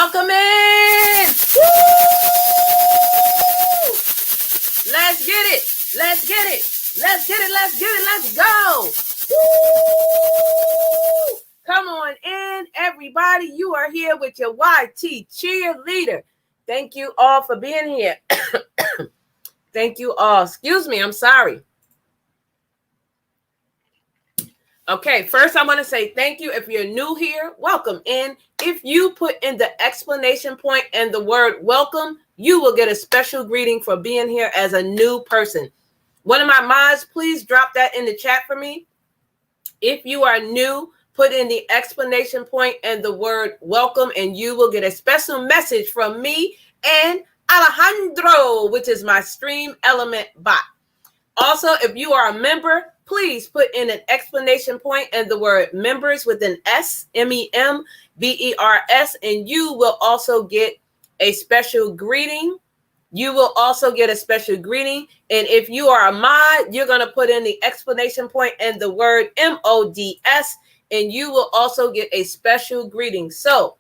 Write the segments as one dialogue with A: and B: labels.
A: Welcome in. Woo! Let's get it. Let's get it. Let's get it. Let's get it. Let's go. Woo! Come on in, everybody. You are here with your YT cheerleader. Thank you all for being here. Thank you all. Excuse me. I'm sorry. Okay, first I want to say thank you. If you're new here, welcome in. If you put in the exclamation point and the word welcome, you will get a special greeting for being here as a new person. One of my mods, please drop that in the chat for me. If you are new, put in the exclamation point and the word welcome, and you will get a special message from me and Alejandro, which is my Stream Element bot. Also, if you are a member, please put in an exclamation point and the word members with an S, MEMBERS, and you will also get a special greeting. You will also get a special greeting. And if you are a mod, you're going to put in the exclamation point and the word MODS, and you will also get a special greeting. So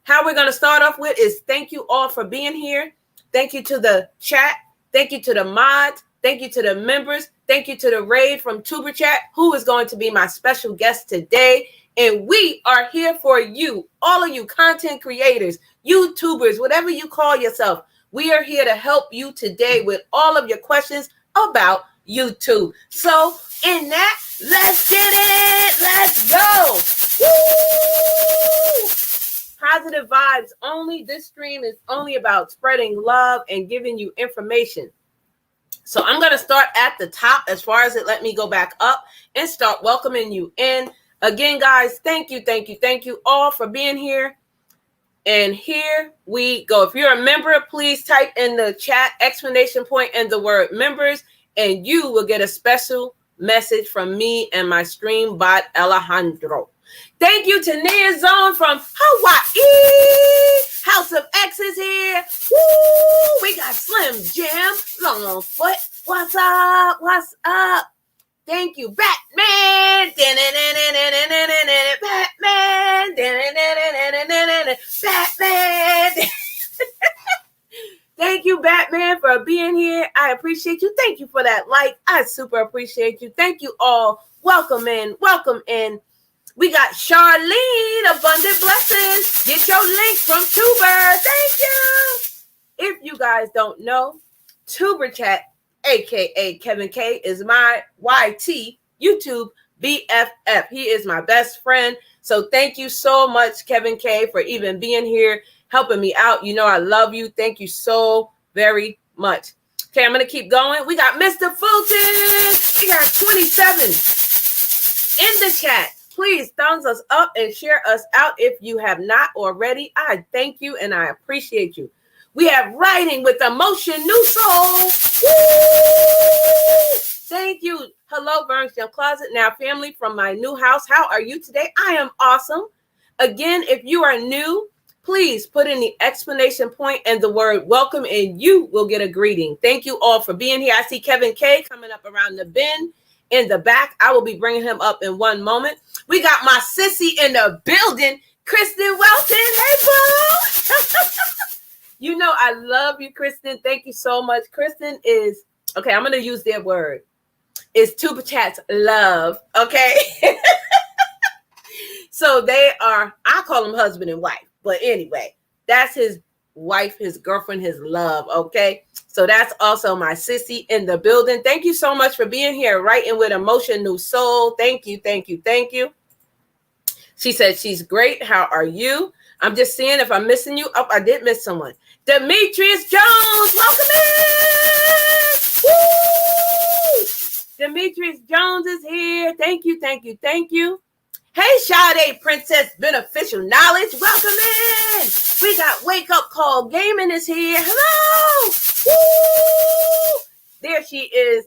A: how we're going to start off with is thank you all for being here. Thank you to the chat. Thank you to the mods. Thank you to the members. Thank you to the raid from Tuberchat, who is going to be my special guest today. And we are here for you, all of you content creators, YouTubers, whatever you call yourself. We are here to help you today with all of your questions about YouTube. So in that, let's get it. Let's go. Woo! Positive vibes only. This stream is only about spreading love and giving you information. So I'm going to start at the top as far as it let me go back up and start welcoming you in. Again, guys, thank you all for being here. And here we go. If you're a member, please type in the chat exclamation point and the word members, and you will get a special message from me and my stream bot, Alejandro. Thank you to Nia Zone from Hawaii. House of X is here. Woo! We got Slim Jim, Longfoot. What's up? What's up? Thank you, Batman. Batman. Batman. Thank you, Batman, for being here. I appreciate you. Thank you for that like. I super appreciate you. Thank you all. Welcome in. Welcome in. We got Charlene, Abundant Blessings. Get your link from Tuber. Thank you. If you guys don't know, Tuberchat, a.k.a. Kevin K, is my YT YouTube BFF. He is my best friend. So thank you so much, Kevin K, for even being here, helping me out. You know I love you. Thank you so very much. Okay, I'm going to keep going. We got Mr. Fulton. We got 27 in the chat. Please thumbs us up and share us out if you have not already. I thank you and I appreciate you. We have Writing with Emotion, New Soul. Woo! Thank you. Hello, Vernes Closet. Now, family from my new house. How are you today? I am awesome. Again, if you are new, please put in the exclamation point and the word welcome, and you will get a greeting. Thank you all for being here. I see Kevin K coming up around the bend in the back. I will be bringing him up in one moment. We got my sissy in the building, Kristen Welton. Hey, boo! You know I love you, Kristen. Thank you so much. Kristen is, okay, I'm going to use their word. It's Tuberchat's love, okay? So they are, I call them husband and wife. But anyway, that's his wife, his girlfriend, his love, okay? So that's also my sissy in the building. Thank you so much for being here, Writing with Emotion, New Soul. Thank you, thank you, thank you. She said she's great. How are you? I'm just seeing if I'm missing you. Oh, I did miss someone. Demetrius Jones, welcome in. Woo! Demetrius Jones is here. Thank you, thank you, thank you. Hey, Sade Princess Beneficial Knowledge, welcome in. We got Wake Up Call Gaming is here. Hello. Woo! There she is.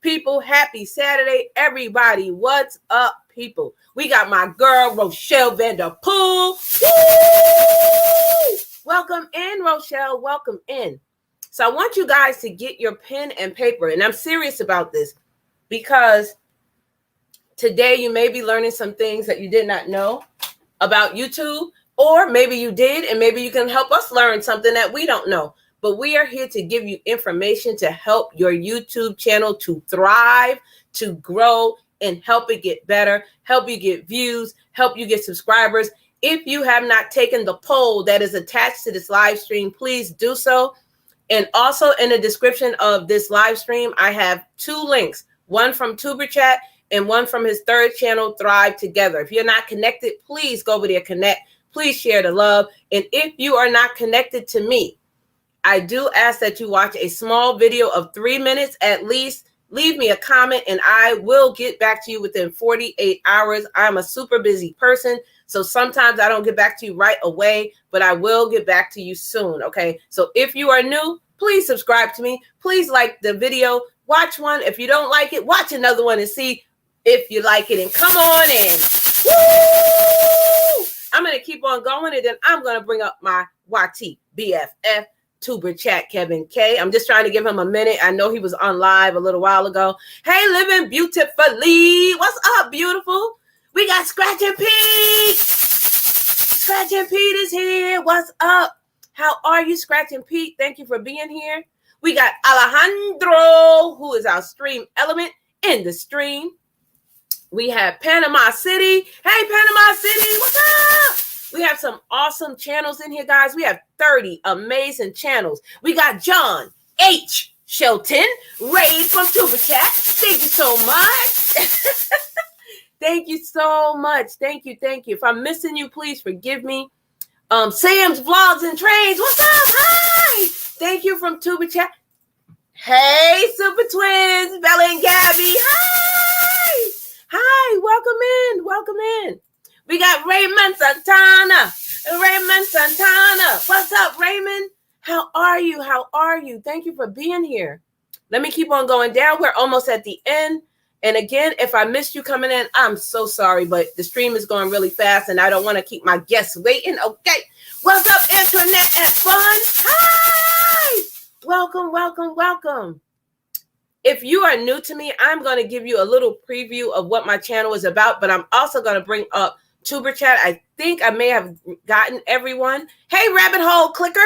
A: People, happy Saturday, everybody. What's up, people? We got my girl, Rochelle Vanderpool. Woo! Welcome in, Rochelle. Welcome in. So I want you guys to get your pen and paper, and I'm serious about this because today you may be learning some things that you did not know about YouTube. Or maybe you did, and maybe you can help us learn something that we don't know. But we are here to give you information to help your YouTube channel to thrive, to grow, and help it get better, help you get views, help you get subscribers. If you have not taken the poll that is attached to this live stream, please do so. And also in the description of this live stream, I have 2 links, one from Tuberchat and one from his third channel, Thrive Together. If you're not connected, please go over there, connect. Please share the love. And if you are not connected to me, I do ask that you watch a small video of 3 minutes at least. Leave me a comment and I will get back to you within 48 hours. I'm a super busy person, so sometimes I don't get back to you right away, but I will get back to you soon, okay? So if you are new, please subscribe to me. Please like the video. Watch one. If you don't like it, watch another one and see if you like it. And come on in. Woo! I'm going to keep on going, and then I'm going to bring up my YT BFF, Tuberchat Kevin K. I'm just trying to give him a minute. I know he was on live a little while ago. Hey, living beautifully. What's up, beautiful? We got Scratch and Pete. Scratch and Pete is here. What's up? How are you, Scratch and Pete? Thank you for being here. We got Alejandro, who is our stream element in the stream. We have Panama City. Hey, Panama City, what's up? We have some awesome channels in here, guys. We have 30 amazing channels. We got John H. Shelton, Ray from Tuberchat. Thank you so much. Thank you so much. Thank you. Thank you. If I'm missing you, please forgive me. Sam's Vlogs and Trains. What's up? Hi. Thank you from Tuberchat. Hey, Super Twins, Bella and Gabby. Hi. Hi. Welcome in. Welcome in. We got Raymond Santana. Raymond Santana. What's up, Raymond? How are you? How are you? Thank you for being here. Let me keep on going down. We're almost at the end. And again, if I missed you coming in, I'm so sorry, but the stream is going really fast and I don't want to keep my guests waiting. Okay. What's up, Internet at Fun? Hi. Welcome, welcome, welcome. If you are new to me, I'm going to give you a little preview of what my channel is about, but I'm also going to bring up Tuberchat. I think I may have gotten everyone. Hey, rabbit hole clicker.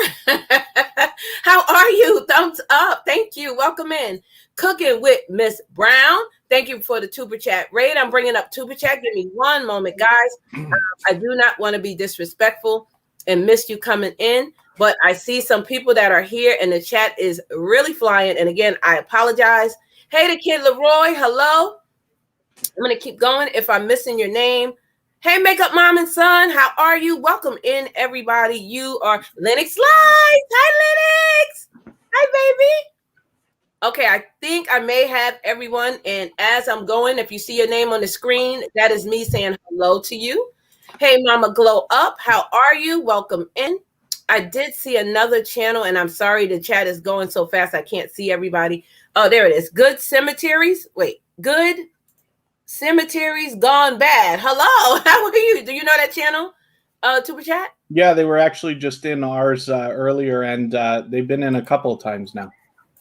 A: How are you? Thumbs up. Thank you. Welcome in. Cooking with Miss Brown. Thank you for the Tuberchat raid. I'm bringing up Tuberchat. Give me one moment, guys. I do not want to be disrespectful and miss you coming in, but I see some people that are here and the chat is really flying. And again, I apologize. Hey, the kid Leroy. Hello. I'm going to keep going. If I'm missing your name, hey, Makeup Mom and Son, how are you? Welcome in, everybody. You are Lennox Light. Hi, Lennox. Hi, baby. Okay, I think I may have everyone. And as I'm going, if you see your name on the screen, that is me saying hello to you. Hey, Mama Glow Up, how are you? Welcome in. I did see another channel, and I'm sorry the chat is going so fast I can't see everybody. Oh, there it is. Good Cemeteries. Wait, Good Cemeteries Gone Bad. Hello, how are you? Do you know that channel, Tuberchat?
B: Yeah, they were actually just in ours earlier, and they've been in a couple of times now.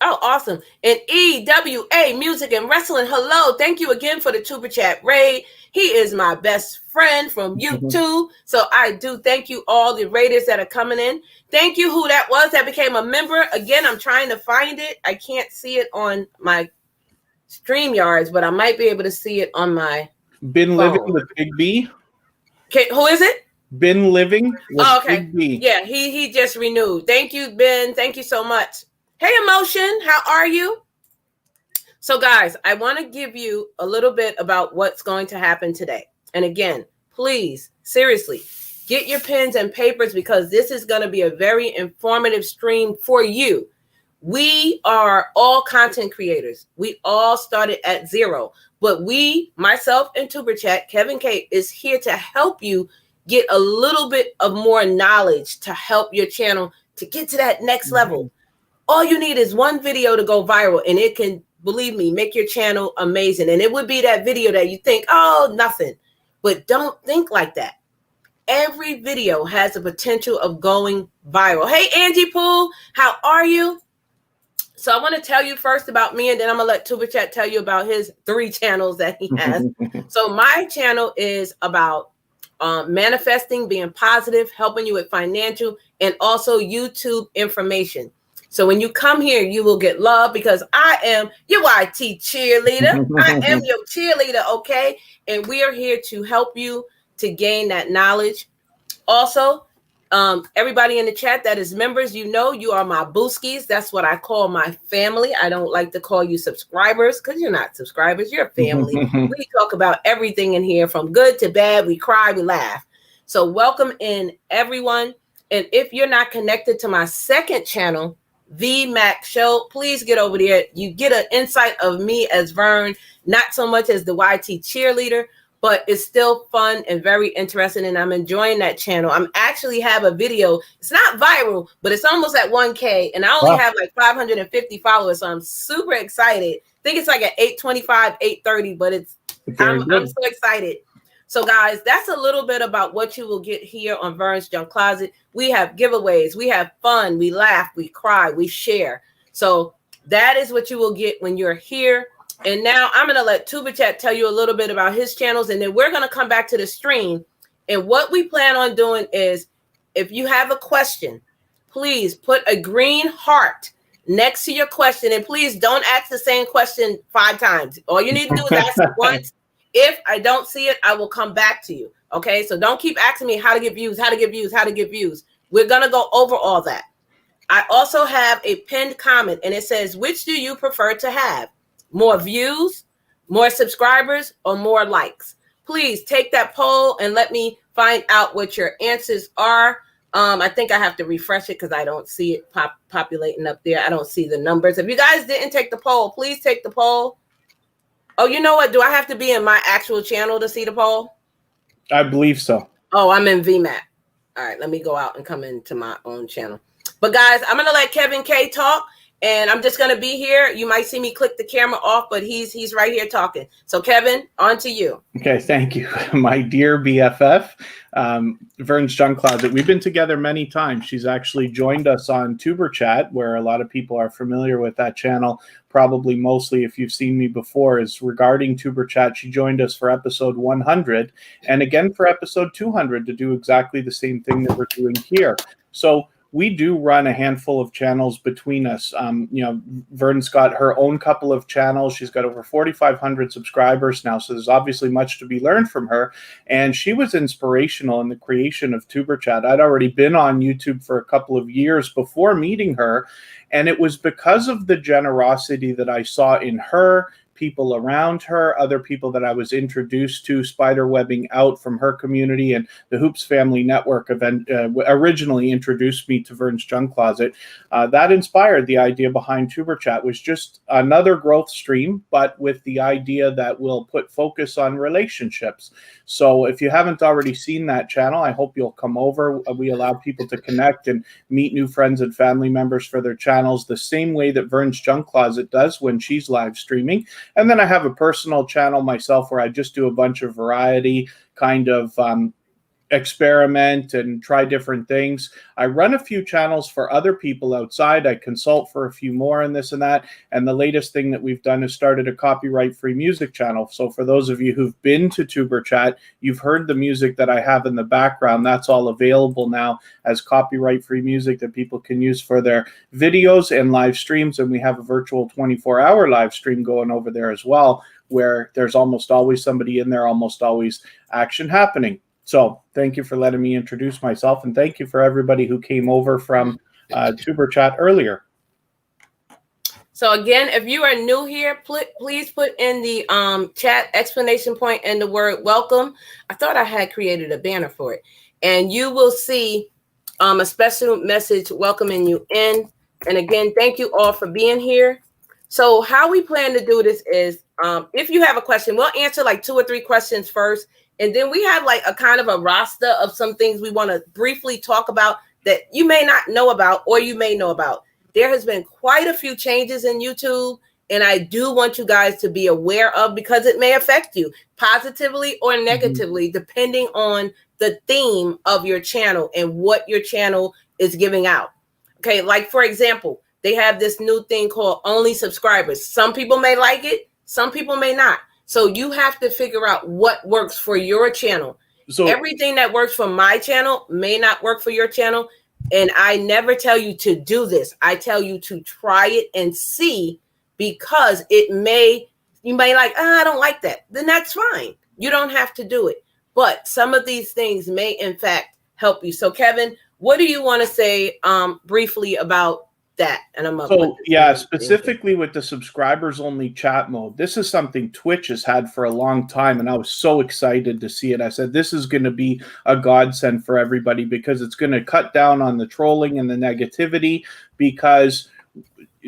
A: Oh, awesome. And EWA Music and Wrestling. Hello. Thank you again for the Tuberchat raid. He is my best friend from YouTube. So I do thank you all the raiders that are coming in. Thank you who that was that became a member. Again, I'm trying to find it. I can't see it on my Streamyards, but I might be able to see it on my
B: Been
A: phone.
B: Living with Big B.
A: Okay, who is it?
B: Been Living with
A: Big
B: B.
A: Yeah, he just renewed. Thank you, Ben. Thank you so much. Hey, Emotion, how are you? So, guys, I want to give you a little bit about what's going to happen today. And again, please, seriously, get your pens and papers because this is going to be a very informative stream for you. We are all content creators. We all started at zero. But we, myself and Tuberchat, Kevin K, is here to help you get a little bit of more knowledge to help your channel to get to that next level. All you need is one video to go viral, and it can, believe me, make your channel amazing. And it would be that video that you think, oh, nothing. But don't think like that. Every video has the potential of going viral. Hey, Angie Poole, how are you? So I want to tell you first about me, and then I'm going to let Tuberchat tell you about his 3 channels that he has. So my channel is about manifesting, being positive, helping you with financial, and also YouTube information. So when you come here, you will get love because I am your YT cheerleader. I am your cheerleader, okay? And we are here to help you to gain that knowledge. Also, everybody in the chat that is members, you know you are my Booskis. That's what I call my family. I don't like to call you subscribers because you're not subscribers. You're family. We talk about everything in here from good to bad. We cry, we laugh. So welcome in, everyone. And if you're not connected to my second channel, The Mac Show, please get over there. You get an insight of me as Vern, not so much as the YT cheerleader, but it's still fun and very interesting, and I'm enjoying that channel. I'm actually have a video. It's not viral, but it's almost at 1K, and I only have like 550 followers, so I'm super excited. I think it's like at 825, 830, but I'm so excited. So guys, that's a little bit about what you will get here on Vern's Junk Closet. We have giveaways, we have fun, we laugh, we cry, we share. So that is what you will get when you're here. And now I'm going to let Tuberchat tell you a little bit about his channels, and then we're going to come back to the stream. And what we plan on doing is, if you have a question, please put a green heart next to your question, and please don't ask the same question 5 times. All you need to do is ask it once. If I don't see it, I will come back to you. Okay, so don't keep asking me how to get views, how to get views, how to get views. We're going to go over all that. I also have a pinned comment, and it says, which do you prefer to have? More views, more subscribers, or more likes? Please take that poll and let me find out what your answers are. I think I have to refresh it because I don't see it populating up there. I don't see the numbers. If you guys didn't take the poll, please take the poll. Oh, you know what? Do I have to be in my actual channel to see the poll?
B: I believe so.
A: Oh, I'm in VMAT. All right, let me go out and come into my own channel. But guys, I'm going to let Kevin K talk. And I'm just going to be here. You might see me click the camera off, but he's right here talking. So, Kevin, on to you.
B: Okay, thank you. My dear BFF, Vern's Junk Closet. We've been together many times. She's actually joined us on Tuberchat, where a lot of people are familiar with that channel. Probably mostly, if you've seen me before, is regarding Tuberchat. She joined us for episode 100 and again for episode 200 to do exactly the same thing that we're doing here. So we do run a handful of channels between us. Vern's got her own couple of channels. She's got over 4,500 subscribers now, so there's obviously much to be learned from her. And she was inspirational in the creation of Tuberchat. I'd already been on YouTube for a couple of years before meeting her, and it was because of the generosity that I saw in her, people around her, other people that I was introduced to spiderwebbing out from her community, and the Hoops Family Network event originally introduced me to Vern's Junk Closet. That inspired the idea behind Tuberchat, was just another growth stream, but with the idea that we'll put focus on relationships. So if you haven't already seen that channel, I hope you'll come over. We allow people to connect and meet new friends and family members for their channels the same way that Vern's Junk Closet does when she's live streaming. And then I have a personal channel myself where I just do a bunch of variety, kind of experiment and try different things. I run a few channels for other people outside. I consult for a few more and this and that. And the latest thing that we've done is started a copyright-free music channel. So for those of you who've been to Tuberchat, you've heard the music that I have in the background. That's all available now as copyright-free music that people can use for their videos and live streams. And we have a virtual 24-hour live stream going over there as well, where there's almost always somebody in there, almost always action happening. So thank you for letting me introduce myself, and thank you for everybody who came over from Tuberchat earlier.
A: So again, if you are new here, please put in the chat exclamation point and the word welcome. I thought I had created a banner for it. And you will see a special message welcoming you in. And again, thank you all for being here. So how we plan to do this is, if you have a question, we'll answer like 2 or 3 questions first. And then we have like a kind of a roster of some things we want to briefly talk about that you may not know about or you may know about. There has been quite a few changes in YouTube, and I do want you guys to be aware of, because it may affect you positively or negatively, depending on the theme of your channel and what your channel is giving out. Okay, like for example, they have this new thing called only subscribers. Some people may like it, some people may not. So you have to figure out what works for your channel.
B: So
A: everything that works for my channel may not work for your channel. And I never tell you to do this. I tell you to try it and see, because you may like, I don't like that. Then that's fine. You don't have to do it. But some of these things may in fact help you. So Kevin, what do you want to say briefly about that? And
B: specifically with the subscribers only chat mode, this is something Twitch has had for a long time, and I was so excited to see it. I said this is going to be a godsend for everybody, because it's going to cut down on the trolling and the negativity, because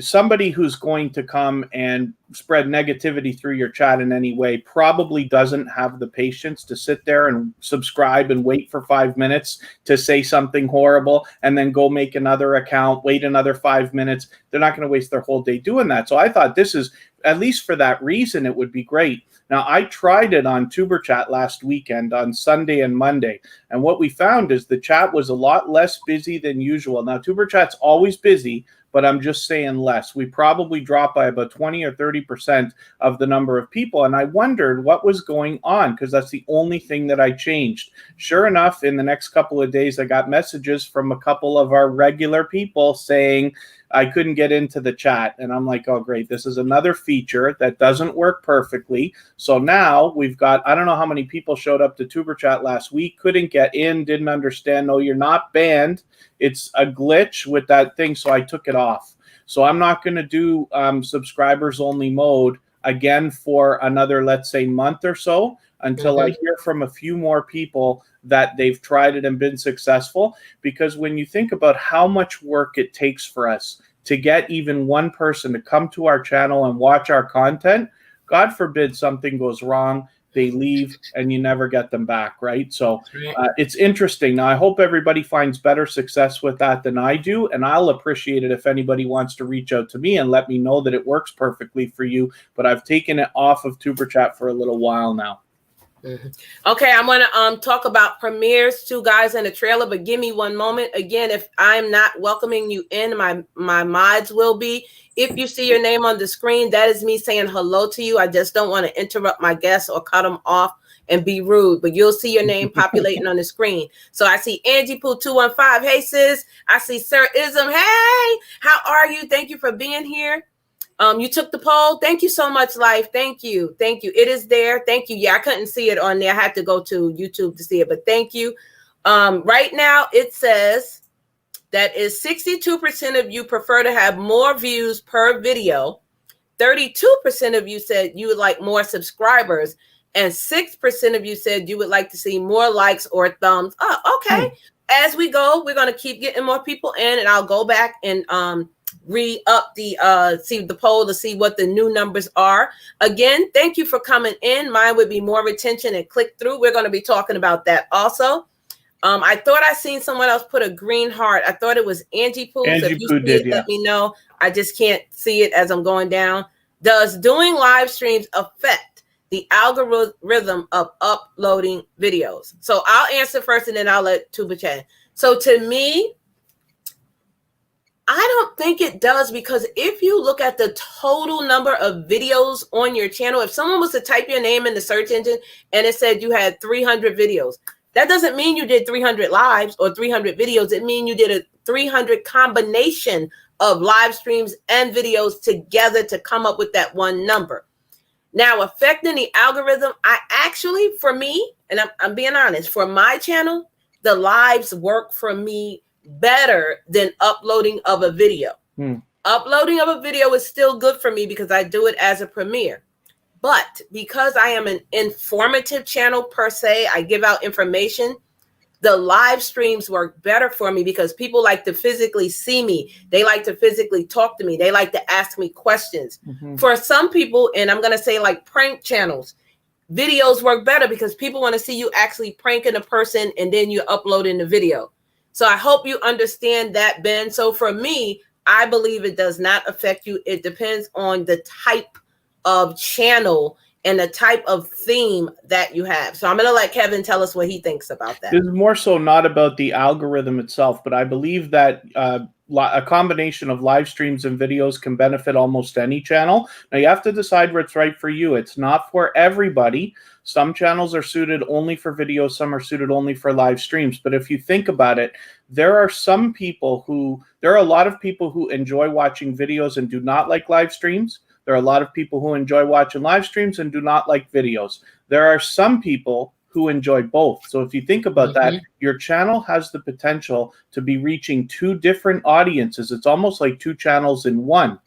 B: somebody who's going to come and spread negativity through your chat in any way probably doesn't have the patience to sit there and subscribe and wait for 5 minutes to say something horrible and then go make another account, wait another 5 minutes. They're not going to waste their whole day doing that. So I thought this is, at least for that reason, it would be great. Now, I tried it on Tuberchat last weekend on Sunday and Monday, and what we found is the chat was a lot less busy than usual. Now, Tuberchat's always busy, but I'm just saying less. We probably dropped by about 20 or 30% of the number of people. And I wondered what was going on, because that's the only thing that I changed. Sure enough, in the next couple of days, I got messages from a couple of our regular people saying I couldn't get into the chat. And I'm like, oh, great. This is another feature that doesn't work perfectly. So now we've got, I don't know how many people showed up to Tuberchat last week, couldn't get in, didn't understand. No, you're not banned. It's a glitch with that thing. So I took it off. So I'm not going to do subscribers only mode again for another, let's say, month or so, until I hear from a few more people that they've tried it and been successful. Because when you think about how much work it takes for us to get even one person to come to our channel and watch our content, God forbid something goes wrong, they leave and you never get them back, right? So it's interesting. Now, I hope everybody finds better success with that than I do, and I'll appreciate it if anybody wants to reach out to me and let me know that it works perfectly for you. But I've taken it off of Tuberchat for a little while now.
A: Okay, I'm going to talk about premieres, two guys in a trailer, but give me one moment. Again, if I'm not welcoming you in, my mods will be. If you see your name on the screen, that is me saying hello to you. I just don't want to interrupt my guests or cut them off and be rude, but you'll see your name populating on the screen. So I see Angie Poo 215. Hey, sis. I see Sir Ism. Hey, how are you? Thank you for being here. You took the poll. Thank you so much, Life. Thank you. Thank you. It is there. Thank you. Yeah, I couldn't see it on there. I had to go to YouTube to see it, but thank you. Right now, it says that is 62% of you prefer to have more views per video. 32% of you said you would like more subscribers. And 6% of you said you would like to see more likes or thumbs up. Okay. As we go, we're going to keep getting more people in, and I'll go back and re-up the poll to see what the new numbers are. Again, thank you for coming in. Mine would be more retention and click through. We're going to be talking about that also. I thought I seen someone else put a green heart. I thought it was Angie Poo. So if you see it, let me know. I just can't see it as I'm going down. Does doing live streams affect the algorithm of uploading videos? So I'll answer first, and then I'll let Tuberchat. So to me, I don't think it does, because if you look at the total number of videos on your channel, if someone was to type your name in the search engine and it said you had 300 videos, that doesn't mean you did 300 lives or 300 videos. It means you did a 300 combination of live streams and videos together to come up with that one number. Now, affecting the algorithm, I actually, for me, and I'm being honest, for my channel, the lives work for me better than uploading of a video. Uploading of a video is still good for me because I do it as a premiere. But because I am an informative channel per se, I give out information, the live streams work better for me because people like to physically see me. They like to physically talk to me. They like to ask me questions. For some people, and I'm going to say like prank channels, videos work better because people want to see you actually pranking a person and then you uploading the video. So I hope you understand that, Ben. So for me, I believe it does not affect you. It depends on the type of channel and the type of theme that you have. So I'm going to let Kevin tell us what he thinks about that.
B: This is more so not about the algorithm itself, but I believe that a combination of live streams and videos can benefit almost any channel. Now you have to decide what's right for you. It's not for everybody. Some channels are suited only for video, some are suited only for live streams. But if you think about it, there are a lot of people who enjoy watching videos and do not like live streams. There are a lot of people who enjoy watching live streams and do not like videos. There are some people who enjoy both. So if you think about that, your channel has the potential to be reaching two different audiences. It's almost like two channels in one.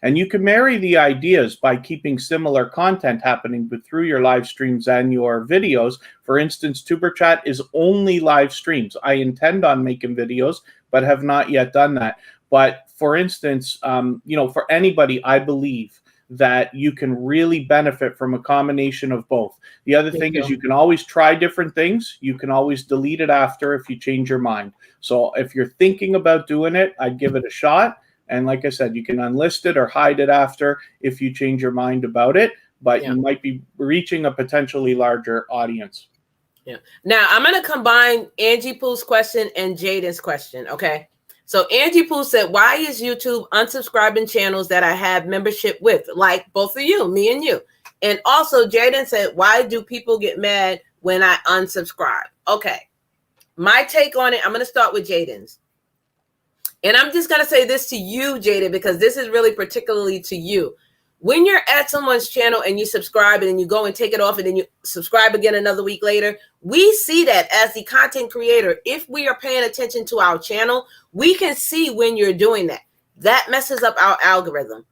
B: And you can marry the ideas by keeping similar content happening through your live streams and your videos. For instance, Tuberchat is only live streams. I intend on making videos, but have not yet done that. But for instance, for anybody, I believe that you can really benefit from a combination of both. The other thing is you can always try different things. You can always delete it after if you change your mind. So if you're thinking about doing it, I'd give it a shot. And like I said, you can unlist it or hide it after if you change your mind about it, but you might be reaching a potentially larger audience.
A: Yeah. Now I'm going to combine Angie Pooh's question and Jaden's question. Okay. So Angie Pooh said, why is YouTube unsubscribing channels that I have membership with? Like both of you, me and you. And also Jaden said, why do people get mad when I unsubscribe? Okay. My take on it, I'm going to start with Jaden's. And I'm just going to say this to you, Jaden, because this is really particularly to you. When you're at someone's channel and you subscribe and then you go and take it off and then you subscribe again another week later, we see that as the content creator. If we are paying attention to our channel, we can see when you're doing that. That messes up our algorithm.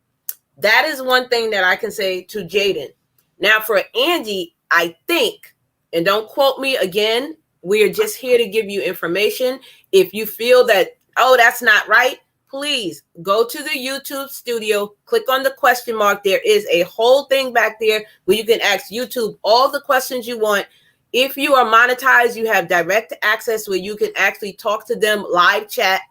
A: That is one thing that I can say to Jaden. Now for Angie, I think, and don't quote me again, we're just here to give you information. If you feel that, oh, that's not right, please go to the YouTube studio, click on the question mark. There is a whole thing back there where you can ask YouTube all the questions you want. If you are monetized, you have direct access where you can actually talk to them live chat.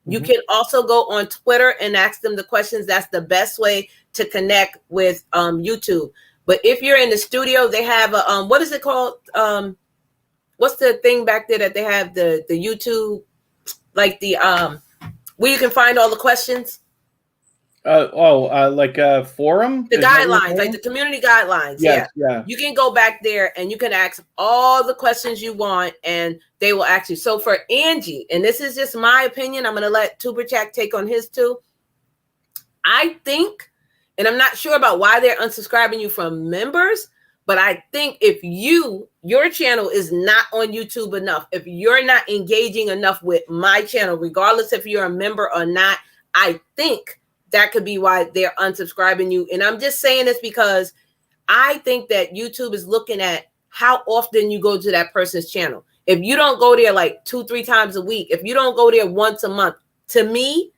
A: You can also go on Twitter and ask them the questions. That's the best way to connect with YouTube. But if you're in the studio, they have a, what is it called? What's the thing back there that they have the YouTube, like the, where you can find all the questions?
B: Like a forum?
A: The guidelines, like the community guidelines.
B: Yes,
A: yeah. You can go back there and you can ask all the questions you want and they will ask you. So for Angie, and this is just my opinion, I'm going to let Tuberchat take on his too. I think, and I'm not sure about why they're unsubscribing you from members, but I think if your channel is not on YouTube enough, if you're not engaging enough with my channel, regardless if you're a member or not, I think that could be why they're unsubscribing you. And I'm just saying this because I think that YouTube is looking at how often you go to that person's channel. If you don't go there like 2-3 times a week, if you don't go there once a month, to me,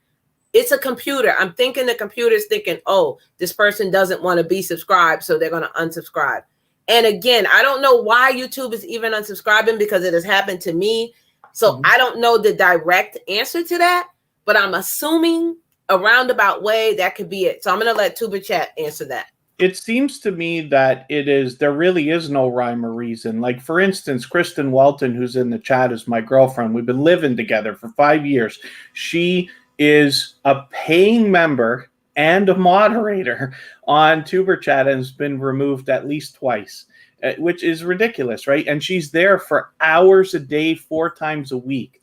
A: it's a computer. I'm thinking the computer's thinking, oh, this person doesn't want to be subscribed, so they're going to unsubscribe. And again, I don't know why YouTube is even unsubscribing because it has happened to me. So I don't know the direct answer to that, but I'm assuming a roundabout way that could be it. So I'm going to let Tuberchat answer that.
B: It seems to me that there really is no rhyme or reason. Like, for instance, Kristen Welton, who's in the chat, is my girlfriend. We've been living together for 5 years. She is a paying member and a moderator on Tuberchat and has been removed at least twice, which is ridiculous, right? And she's there for hours a day, 4 times a week.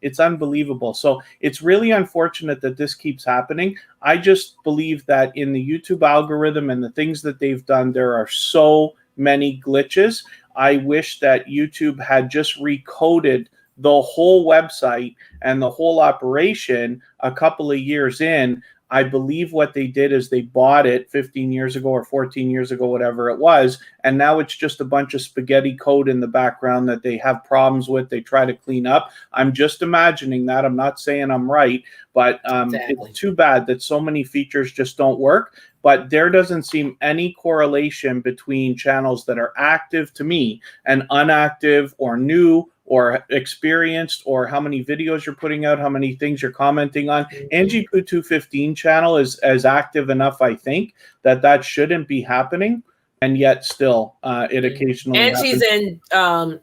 B: It's unbelievable. So it's really unfortunate that this keeps happening. I just believe that in the YouTube algorithm and the things that they've done, there are so many glitches. I wish that YouTube had just recoded the whole website and the whole operation a couple of years in. I believe what they did is they bought it 15 years ago or 14 years ago, whatever it was, and now it's just a bunch of spaghetti code in the background that they have problems with. They try to clean up. I'm just imagining that. I'm not saying I'm right, but It's too bad that so many features just don't work. But there doesn't seem any correlation between channels that are active to me and inactive or new or experienced, or how many videos you're putting out, how many things you're commenting on. Angie Poo 215 channel is active enough, I think, that shouldn't be happening, and yet still it occasionally
A: and
B: happens.
A: She's in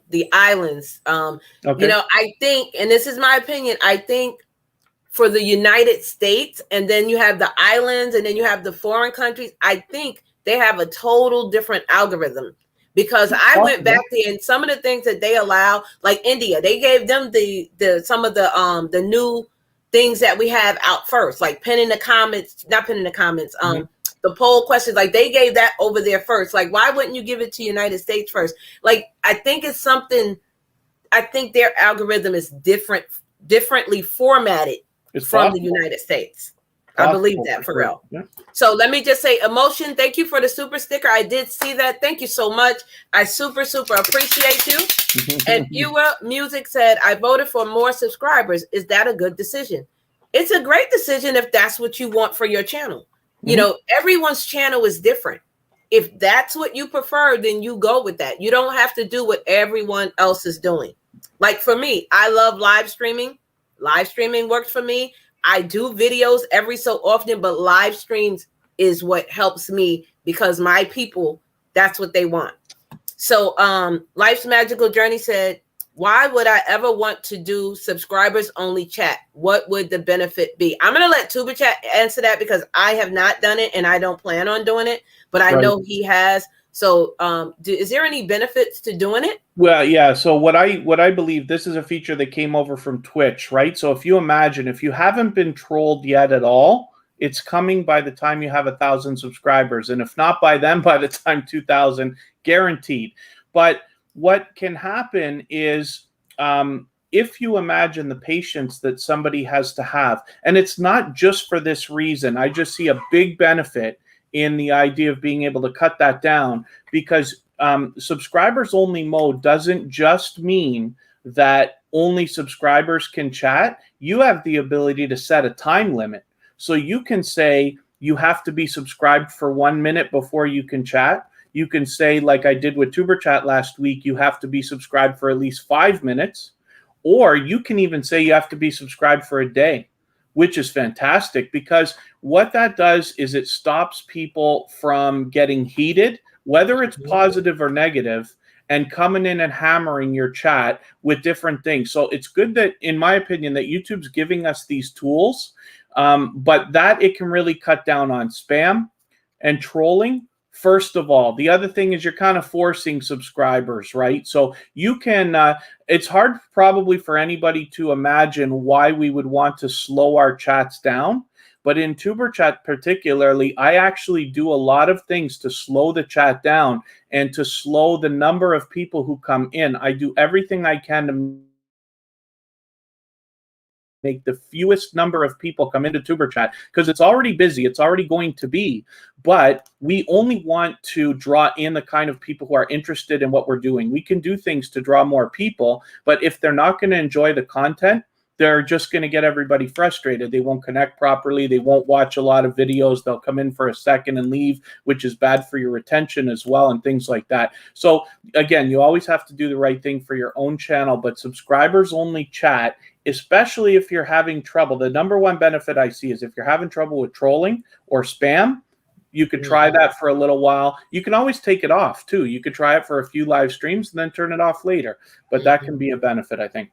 A: the islands.
B: Okay.
A: You know, I think, and this is my opinion, I think for the United States, and then you have the islands, and then you have the foreign countries, I think they have a total different algorithm. Because I went back there, and some of the things that they allow, like India, they gave them the some of the new things that we have out first, like not pinning the comments, the poll questions, like they gave that over there first. Like, why wouldn't you give it to United States first? Like, I think it's something. I think their algorithm is differently formatted from the United States. I believe that for real. Yeah. So let me just say, Emotion, thank you for the super sticker. I did see that. Thank you so much. I super appreciate you. And Viewer Music said, I voted for more subscribers. Is that a good decision? It's a great decision if that's what you want for your channel. You know, everyone's channel is different. If that's what you prefer, then you go with that. You don't have to do what everyone else is doing. Like for me, I love live streaming. Live streaming works for me. I do videos every so often, but live streams is what helps me because my people, that's what they want. So Life's Magical Journey said, why would I ever want to do subscribers only chat? What would the benefit be? I'm going to let Tuberchat answer that because I have not done it and I don't plan on doing it, but I know he has. So is there any benefits to doing it?
B: Well, yeah. So what I believe, this is a feature that came over from Twitch, right? So if you imagine, if you haven't been trolled yet at all, it's coming by the time you have 1,000 subscribers. And if not by then, by the time 2,000, guaranteed. But what can happen is if you imagine the patience that somebody has to have, and it's not just for this reason, I just see a big benefit in the idea of being able to cut that down, because subscribers only mode doesn't just mean that only subscribers can chat. You have the ability to set a time limit. So you can say you have to be subscribed for 1 minute before you can chat. You can say, like I did with Tuberchat last week, you have to be subscribed for at least 5 minutes. Or you can even say you have to be subscribed for a day, which is fantastic, because what that does is it stops people from getting heated, whether it's positive or negative, and coming in and hammering your chat with different things. So it's good that, in my opinion, that YouTube's giving us these tools, but that it can really cut down on spam and trolling. First of all, the other thing is you're kind of forcing subscribers, right? So you can, it's hard probably for anybody to imagine why we would want to slow our chats down. But in Tuberchat particularly, I actually do a lot of things to slow the chat down and to slow the number of people who come in. I do everything I can to make the fewest number of people come into Tuberchat, because it's already busy, it's already going to be, but we only want to draw in the kind of people who are interested in what we're doing. We can do things to draw more people, but if they're not going to enjoy the content, they're just going to get everybody frustrated. They won't connect properly. They won't watch a lot of videos. They'll come in for a second and leave, which is bad for your retention as well, and things like that. So again, you always have to do the right thing for your own channel, but subscribers only chat, especially if you're having trouble. The number one benefit I see is if you're having trouble with trolling or spam, you could try that for a little while. You can always take it off too. You could try it for a few live streams and then turn it off later, but that can be a benefit, I think.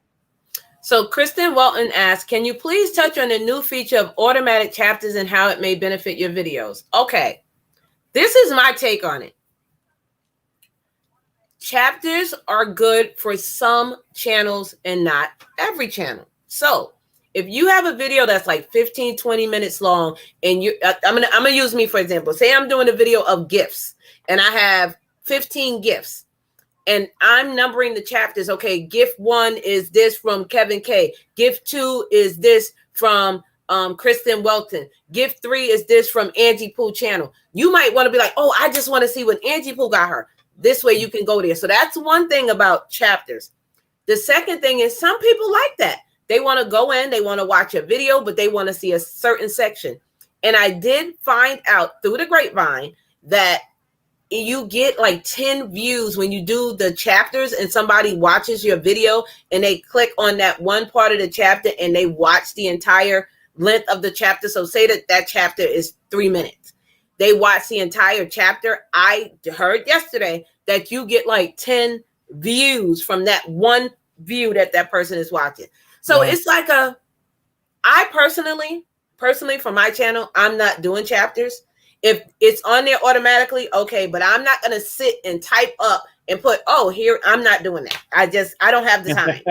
A: So Kristen Walton asks, can you please touch on the new feature of automatic chapters and how it may benefit your videos? Okay, this is my take on it. Chapters are good for some channels and not every channel. So if you have a video that's like 15, 20 minutes long, and I'm gonna use me for example. Say I'm doing a video of gifts and I have 15 gifts. And I'm numbering the chapters. Okay, gift 1 is this from Kevin K. Gift 2 is this from Kristen Welton. Gift 3 is this from Angie Pooh channel. You might want to be like, oh, I just want to see what Angie Pooh got her. This way you can go there. So that's one thing about chapters. The second thing is some people like that. They want to go in, they want to watch a video, but they want to see a certain section. And I did find out through the grapevine that you get like 10 views when you do the chapters and somebody watches your video and they click on that one part of the chapter and they watch the entire length of the chapter. So say that chapter is 3 minutes. They watch the entire chapter. I heard yesterday that you get like 10 views from that one view that person is watching. So it's like I personally for my channel, I'm not doing chapters. If it's on there automatically, okay, but I'm not going to sit and type up and put, oh, here, I'm not doing that. I don't have the time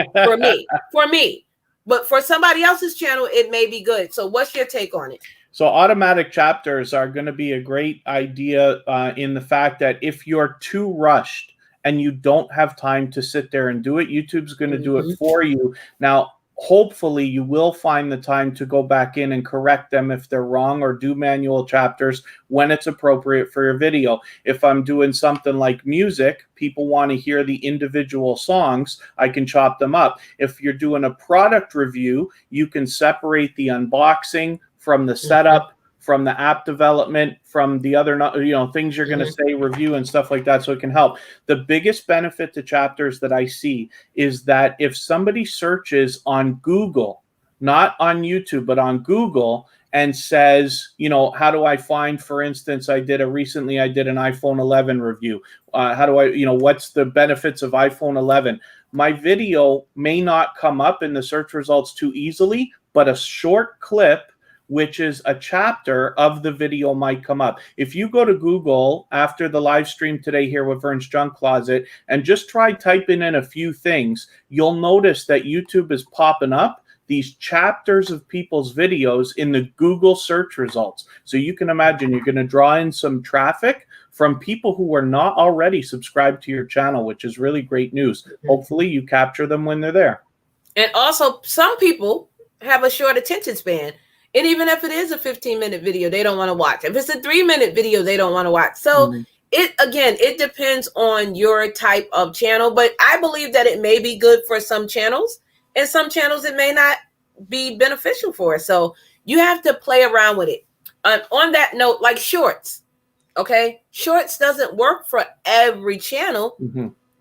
A: for me. But for somebody else's channel, it may be good. So what's your take on it?
B: So automatic chapters are going to be a great idea in the fact that if you're too rushed and you don't have time to sit there and do it, YouTube's going to do it for you. Now, hopefully you will find the time to go back in and correct them if they're wrong, or do manual chapters when it's appropriate for your video. If I'm doing something like music, people want to hear the individual songs, I can chop them up. If you're doing a product review, you can separate the unboxing from the setup, from the app development, from the other, things you're going to say, review and stuff like that, so it can help. The biggest benefit to chapters that I see is that if somebody searches on Google, not on YouTube, but on Google, and says, how do I find, for instance, recently I did an iPhone 11 review. How do I, what's the benefits of iPhone 11? My video may not come up in the search results too easily, but a short clip, which is a chapter of the video, might come up. If you go to Google after the live stream today here with Vernes Junk Closet and just try typing in a few things, you'll notice that YouTube is popping up these chapters of people's videos in the Google search results. So you can imagine you're going to draw in some traffic from people who are not already subscribed to your channel, which is really great news. Hopefully you capture them when they're there. And
A: also, some people have a short attention span. And even if it is a 15-minute video, they don't want to watch. If it's a 3-minute video, they don't want to watch. So it depends on your type of channel. But I believe that it may be good for some channels, and some channels it may not be beneficial for. So you have to play around with it. On that note, like shorts, okay? Shorts doesn't work for every channel.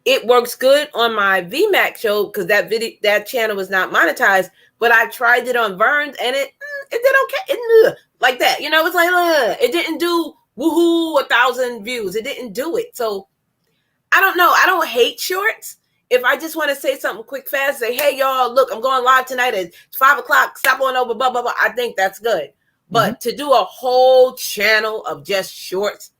A: It works good on my VMAX show because that channel is not monetized. But I tried it on Vernes and it did okay. Like that. It's like, it didn't do woohoo 1,000 views. It didn't do it. So I don't know. I don't hate shorts. If I just want to say something quick, fast, say, hey, y'all, look, I'm going live tonight at 5 o'clock. Stop on over, blah, blah, blah. I think that's good. But to do a whole channel of just shorts,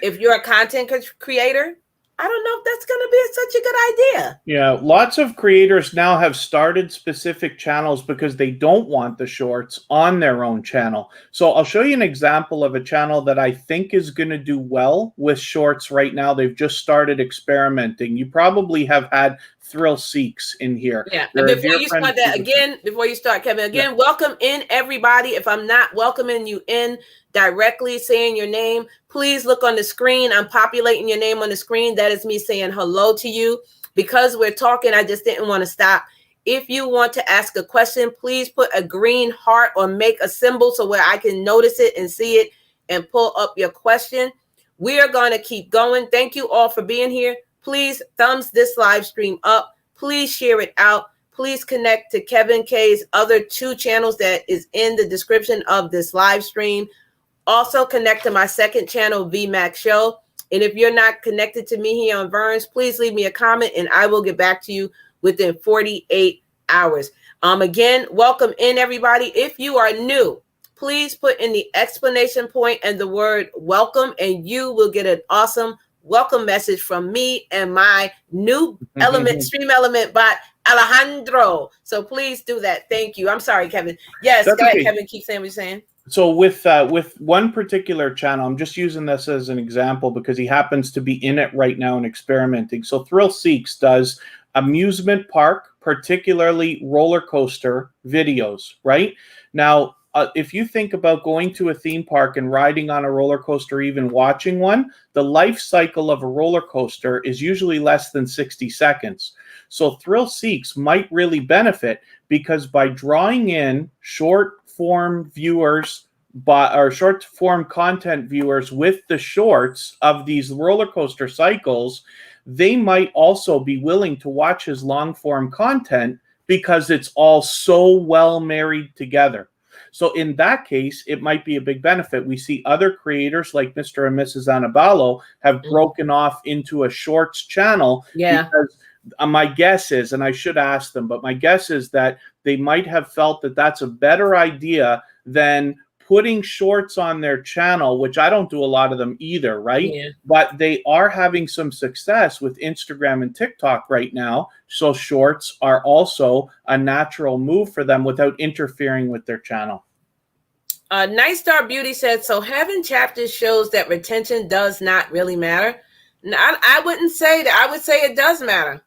A: if you're a content creator, I don't know if that's going to be such a good idea.
B: Yeah, lots of creators now have started specific channels because they don't want the shorts on their own channel. So I'll show you an example of a channel that I think is going to do well with shorts right now. They've just started experimenting. You probably have had Thrill Seeks in here.
A: Yeah, and before you start, Kevin, welcome in everybody. If I'm not welcoming you in directly, saying your name, please look on the screen. I'm populating your name on the screen. That is me saying hello to you. Because we're talking, I just didn't want to stop. If you want to ask a question, please put a green heart or make a symbol so where I can notice it and see it and pull up your question. We are going to keep going. Thank you all for being here. Please thumbs this live stream up. Please share it out. Please connect to Kevin K's other 2 channels that is in the description of this live stream. Also connect to my second channel, VMAX Show. And if you're not connected to me here on Vernes, please leave me a comment and I will get back to you within 48 hours. Again, welcome in everybody. If you are new, please put in the exclamation point and the word welcome, and you will get an awesome welcome message from me and my new stream element bot, Alejandro. So please do that. Thank you. I'm sorry, Kevin. Yes, go ahead, Kevin. Keep saying what you're saying.
B: So with one particular channel, I'm just using this as an example because he happens to be in it right now and experimenting. So Thrill Seeks does amusement park, particularly roller coaster videos, right? Now, if you think about going to a theme park and riding on a roller coaster, even watching one, the life cycle of a roller coaster is usually less than 60 seconds. So Thrill Seeks might really benefit because by drawing in short form viewers or short form content viewers with the shorts of these roller coaster cycles, they might also be willing to watch his long form content because it's all so well married together. So in that case, it might be a big benefit. We see other creators like Mr. and Mrs. Annabalo have broken off into a shorts channel because My guess is, and I should ask them, but my guess is that they might have felt that that's a better idea than putting shorts on their channel, which I don't do a lot of them either, right?
A: Yeah.
B: But they are having some success with Instagram and TikTok right now. So shorts are also a natural move for them without interfering with their channel.
A: Nice Star Beauty said, so having chapters shows that retention does not really matter. No, I wouldn't say that. I would say it does matter.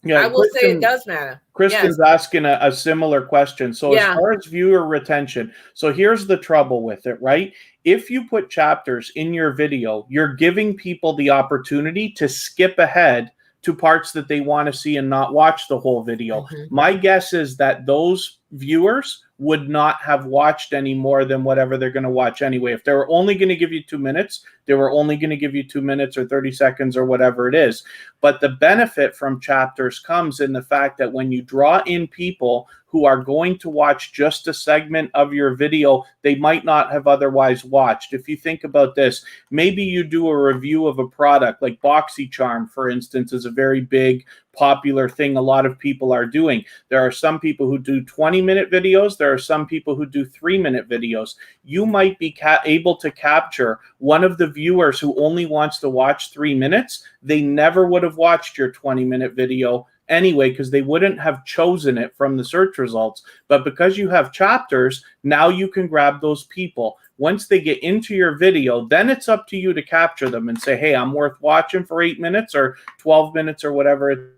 A: Yeah, I will say it does matter.
B: Kristen's asking a similar question. So as far as viewer retention, so here's the trouble with it, right? If you put chapters in your video, you're giving people the opportunity to skip ahead to parts that they want to see and not watch the whole video. My guess is that those viewers would not have watched any more than whatever they're going to watch anyway. If they were only going to give you 2 minutes, they were only going to give you 2 minutes or 30 seconds or whatever it is. But the benefit from chapters comes in the fact that when you draw in people who are going to watch just a segment of your video they might not have otherwise watched. If you think about this, maybe you do a review of a product like BoxyCharm, for instance, is a very big, popular thing a lot of people are doing. There are some people who do 20-minute videos. There are some people who do 3-minute videos. You might be able to capture one of the viewers who only wants to watch 3 minutes. They never would have watched your 20-minute video anyway, because they wouldn't have chosen it from the search results. But because you have chapters, now you can grab those people. Once they get into your video, then it's up to you to capture them and say, hey, I'm worth watching for 8 minutes or 12 minutes or whatever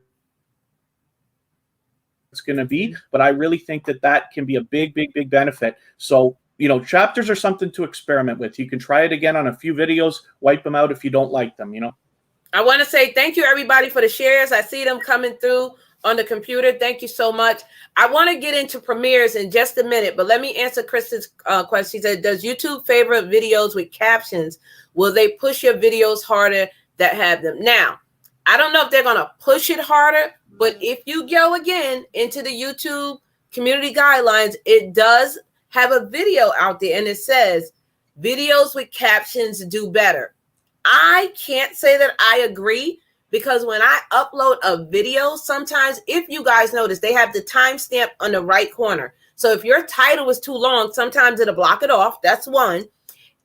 B: it's going to be. But I really think that that can be a big benefit. So, you know, chapters are something to experiment with. You can try it again on a few videos, wipe them out if you don't like them, you know.
A: I want to say thank you, everybody, for the shares. I see them coming through on the computer. Thank you so much. I want to get into premieres in just a minute, but let me answer Kristen's question. She said, does YouTube favor videos with captions? Will they push your videos harder that have them? Now, I don't know if they're going to push it harder, but if you go again into the YouTube community guidelines, it does have a video out there, and it says videos with captions do better. I can't say that I agree, because when I upload a video, sometimes, if you guys notice, they have the timestamp on the right corner. So if your title is too long, sometimes it'll block it off. That's one.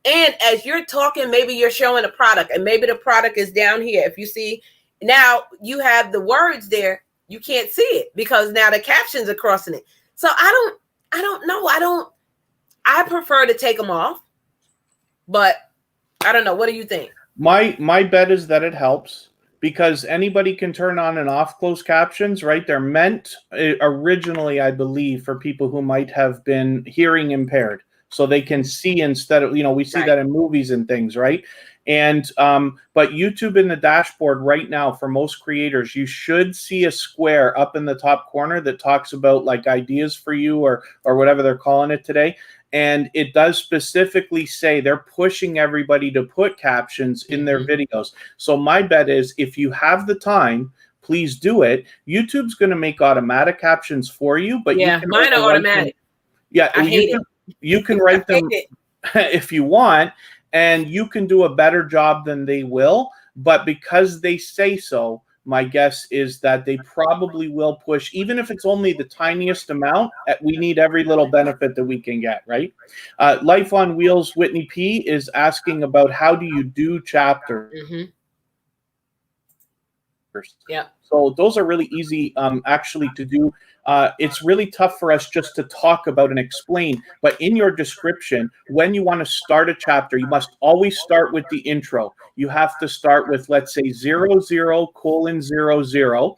A: And as you're talking, maybe you're showing a product, and maybe the product is down here. If you see, now you have the words there, you can't see it because now the captions are crossing it. So I don't know. I prefer to take them off, but I don't know. What do you think?
B: My bet is that it helps, because anybody can turn on and off closed captions, right? They're meant originally, I believe, for people who might have been hearing impaired, so they can see instead of, you know, we see that in movies and things, right? And but YouTube in the dashboard right now, for most creators, you should see a square up in the top corner that talks about like ideas for you or whatever they're calling it today. And it does specifically say they're pushing everybody to put captions in their videos. So my bet is, if you have the time, please do it. YouTube's going to make automatic captions for you, but
A: yeah, mine are automatic.
B: Yeah, you can write them if you want, and you can do a better job than they will. But because they say so, my guess is that they probably will push, even if it's only the tiniest amount. We need every little benefit that we can get, right? Life on Wheels, Whitney P. is asking about how do you do chapters?
A: Yeah.
B: So those are really easy actually to do. It's really tough for us just to talk about and explain, but in your description, when you want to start a chapter, you must always start with the intro. You have to start with, let's say, 00:00.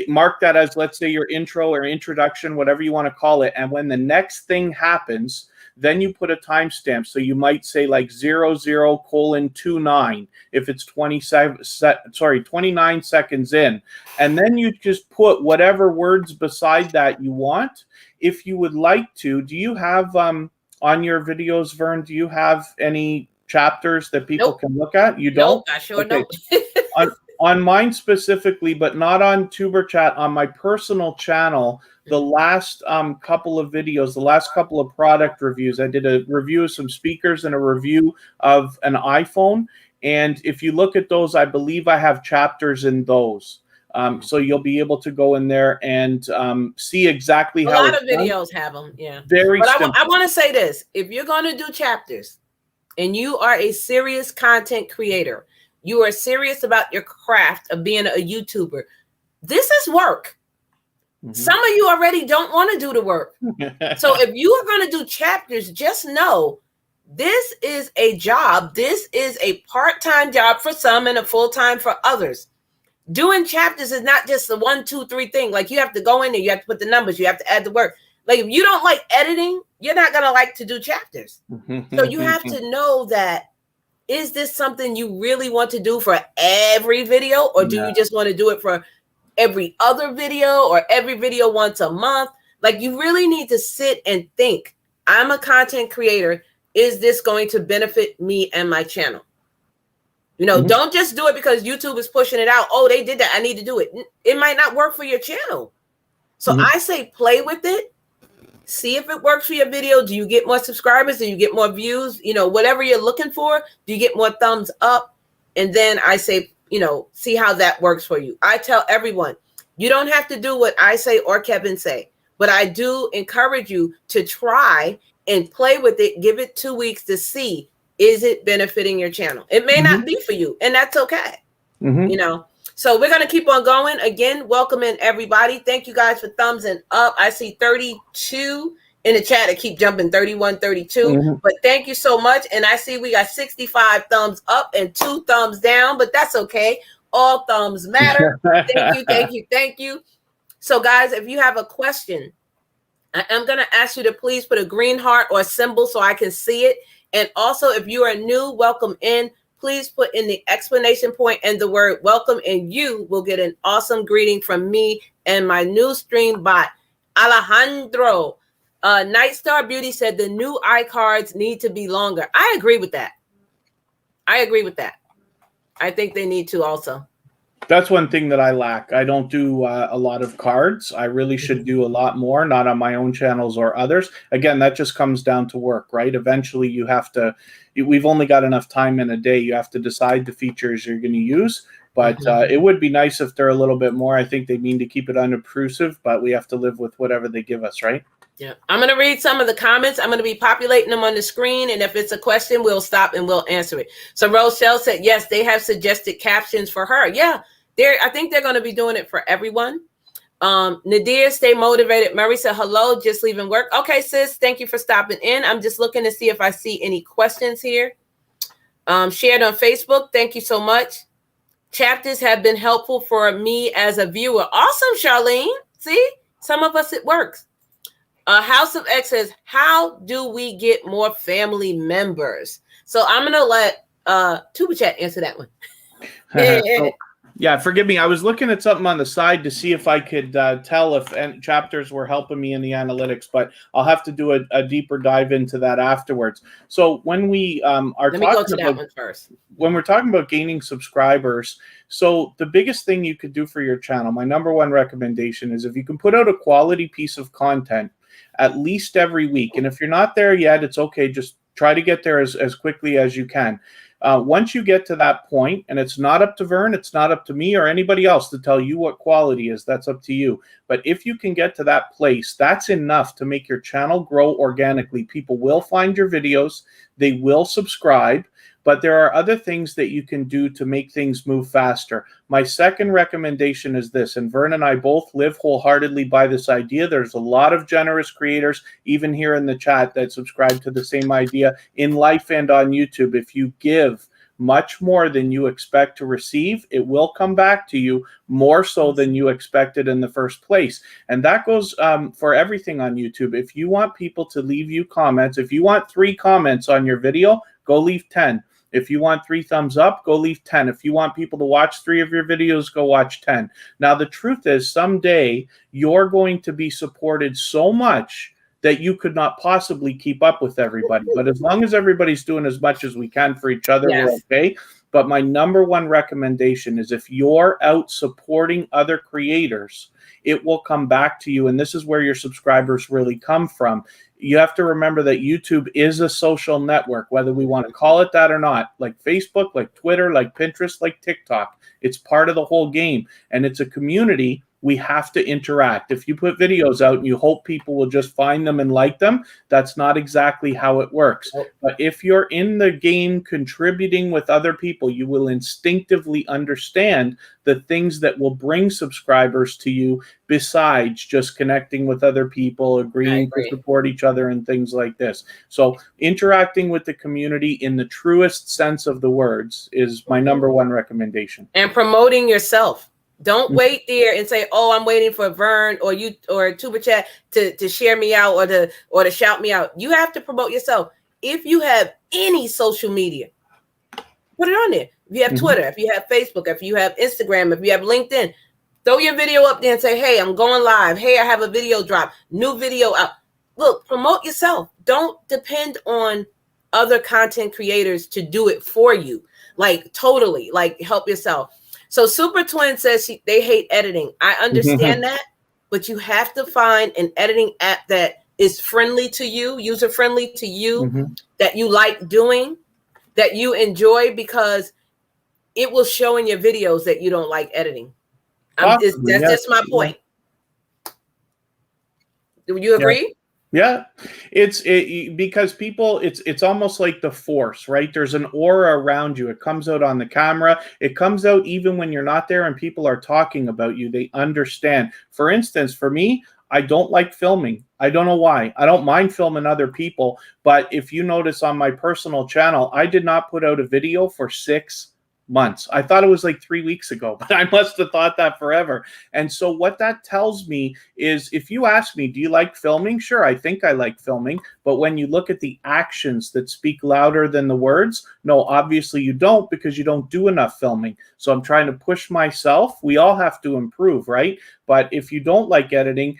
B: Mark that as, let's say, your intro or introduction, whatever you want to call it. And when the next thing happens, then you put a timestamp. So you might say like 00:29 if it's 29 seconds in. And then you just put whatever words beside that you want. If you would like to, do you have on your videos, Vern, do you have any chapters that people can look at? You don't?
A: Nope, I sure don't.
B: On mine specifically, but not on Tuberchat, on my personal channel, the last couple of videos, the last couple of product reviews, I did a review of some speakers and a review of an iPhone. And if you look at those, I believe I have chapters in those. So you'll be able to go in there and see exactly how
A: a lot
B: it's
A: of
B: done.
A: videos have them. Yeah.
B: Very
A: but
B: simple.
A: I want to say this. If you're going to do chapters and you are a serious content creator, you are serious about your craft of being a YouTuber, this is work. Some of you already don't want to do the work. So if you are going to do chapters, just know this is a job. This is a part-time job for some and a full-time for others. Doing chapters is not just the 1, 2, 3 thing. Like, you have to go in there, you have to put the numbers, you have to add the work. Like, if you don't like editing, you're not going to like to do chapters. So you have to know that, is this something you really want to do for every video, or do you just want to do it for every other video or every video once a month? Like, you really need to sit and think, I'm a content creator. Is this going to benefit me and my channel? You know, don't just do it because YouTube is pushing it out. Oh, they did that, I need to do it. It might not work for your channel. So I say play with it. See if it works for your video. Do you get more subscribers? Do you get more views? You know, whatever you're looking for, do you get more thumbs up? And then I say, you know, see how that works for you. I tell everyone, you don't have to do what I say or Kevin say, but I do encourage you to try and play with it. Give it 2 weeks to see, is it benefiting your channel? It may not be for you, and that's okay. You know, so we're going to keep on going. Again, welcome in everybody. Thank you guys for thumbs and up. I see 32 in the chat. I keep jumping, 31, 32. But thank you so much. And I see we got 65 thumbs up and 2 thumbs down, but that's okay. All thumbs matter. Thank you, thank you, thank you. So guys, if you have a question, I am going to ask you to please put a green heart or a symbol so I can see it. And also, if you are new, welcome in. Please put in the exclamation point and the word welcome, and you will get an awesome greeting from me and my new stream bot, Alejandro. Night Star Beauty said the new iCards need to be longer. I agree with that. I think they need to also.
B: That's one thing that I lack. I don't do a lot of cards. I really should do a lot more, not on my own channels or others. Again, that just comes down to work, right? Eventually you have to, we've only got enough time in a day. You have to decide the features you're going to use. But it would be nice if they're a little bit more. I think they mean to keep it unobtrusive, but we have to live with whatever they give us, right?
A: Yeah. I'm going to read some of the comments. I'm going to be populating them on the screen. And if it's a question, we'll stop and we'll answer it. So Rochelle said, yes, they have suggested captions for her. Yeah. I think they're going to be doing it for everyone. Nadir, stay motivated. Murray said, hello, just leaving work. Okay, sis, thank you for stopping in. I'm just looking to see if I see any questions here. Shared on Facebook. Thank you so much. Chapters have been helpful for me as a viewer. Awesome, Charlene. See, some of us, it works. House of X says, how do we get more family members? So I'm going to let Tuberchat answer that one.
B: Yeah, forgive me. I was looking at something on the side to see if I could tell if chapters were helping me in the analytics, but I'll have to do a deeper dive into that afterwards. So when we
A: Let me go to that one first.
B: When we're talking about gaining subscribers, so the biggest thing you could do for your channel, my number one recommendation is if you can put out a quality piece of content at least every week. And if you're not there yet, it's okay. Just try to get there as quickly as you can. Once you get to that point, and it's not up to Vern, it's not up to me or anybody else to tell you what quality is, that's up to you. But if you can get to that place, that's enough to make your channel grow organically. People will find your videos, they will subscribe, but there are other things that you can do to make things move faster. My second recommendation is this, and Vern and I both live wholeheartedly by this idea. There's a lot of generous creators, even here in the chat, that subscribe to the same idea in life and on YouTube. If you give much more than you expect to receive, it will come back to you more so than you expected in the first place. And that goes for everything on YouTube. If you want people to leave you comments, if you want 3 comments on your video, go leave 10. If you want 3 thumbs up, go leave 10. If you want people to watch 3 of your videos, go watch 10. Now, the truth is, someday you're going to be supported so much that you could not possibly keep up with everybody. But as long as everybody's doing as much as we can for each other, we're okay. But my number one recommendation is if you're out supporting other creators, it will come back to you. And this is where your subscribers really come from. You have to remember that YouTube is a social network, whether we want to call it that or not, like Facebook, like Twitter, like Pinterest, like TikTok. It's part of the whole game. And it's a community. We have to interact. If you put videos out and you hope people will just find them and like them, that's not exactly how it works. But if you're in the game contributing with other people, you will instinctively understand the things that will bring subscribers to you besides just connecting with other people, agreeing to support each other and things like this. So interacting with the community in the truest sense of the words is my number one recommendation.
A: And promoting yourself. Don't wait there and say, "Oh, I'm waiting for Vern or you or Tuberchat to share me out or to shout me out." You have to promote yourself. If you have any social media, put it on there. If you have Twitter, if you have Facebook, if you have Instagram, if you have LinkedIn, throw your video up there and say, "Hey, I'm going live. Hey, I have a video drop. New video out." Look, promote yourself. Don't depend on other content creators to do it for you. Like totally, like help yourself. So Super Twin says they hate editing. I understand that, but you have to find an editing app that is friendly to you, user friendly to you, that you like doing, that you enjoy, because it will show in your videos that you don't like editing. That's just my point. Do you agree?
B: Yeah, because people, it's almost like the Force, right? There's an aura around you. It comes out on the camera. It comes out even when you're not there and people are talking about you. They understand. For instance, for me, I don't like filming. I don't know why. I don't mind filming other people. But if you notice on my personal channel, I did not put out a video for 6 months. I thought it was like 3 weeks ago, but I must have thought that forever. And so what that tells me is, if you ask me, do you like filming? Sure, I think I like filming. But when you look at the actions that speak louder than the words, no, obviously you don't, because you don't do enough filming. So I'm trying to push myself. We all have to improve, right? But if you don't like editing,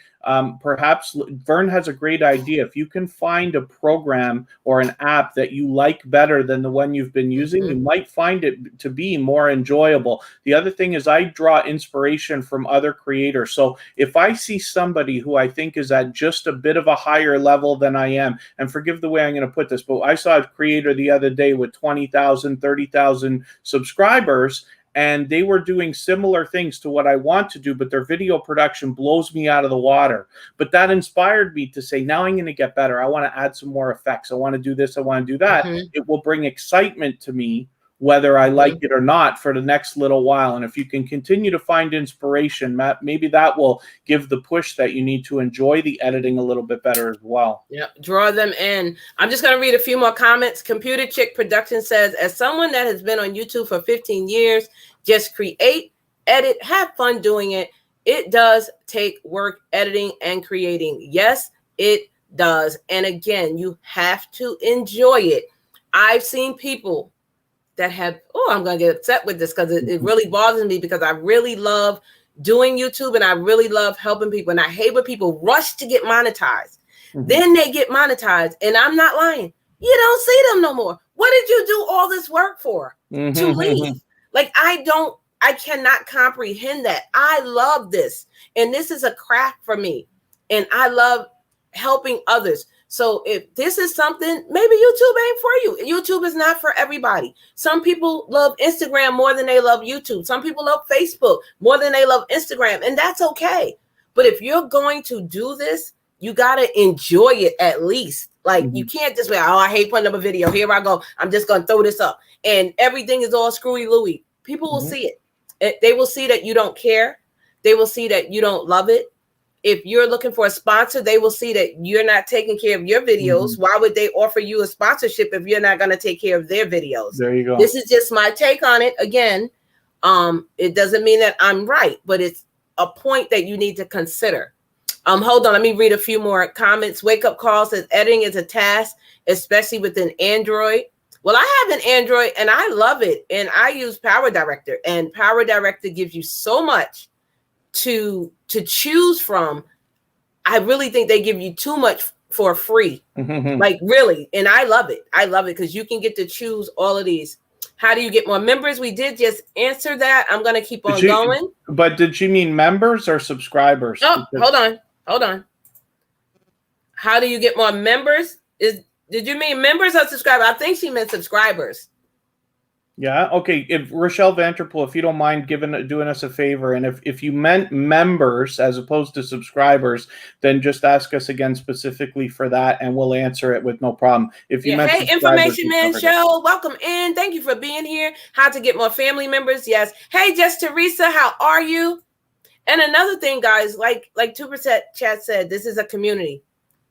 B: perhaps Vern has a great idea. If you can find a program or an app that you like better than the one you've been using, you might find it to be more enjoyable. The other thing is, I draw inspiration from other creators. So if I see somebody who I think is at just a bit of a higher level than I am, and forgive the way I'm going to put this, but I saw a creator the other day with 20,000, 30,000 subscribers, and they were doing similar things to what I want to do, but their video production blows me out of the water. But that inspired me to say, now I'm going to get better. I want to add some more effects. I want to do this. I want to do that. It will bring excitement to me, whether I like it or not, for the next little while. And if you can continue to find inspiration, Matt, maybe that will give the push that you need to enjoy the editing a little bit better as well.
A: Yeah, draw them in. I'm just going to read a few more comments. Computer Chick Production says, as someone that has been on YouTube for 15 years, just create, edit, have fun doing it. It does take work, editing and creating. Yes, it does. And again, you have to enjoy it. I've seen people that have, I'm going to get upset with this because it really bothers me, because I really love doing YouTube and I really love helping people. And I hate when people rush to get monetized. Then they get monetized, and I'm not lying. You don't see them no more. What did you do all this work for? To leave? Like, I cannot comprehend that. I love this. And this is a craft for me. And I love helping others. So if this is something, maybe YouTube ain't for you. YouTube is not for everybody. Some people love Instagram more than they love YouTube. Some people love Facebook more than they love Instagram. And that's okay. But if you're going to do this, you got to enjoy it at least. Like, you can't just be, I hate putting up a video. Here I go. I'm just going to throw this up. And everything is all screwy Louie. People will see it. They will see that you don't care. They will see that you don't love it. If you're looking for a sponsor, they will see that you're not taking care of your videos. Why would they offer you a sponsorship if you're not going to take care of their videos?
B: There you go.
A: This is just my take on it. Again, it doesn't mean that I'm right, but it's a point that you need to consider. Hold on, let me read a few more comments. Wake Up Call says, editing is a task, especially with an Android. Well, I have an Android and I love it. And I use Power Director, and Power Director gives you so much to choose from. I really think they give you too much for free. Like, really. And I love it. I love it because you can get to choose all of these. How do you get more members? We did just answer that. I'm going to keep on going.
B: But did you mean members or subscribers?
A: Oh, hold on. How do you get more members? Did you mean members or subscribers? I think she meant subscribers.
B: Yeah. Okay. If Rochelle Vanterpool, if you don't mind doing us a favor, and if you meant members as opposed to subscribers, then just ask us again specifically for that, and we'll answer it with no problem. If you meant
A: hey, Information Man Show, welcome in. Thank you for being here. How to get more family members? Yes. Hey, Just Teresa, how are you? And another thing, guys, like Tuberchat said, this is a community.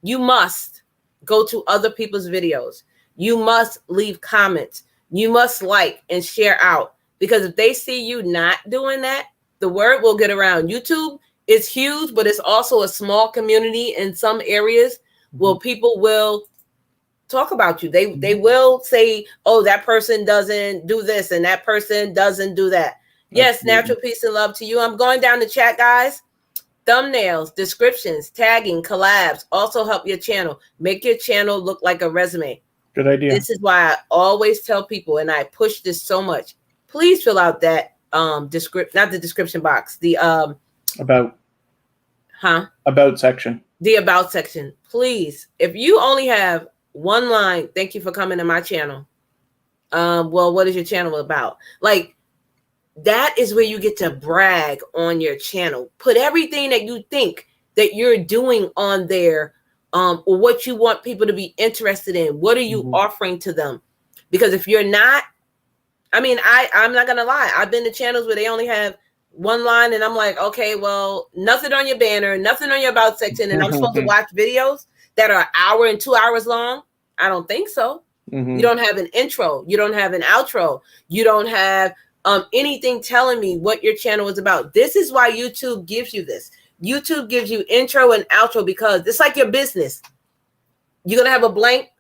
A: You must go to other people's videos. You must leave comments. You must like and share out, because if they see you not doing that, the word will get around. YouTube is huge, but it's also a small community in some areas where people will talk about you. They will say, oh, that person doesn't do this and that person doesn't do that. Yes, absolutely. Natural peace and love to you. I'm going down the chat, guys. Thumbnails, descriptions, tagging, collabs also help your channel. Make your channel look like a resume.
B: Good idea.
A: This is why I always tell people, and I push this so much. Please fill out that not the description box, the
B: about section.
A: The about section. Please, if you only have one line, thank you for coming to my channel. Well, what is your channel about? Like, that is where you get to brag on your channel. Put everything that you think that you're doing on there, or what you want people to be interested in. What are you offering to them? Because if you're not, I mean, I'm not gonna lie. I've been to channels where they only have one line, and I'm like, okay, well, nothing on your banner, nothing on your about section, and I'm supposed to watch videos that are an hour and 2 hours long. I don't think so. You don't have an intro. You don't have an outro. You don't have anything telling me what your channel is about. This is why YouTube gives you this. YouTube gives you intro and outro, because it's like your business. You're going to have a blank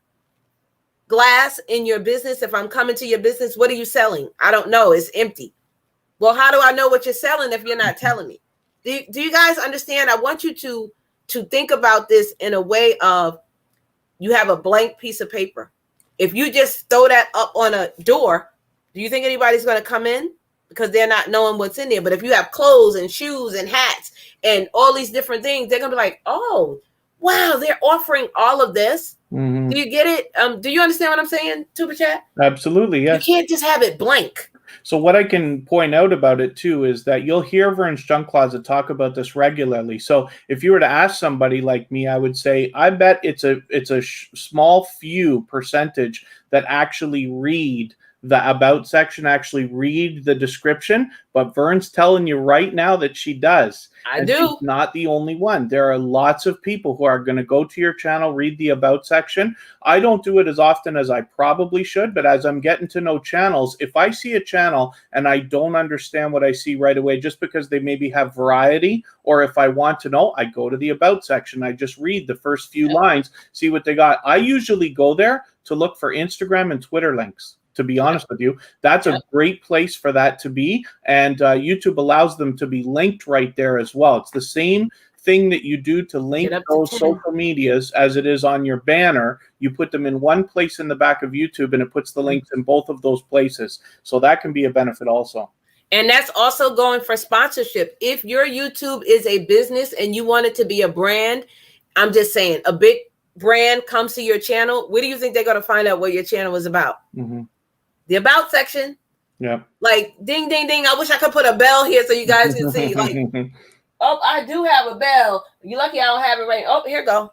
A: glass in your business. If I'm coming to your business, what are you selling? I don't know. It's empty. Well, how do I know what you're selling if you're not telling me? Do you guys understand? I want you to think about this in a way of, you have a blank piece of paper. If you just throw that up on a door, do you think anybody's going to come in? Because they're not knowing what's in there. But if you have clothes and shoes and hats and all these different things, they're going to be like, oh, wow, they're offering all of this. Do you get it? Do you understand what I'm saying, Tuberchat?
B: Absolutely, yes.
A: You can't just have it blank.
B: So what I can point out about it, too, is that you'll hear Vernes Junk Closet talk about this regularly. So if you were to ask somebody like me, I would say, I bet it's a small few percentage that actually read the about section, actually read the description, but Vern's telling you right now that she does.
A: I do.
B: She's not the only one. There are lots of people who are going to go to your channel, read the about section. I don't do it as often as I probably should, but as I'm getting to know channels, if I see a channel and I don't understand what I see right away, just because they maybe have variety, or if I want to know, I go to the about section. I just read the first few lines, see what they got. I usually go there to look for Instagram and Twitter links. To be honest with you, that's a great place for that to be. And YouTube allows them to be linked right there as well. It's the same thing that you do to link those social medias as it is on your banner. You put them in one place in the back of YouTube, and it puts the links in both of those places. So that can be a benefit also.
A: And that's also going for sponsorship. If your YouTube is a business and you want it to be a brand, I'm just saying, a big brand comes to your channel, where do you think they're going to find out what your channel is about? The about section. Yeah. Like, ding, ding, ding. I wish I could put a bell here so you guys can see. Like, oh, I do have a bell. You're lucky I don't have it right. Oh, here go.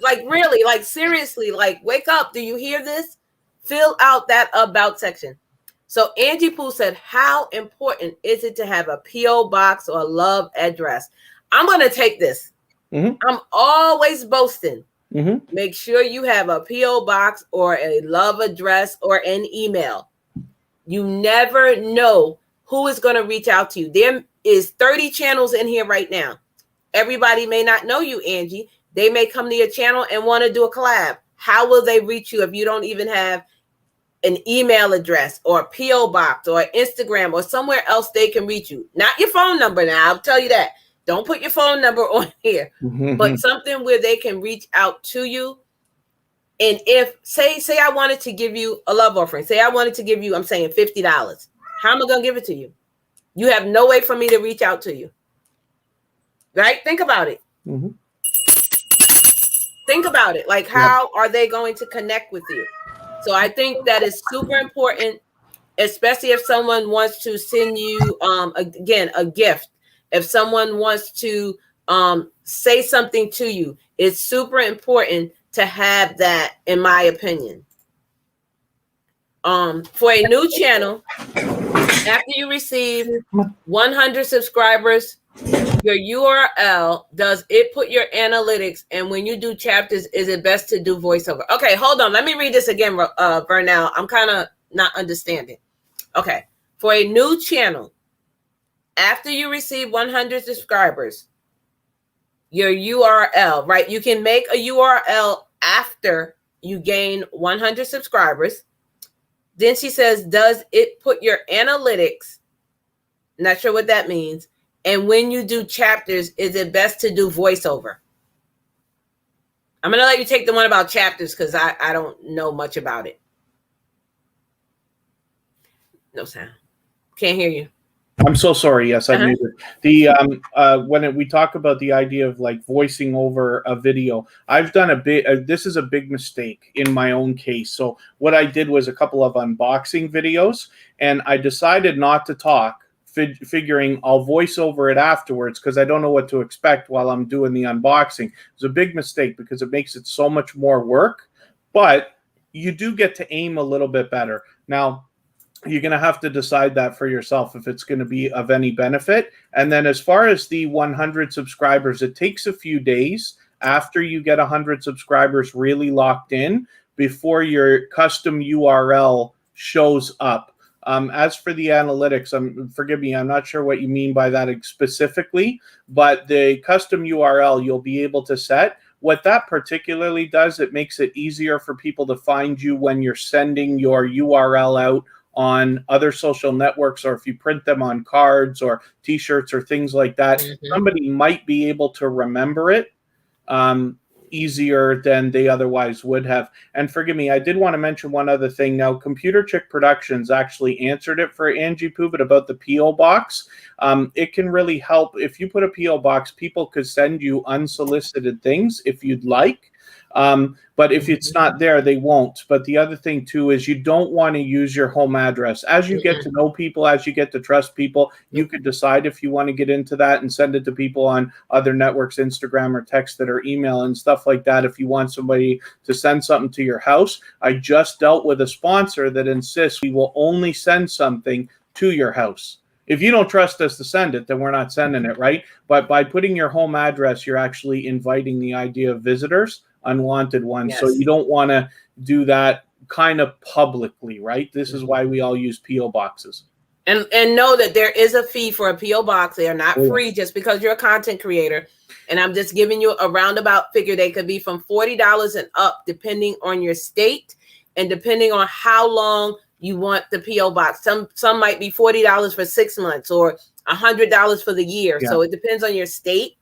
A: like really, like seriously, like wake up. Do you hear this? Fill out that about section. So Angie Pooh said, how important is it to have a P.O. box or a love address? I'm going to take this. I'm always boasting. Make sure you have a P.O. box or a love address or an email. You never know who is going to reach out to you. There is 30 channels in here right now. Everybody may not know you, Angie. They may come to your channel and want to do a collab. How will they reach you if you don't even have an email address or a P.O. box or Instagram or somewhere else they can reach you? Not your phone number now, I'll tell you that. Don't put your phone number on here, but something where they can reach out to you. And if say I wanted to give you a love offering, say I wanted to give you, I'm saying $50. How am I going to give it to you? You have no way for me to reach out to you. Right? Think about it.
B: Mm-hmm.
A: Think about it. Like, how are they going to connect with you? So I think that is super important, especially if someone wants to send you, again, a gift. If someone wants to say something to you, it's super important to have that, in my opinion. For a new channel, after you receive 100 subscribers, your URL, does it put your analytics? And when you do chapters, is it best to do voiceover? Okay, hold on. Let me read this again, Vernell. I'm kind of not understanding. Okay, for a new channel, after you receive 100 subscribers, your URL, right? You can make a URL after you gain 100 subscribers. Then she says, does it put your analytics? Not sure what that means. And when you do chapters, is it best to do voiceover? I'm going to let you take the one about chapters because I don't know much about it. No sound. Can't hear you.
B: I'm so sorry. Yes, I muted. The when we talk about the idea of like voicing over a video, I've done a bit. This is a big mistake in my own case. So what I did was a couple of unboxing videos, and I decided not to talk, figuring I'll voice over it afterwards because I don't know what to expect while I'm doing the unboxing. It's a big mistake because it makes it so much more work, but you do get to aim a little bit better. Now, you're going to have to decide that for yourself if it's going to be of any benefit. And then as far as the 100 subscribers, it takes a few days after you get 100 subscribers really locked in before your custom URL shows up. As for the analytics, forgive me, I'm not sure what you mean by that specifically, but the custom URL you'll be able to set. What that particularly does, it makes it easier for people to find you when you're sending your URL out on other social networks, or if you print them on cards or t-shirts or things like that. Somebody might be able to remember it easier than they otherwise would have. And forgive me, I did want to mention one other thing. Now, Computer Chick Productions actually answered it for Angie Pubit about the P.O. Box. It can really help. If you put a P.O. Box, people could send you unsolicited things if you'd like. But if it's not there, they won't. But the other thing, too, is you don't want to use your home address. As you get to know people, as you get to trust people, you could decide if you want to get into that and send it to people on other networks, Instagram or text or email and stuff like that. If you want somebody to send something to your house, I just dealt with a sponsor that insists we will only send something to your house. If you don't trust us to send it, then we're not sending it, right? But by putting your home address, you're actually inviting the idea of visitors, unwanted ones. Yes. So you don't want to do that kind of publicly, right? This is why we all use P.O. boxes.
A: And know that there is a fee for a P.O. box. They are not free just because you're a content creator. And I'm just giving you a roundabout figure. They could be from $40 and up, depending on your state and depending on how long you want the P.O. box. Some might be $40 for 6 months or $100 for the year. Yeah. So it depends on your state.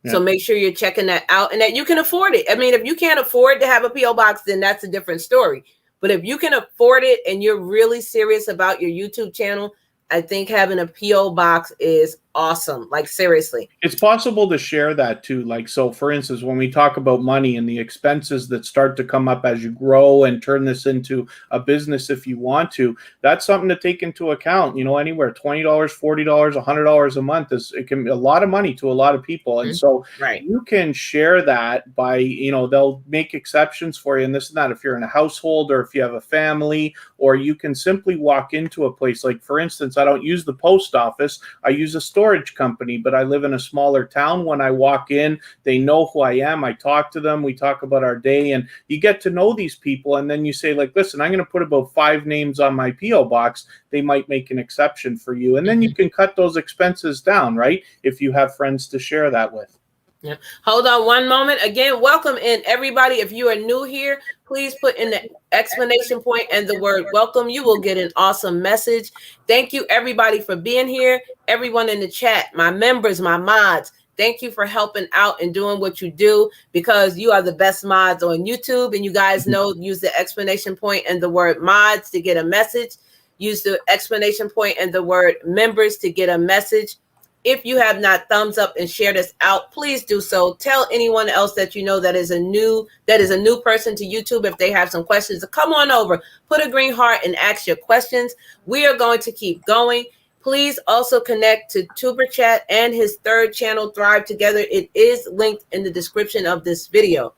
A: Yeah. So make sure you're checking that out and that you can afford it. I mean, if you can't afford to have a P.O. box, then that's a different story. But if you can afford it and you're really serious about your YouTube channel, I think having a P.O. box is awesome. Like, seriously.
B: It's possible to share that too. Like, so for instance, when we talk about money and the expenses that start to come up as you grow and turn this into a business, if you want to, that's something to take into account. You know, anywhere $20, $40, $100 a month it can be a lot of money to a lot of people. And so you can share that by, you know, they'll make exceptions for you and this and that. If you're in a household or if you have a family, or you can simply walk into a place. Like, for instance, I don't use the post office. I use a storage company, but I live in a smaller town. When I walk in, they know who I am. I talk to them. We talk about our day, and you get to know these people. And then you say, like, listen, I'm going to put about 5 names on my P.O. box. They might make an exception for you. And then you can cut those expenses down, right? If you have friends to share that with.
A: Yeah. Hold on one moment. Again, welcome in everybody. If you are new here, please put in the exclamation point and the word welcome. You will get an awesome message. Thank you everybody for being here. Everyone in the chat, my members, my mods, Thank you for helping out and doing what you do, because you are the best mods on YouTube. And you guys know, use the exclamation point and the word mods to get a message. Use the exclamation point and the word members to get a message. If you have not thumbs up and share this out, please do so. Tell anyone else that you know that is a new person to YouTube. If they have some questions, come on over, put a green heart and ask your questions. We are going to keep going. Please also connect to Tuberchat and his third channel, Thrive Together. It is linked in the description of this video.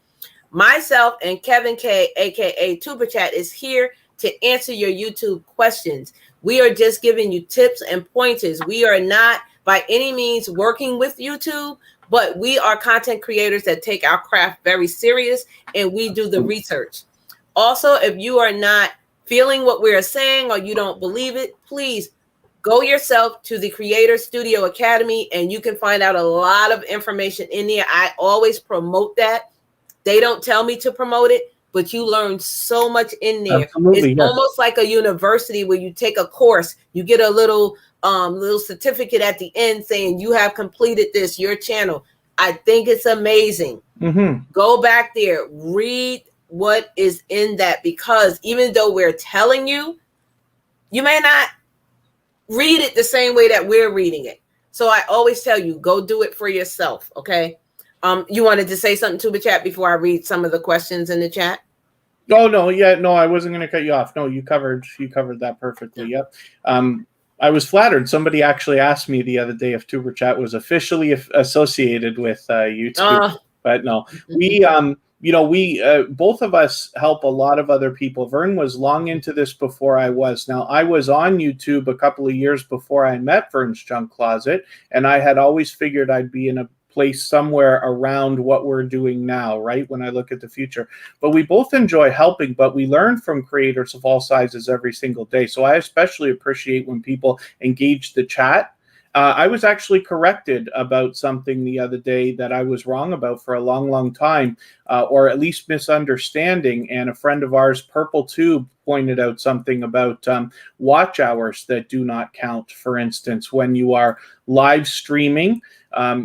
A: Myself and Kevin K, aka Tuberchat, is here to answer your YouTube questions. We are just giving you tips and pointers. We are not by any means working with YouTube, but we are content creators that take our craft very serious, and we do the research. Also, if you are not feeling what we are saying or you don't believe it, please go yourself to the Creator Studio Academy, and you can find out a lot of information in there. I always promote that. They don't tell me to promote it, but you learn so much in there.
B: Absolutely,
A: it's
B: yes.
A: Almost like a university where you take a course, you get a little certificate at the end saying you have completed this, your channel. I think it's amazing. Go back there, read what is in that, because even though we're telling you, you may not read it the same way that we're reading it. So I always tell you, go do it for yourself. Okay. You wanted to say something to the chat before I read some of the questions in the chat?
B: Oh, no. Yeah, no, I wasn't going to cut you off. No, you covered that perfectly. Yep. I was flattered. Somebody actually asked me the other day if Tuberchat was officially associated with YouTube, but no, we both of us help a lot of other people. Vern was long into this before I was. Now, I was on YouTube a couple of years before I met Vern's Junk Closet, and I had always figured I'd be in a place somewhere around what we're doing now, right? When I look at the future. But we both enjoy helping, but we learn from creators of all sizes every single day. So I especially appreciate when people engage the chat. I was actually corrected about something the other day that I was wrong about for a long, long time, or at least misunderstanding. And a friend of ours, Purple Tube, pointed out something about watch hours that do not count. For instance, when you are live streaming,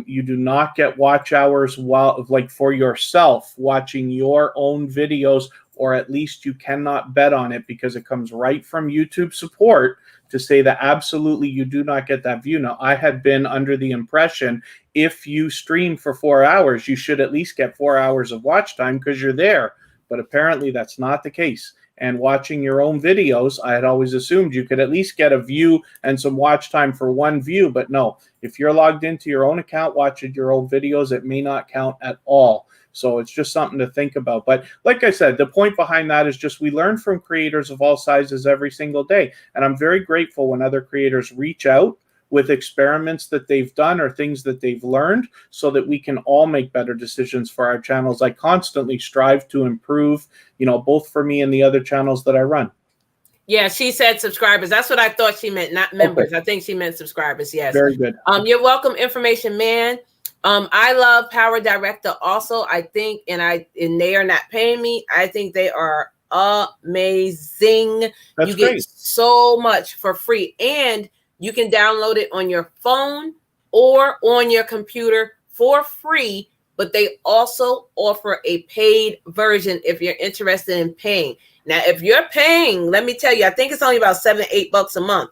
B: you do not get watch hours while, like, for yourself watching your own videos, or at least you cannot bet on it, because it comes right from YouTube support to say that absolutely you do not get that view. Now, I had been under the impression if you stream for 4 hours, you should at least get 4 hours of watch time because you're there. But apparently that's not the case. And watching your own videos, I had always assumed you could at least get a view and some watch time for one view. But no, if you're logged into your own account watching your own videos, it may not count at all. So it's just something to think about. But like I said, the point behind that is just we learn from creators of all sizes every single day. And I'm very grateful when other creators reach out with experiments that they've done or things that they've learned, so that we can all make better decisions for our channels. I constantly strive to improve, both for me and the other channels that I run.
A: Yeah, she said subscribers. That's what I thought she meant, not members. Okay. I think she meant subscribers. Yes.
B: Very good.
A: You're welcome, Information Man. I love Power Director also. I think, and they are not paying me. I think they are amazing.
B: That's
A: you get
B: great.
A: So much for free, and you can download it on your phone or on your computer for free. But they also offer a paid version if you're interested in paying. Now, if you're paying, let me tell you, I think it's only about $7-8 a month.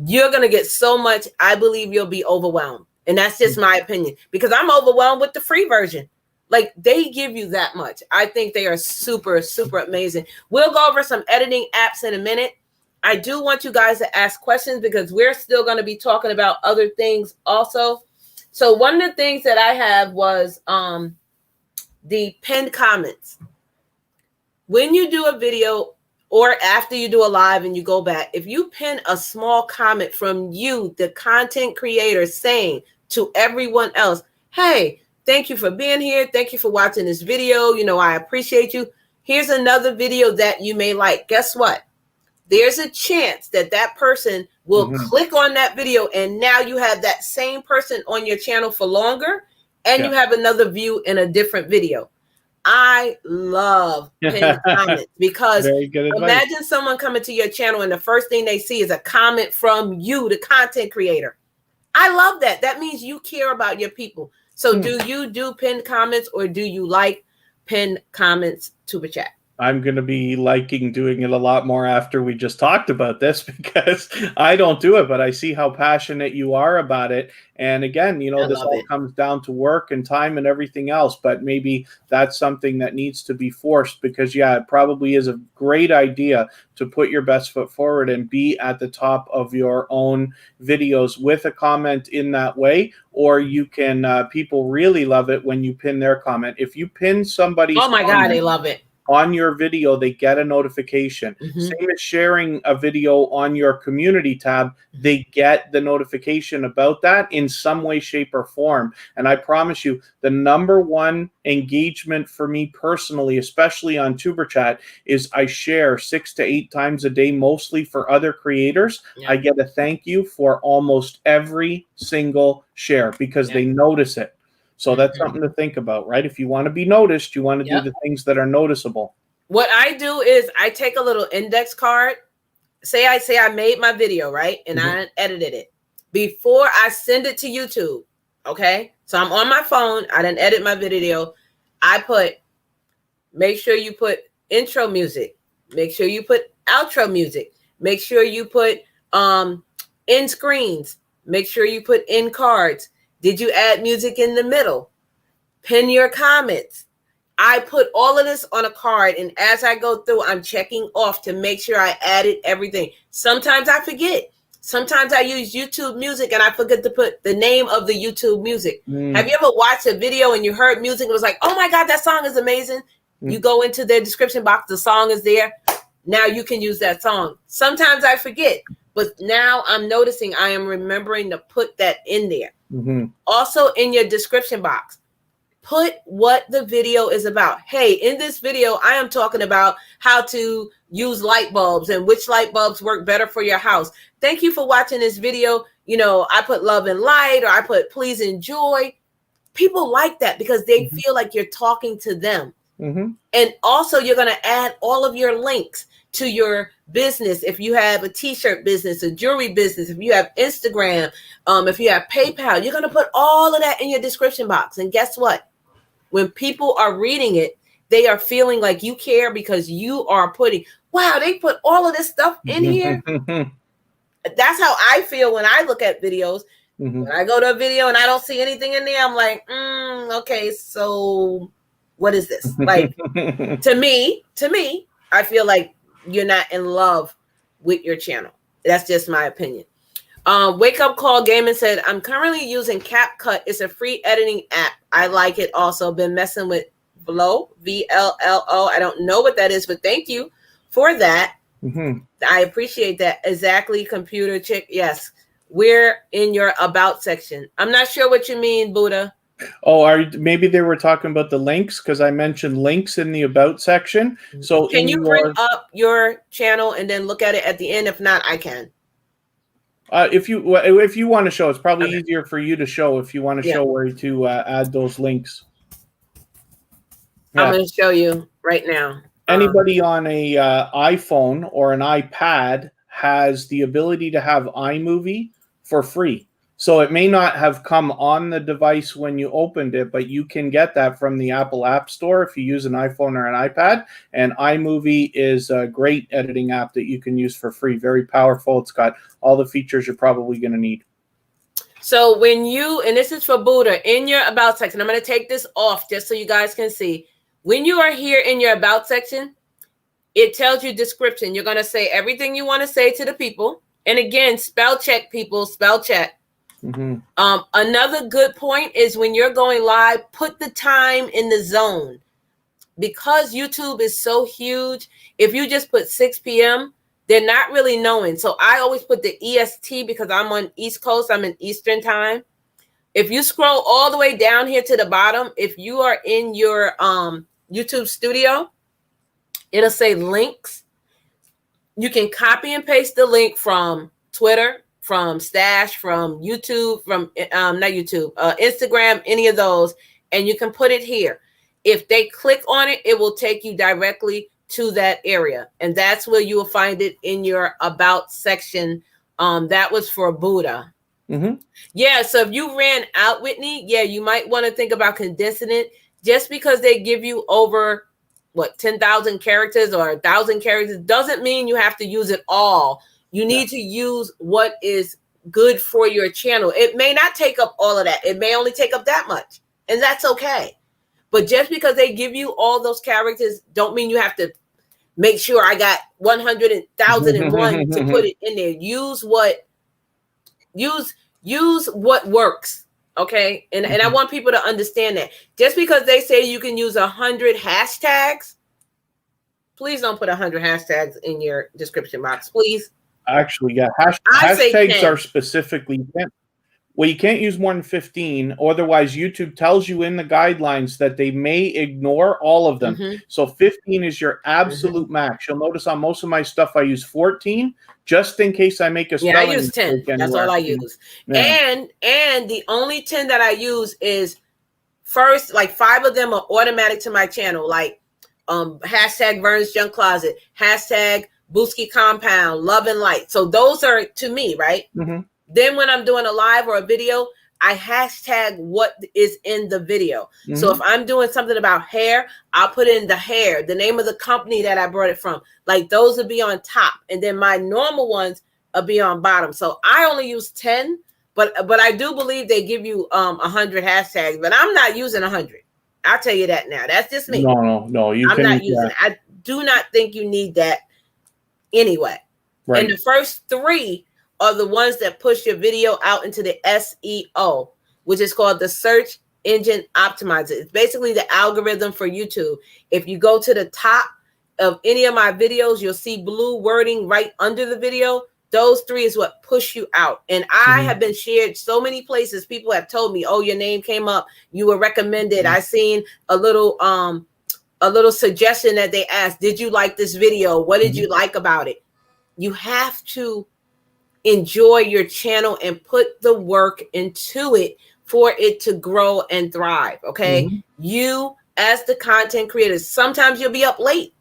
A: You're going to get so much. I believe you'll be overwhelmed. And that's just my opinion, because I'm overwhelmed with the free version. Like, they give you that much. I think they are super, super amazing. We'll go over some editing apps in a minute. I do want you guys to ask questions, because we're still going to be talking about other things also. So one of the things that I have was the pinned comments. When you do a video or after you do a live and you go back, if you pin a small comment from you, the content creator, saying to everyone else, hey, thank you for being here. Thank you for watching this video. I appreciate you. Here's another video that you may like. Guess what? There's a chance that that person will click on that video, and now you have that same person on your channel for longer, and you have another view in a different video. I love pinned comments, because imagine someone coming to your channel and the first thing they see is a comment from you, the content creator. I love that. That means you care about your people. So do you do pinned comments, or do you like pinned comments, Tuberchat?
B: I'm going to be liking doing it a lot more after we just talked about this, because I don't do it, but I see how passionate you are about it. And again, you know, this all comes down to work and time and everything else, but maybe that's something that needs to be forced, because yeah, it probably is a great idea to put your best foot forward and be at the top of your own videos with a comment in that way. Or you can, people really love it when you pin their comment. If you pin somebody's
A: oh my God, they love it.
B: On your video, they get a notification. Same as sharing a video on your community tab, they get the notification about that in some way, shape, or form. And I promise you, the number one engagement for me personally, especially on Tuberchat, is I share 6 to 8 times a day, mostly for other creators. Yeah. I get a thank you for almost every single share, because they notice it. So that's something to think about, right? If you want to be noticed, you want to do the things that are noticeable.
A: What I do is I take a little index card. Say I made my video, right? And I edited it. Before I send it to YouTube, okay? So I'm on my phone. I done edit my video. I put, make sure you put intro music. Make sure you put outro music. Make sure you put end screens. Make sure you put end cards. Did you add music in the middle? Pin your comments. I put all of this on a card, and as I go through, I'm checking off to make sure I added everything. Sometimes I forget. Sometimes I use YouTube music and I forget to put the name of the YouTube music. Have you ever watched a video and you heard music and it was like, oh my God, that song is amazing? You go into their description box, the song is there. Now you can use that song. Sometimes I forget, but now I'm noticing I am remembering to put that in there. Also, in your description box, put what the video is about. Hey, in this video, I am talking about how to use light bulbs and which light bulbs work better for your house. Thank you for watching this video. You know, I put love and light, or I put please enjoy. People like that because they feel like you're talking to them. And also, you're going to add all of your links to your business. If you have a t-shirt business, a jewelry business, if you have Instagram, if you have PayPal, you're going to put all of that in your description box. And guess what? When people are reading it, they are feeling like you care, because you are putting, wow, they put all of this stuff in here. That's how I feel when I look at videos. When I go to a video and I don't see anything in there, I'm like, okay, so what is this? Like, to me, I feel like you're not in love with your channel. That's just my opinion. Wake Up Call Gaming said, I'm currently using CapCut. It's a free editing app. I like it also. Been messing with Vllo, VLLO. I don't know what that is, but thank you for that. I appreciate that. Exactly, Computer Chick. Yes, we're in your About section. I'm not sure what you mean, Buddha.
B: Oh, maybe they were talking about the links, because I mentioned links in the About section. So
A: can you bring up your channel and then look at it at the end? If not, I can.
B: If you want to show, it's probably easier for you to show if you want to show where to add those links.
A: I'm going to show you right now.
B: Anybody on a iPhone or an iPad has the ability to have iMovie for free. So it may not have come on the device when you opened it, but you can get that from the Apple App Store if you use an iPhone or an iPad. And iMovie is a great editing app that you can use for free. Very powerful. It's got all the features you're probably going to need.
A: So when you, and this is for Buddha, in your About section, I'm going to take this off just so you guys can see. When you are here in your About section, it tells you description. You're going to say everything you want to say to the people. And again, spell check, people, spell check. Another good point is when you're going live, put the time in the zone. Because YouTube is so huge, if you just put 6 p.m., they're not really knowing. So I always put the EST because I'm on East Coast. I'm in Eastern time. If you scroll all the way down here to the bottom, if you are in your YouTube studio, it'll say links. You can copy and paste the link from Twitter, from Stash, from YouTube, from not YouTube, Instagram, any of those, and you can put it here. If they click on it, it will take you directly to that area, and that's where you will find it in your About section. That was for Buddha. Yeah, so if you ran out, Whitney, yeah, you might want to think about condensing it. Just because they give you over, 10,000 characters or 1,000 characters doesn't mean you have to use it all. You need to use what is good for your channel. It may not take up all of that. It may only take up that much, and that's okay. But just because they give you all those characters don't mean you have to make sure I got 100,001 to put it in there. Use what works. Okay. And I want people to understand that just because they say you can use 100 hashtags, please don't put 100 hashtags in your description box, please.
B: Actually, yeah. Hashtags are specifically, well, you can't use more than 15. Otherwise, YouTube tells you in the guidelines that they may ignore all of them. So 15 is your absolute max. You'll notice on most of my stuff, I use 14 just in case I make a spelling.
A: Yeah, I use 10. That's all I use. Yeah. And the only 10 that I use is first, like 5 of them are automatic to my channel, like hashtag Vernes Junk Closet, hashtag Booski Compound, Love and Light. So those are to me, right? Then when I'm doing a live or a video, I hashtag what is in the video. So if I'm doing something about hair, I'll put in the hair, the name of the company that I brought it from. Like those will be on top. And then my normal ones will be on bottom. So I only use 10, but I do believe they give you 100 hashtags, but I'm not using 100. I'll tell you that now. That's just me.
B: No.
A: I'm not using it. I do not think you need that anyway. Right. And the first 3 are the ones that push your video out into the SEO, which is called the search engine optimizer. It's basically the algorithm for YouTube. If you go to the top of any of my videos, you'll see blue wording right under the video. Those 3 is what push you out. And I have been shared so many places. People have told me, oh, your name came up. You were recommended. I seen a little suggestion that they asked, did you like this video? What did you like about it? You have to enjoy your channel and put the work into it for it to grow and thrive. Okay. You as the content creator, sometimes you'll be up late.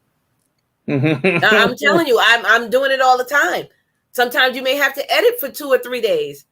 A: I'm telling you, I'm doing it all the time. Sometimes you may have to edit for 2 or 3 days.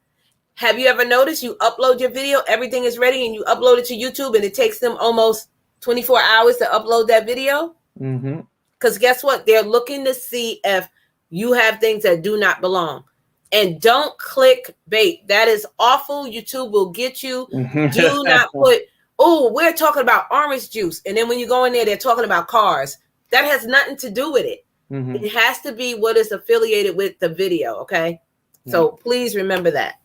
A: Have you ever noticed you upload your video, everything is ready, and you upload it to YouTube and it takes them almost 24 hours to upload that video? Because guess what? They're looking to see if you have things that do not belong. And don't click bait. That is awful. YouTube will get you. Do not put, oh, we're talking about orange juice. And then when you go in there, they're talking about cars. That has nothing to do with it. It has to be what is affiliated with the video. Okay. So please remember that.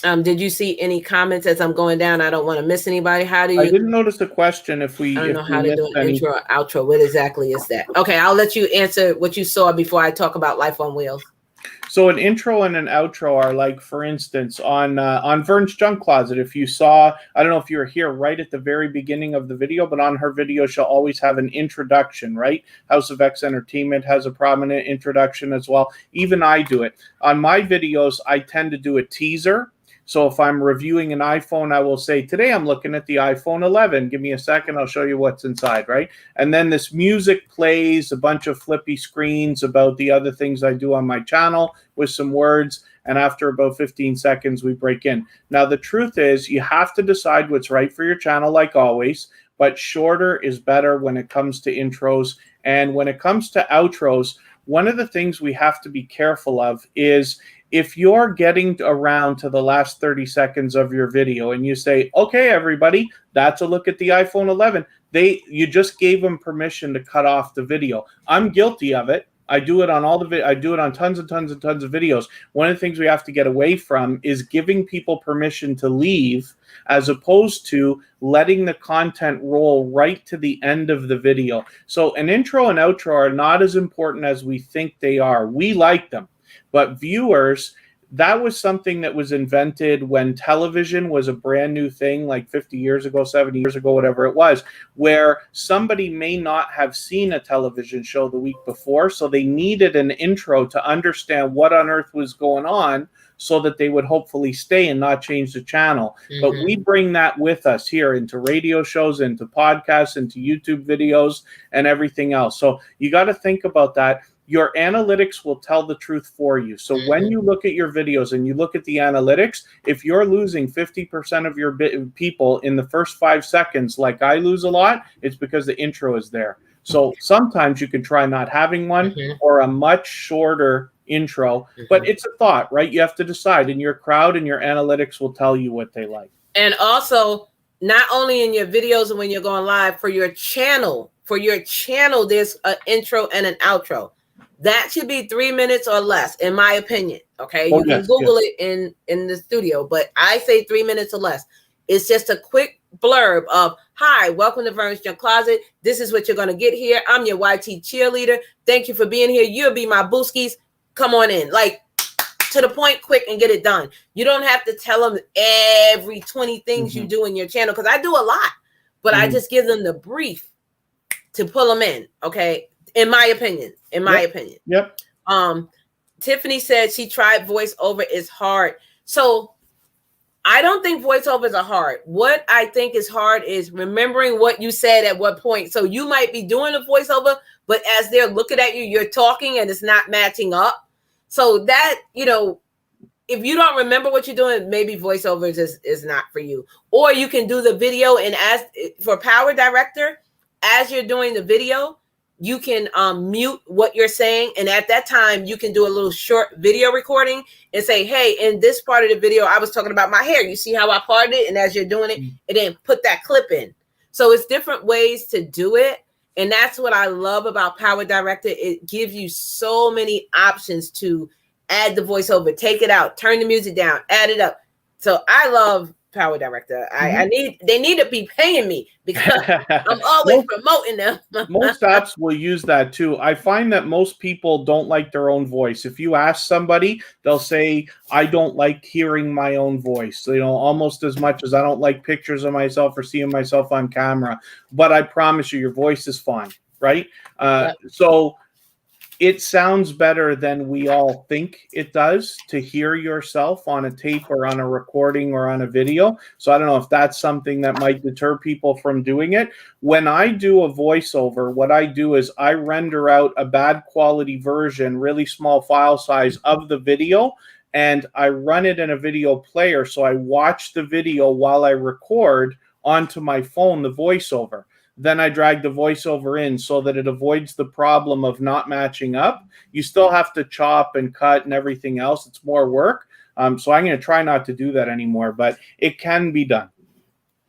A: Did you see any comments as I'm going down? I don't want to miss anybody. How do you?
B: I didn't notice the question. I don't
A: know how to do an intro or outro. What exactly is that? Okay, I'll let you answer what you saw before I talk about Life on Wheels.
B: So an intro and an outro are like, for instance, on Vernes Junk Closet. If you saw, I don't know if you were here right at the very beginning of the video, but on her video, she'll always have an introduction, right? House of X Entertainment has a prominent introduction as well. Even I do it. On my videos, I tend to do a teaser. So if I'm reviewing an iPhone, I will say, today I'm looking at the iPhone 11. Give me a second. I'll show you what's inside, right? And then this music plays, a bunch of flippy screens about the other things I do on my channel with some words. And after about 15 seconds, we break in. Now, the truth is you have to decide what's right for your channel, like always. But shorter is better when it comes to intros. And when it comes to outros, one of the things we have to be careful of is if you're getting around to the last 30 seconds of your video and you say, okay, everybody, that's a look at the iPhone 11, you just gave them permission to cut off the video. I'm guilty of it. I do it on I do it on tons and tons and tons of videos. One of the things we have to get away from is giving people permission to leave as opposed to letting the content roll right to the end of the video. So an intro and outro are not as important as we think they are. We like them. But viewers, that was something that was invented when television was a brand new thing, like 50 years ago, 70 years ago, whatever it was, where somebody may not have seen a television show the week before, so they needed an intro to understand what on earth was going on so that they would hopefully stay and not change the channel. But we bring that with us here into radio shows, into podcasts, into YouTube videos, and everything else. So you got to think about that. your analytics will tell the truth for you. So when you look at your videos and you look at the analytics, if you're losing 50% of your people in the first 5 seconds, like I lose a lot, it's because the intro is there. So sometimes you can try not having one or a much shorter intro, but it's a thought, right? You have to decide, and your crowd and your analytics will tell you what they like.
A: And also, not only in your videos and when you're going live, for your channel, there's an intro and an outro. That should be 3 minutes or less, in my opinion. Okay, you can Google it in the studio, but I say 3 minutes or less. It's just a quick blurb of, hi, welcome to Vernes Junk Closet. This is what you're going to get here. I'm your YT cheerleader. Thank you for being here. You'll be my Booskies. Come on in. Like, to the point, quick, and get it done. You don't have to tell them every 20 things you do in your channel, because I do a lot, but I just give them the brief to pull them in. Okay, in my opinion. Yep. Tiffany said she tried voiceover. Is hard. So I don't think voiceovers are hard. What I think is hard is remembering what you said at what point. So you might be doing a voiceover, but as they're looking at you, you're talking and it's not matching up. So that, if you don't remember what you're doing, maybe voiceovers is not for you. Or you can do the video, and as for Power Director, as you're doing the video, you can mute what you're saying. And at that time, you can do a little short video recording and say, hey, in this part of the video, I was talking about my hair. You see how I parted it? And as you're doing it, and then put that clip in. So it's different ways to do it. And that's what I love about Power Director. It gives you so many options to add the voiceover, take it out, turn the music down, add it up. So I love Power Director. They need to be paying me, because I'm always promoting them.
B: Most apps will use that too. I find that most people don't like their own voice. If you ask somebody, they'll say, I don't like hearing my own voice, almost as much as I don't like pictures of myself or seeing myself on camera. But I promise you, your voice is fine, right? So it sounds better than we all think it does to hear yourself on a tape or on a recording or on a video. So I don't know if that's something that might deter people from doing it. When I do a voiceover, what I do is I render out a bad quality version, really small file size of the video, and I run it in a video player. So I watch the video while I record onto my phone, the voiceover. Then I drag the voiceover in so that it avoids the problem of not matching up. You still have to chop and cut and everything else. It's more work. So I'm going to try not to do that anymore, but it can be done.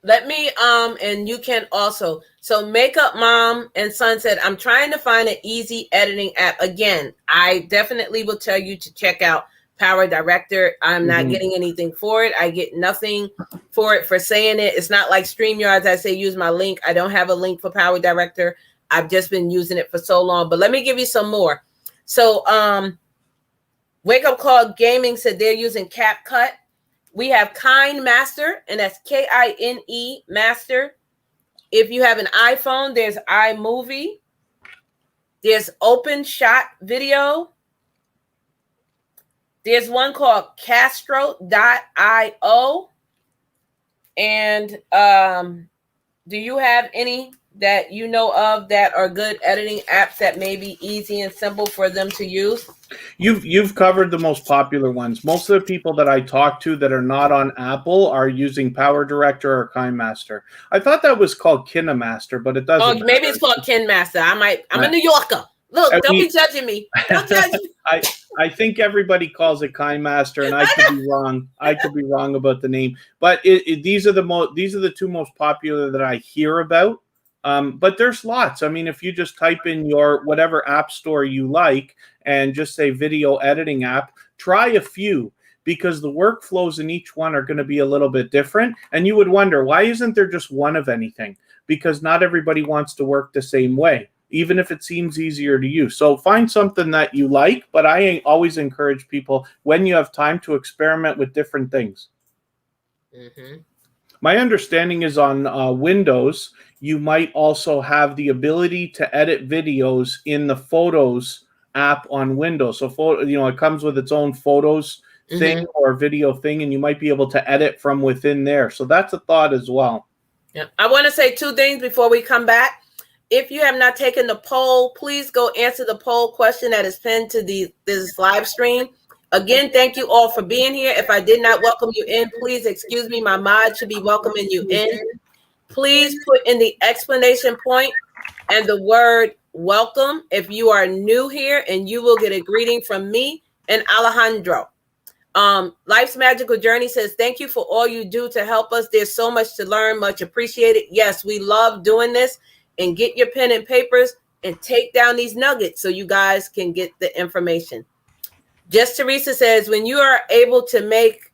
A: Let me, and you can also. So Makeup Mom and Son said, I'm trying to find an easy editing app. Again, I definitely will tell you to check out Power Director. I'm not getting anything for it. I get nothing for it for saying it. It's not like Streamyard. I say use my link. I don't have a link for Power Director. I've just been using it for so long. But let me give you some more. So Wake Up Call Gaming said they're using CapCut. We have Kind Master, and that's Kine Master. If you have an iPhone, there's iMovie. There's Open Shot Video. There's one called Castro.io. And do you have any that you know of that are good editing apps that may be easy and simple for them to use?
B: You've covered the most popular ones. Most of the people that I talk to that are not on Apple are using Power Director or KineMaster. I thought that was called KineMaster, but it doesn't.
A: Oh, maybe it's called KineMaster. I'm a New Yorker. Look, don't be judging me. Don't judge me.
B: I think everybody calls it KineMaster, and I could be wrong. I could be wrong about the name, but these are the two most popular that I hear about. But there's lots. I mean, if you just type in your whatever app store you like and just say video editing app, try a few, because the workflows in each one are going to be a little bit different. And you would wonder, why isn't there just one of anything? Because not everybody wants to work the same way, even if it seems easier to use. So find something that you like, but I always encourage people, when you have time, to experiment with different things. Mm-hmm. My understanding is on Windows, you might also have the ability to edit videos in the Photos app on Windows. So, it comes with its own Photos thing or video thing, and you might be able to edit from within there. So that's a thought as well.
A: Yeah. I want to say two things before we come back. if you have not taken the poll, please go answer the poll question that is pinned to this live stream. Again, thank you all for being here. If I did not welcome you in, please excuse me. My mod should be welcoming you in. Please put in the explanation point and the word welcome if you are new here, and you will get a greeting from me and Alejandro. Life's Magical Journey says, thank you for all you do to help us. There's so much to learn, much appreciated. Yes, we love doing this. And get your pen and papers and take down these nuggets so you guys can get the information. Just Teresa says, when you are able to make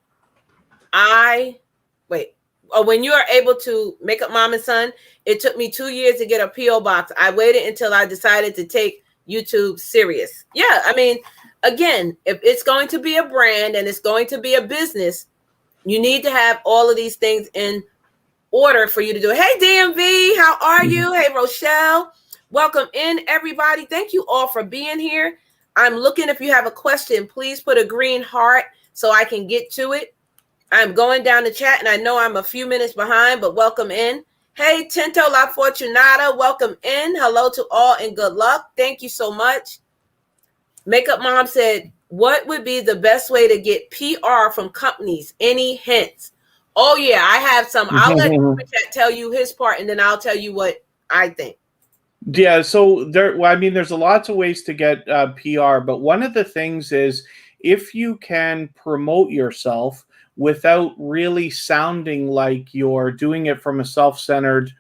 A: when you are able to make up mom and son, it took me 2 years to get a P.O. box. I waited until I decided to take YouTube serious. Yeah, I mean, again, if it's going to be a brand and it's going to be a business, you need to have all of these things in order for you to do it. Hey, DMV, how are you? Hey, Rochelle, welcome in, everybody. Thank you all for being here. I'm looking, if you have a question, please put a green heart so I can get to it. I'm going down the chat, and I know I'm a few minutes behind, but welcome in. Hey, Tinto La Fortunata, welcome in. Hello to all and good luck. Thank you so much. Makeup Mom said, what would be the best way to get PR from companies? Any hints? Oh, yeah, I have some. I'll let Tuberchat tell you his part, and then I'll tell you what I think.
B: Yeah, so there's lots of ways to get PR, but one of the things is if you can promote yourself without really sounding like you're doing it from a self-centered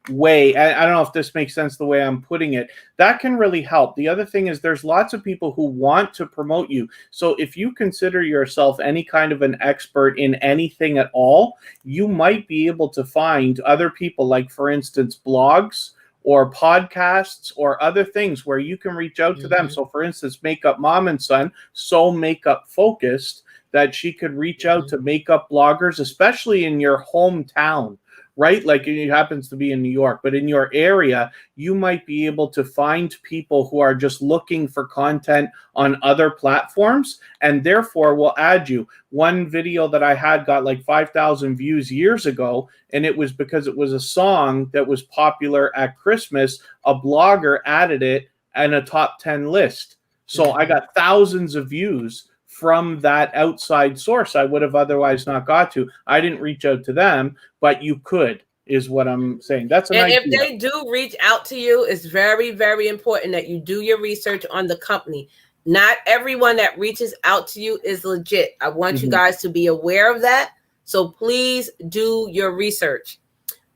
B: way. I don't know if this makes sense the way I'm putting it. That can really help. The other thing is there's lots of people who want to promote you. So if you consider yourself any kind of an expert in anything at all, you might be able to find other people, like, for instance, blogs or podcasts or other things where you can reach out to them. So for instance, Makeup Mom and Son, so makeup focused that she could reach out to makeup bloggers, especially in your hometown, right? Like it happens to be in New York, but in your area, you might be able to find people who are just looking for content on other platforms and therefore will add you. One video that I had got like 5,000 views years ago, and it was because it was a song that was popular at Christmas. A blogger added it in a top 10 list. So I got thousands of views from that outside source I would have otherwise not got to. I didn't reach out to them, but you could, is what I'm saying. That's an idea.
A: If they do reach out to you, it's very, very important that you do your research on the company. Not everyone that reaches out to you is legit. I want you guys to be aware of that. So please do your research.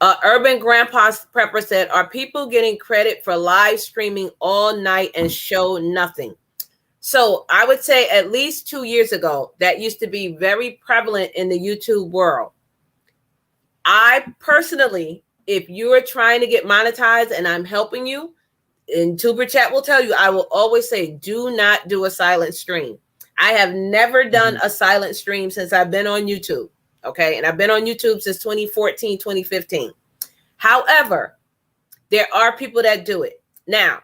A: Urban Grandpa Prepper said, are people getting credit for live streaming all night and show nothing? So I would say at least 2 years ago, that used to be very prevalent in the YouTube world. I personally, if you are trying to get monetized and I'm helping you, and Tuberchat will tell you, I will always say, do not do a silent stream. I have never done a silent stream since I've been on YouTube. Okay. And I've been on YouTube since 2014, 2015. However, there are people that do it. Now,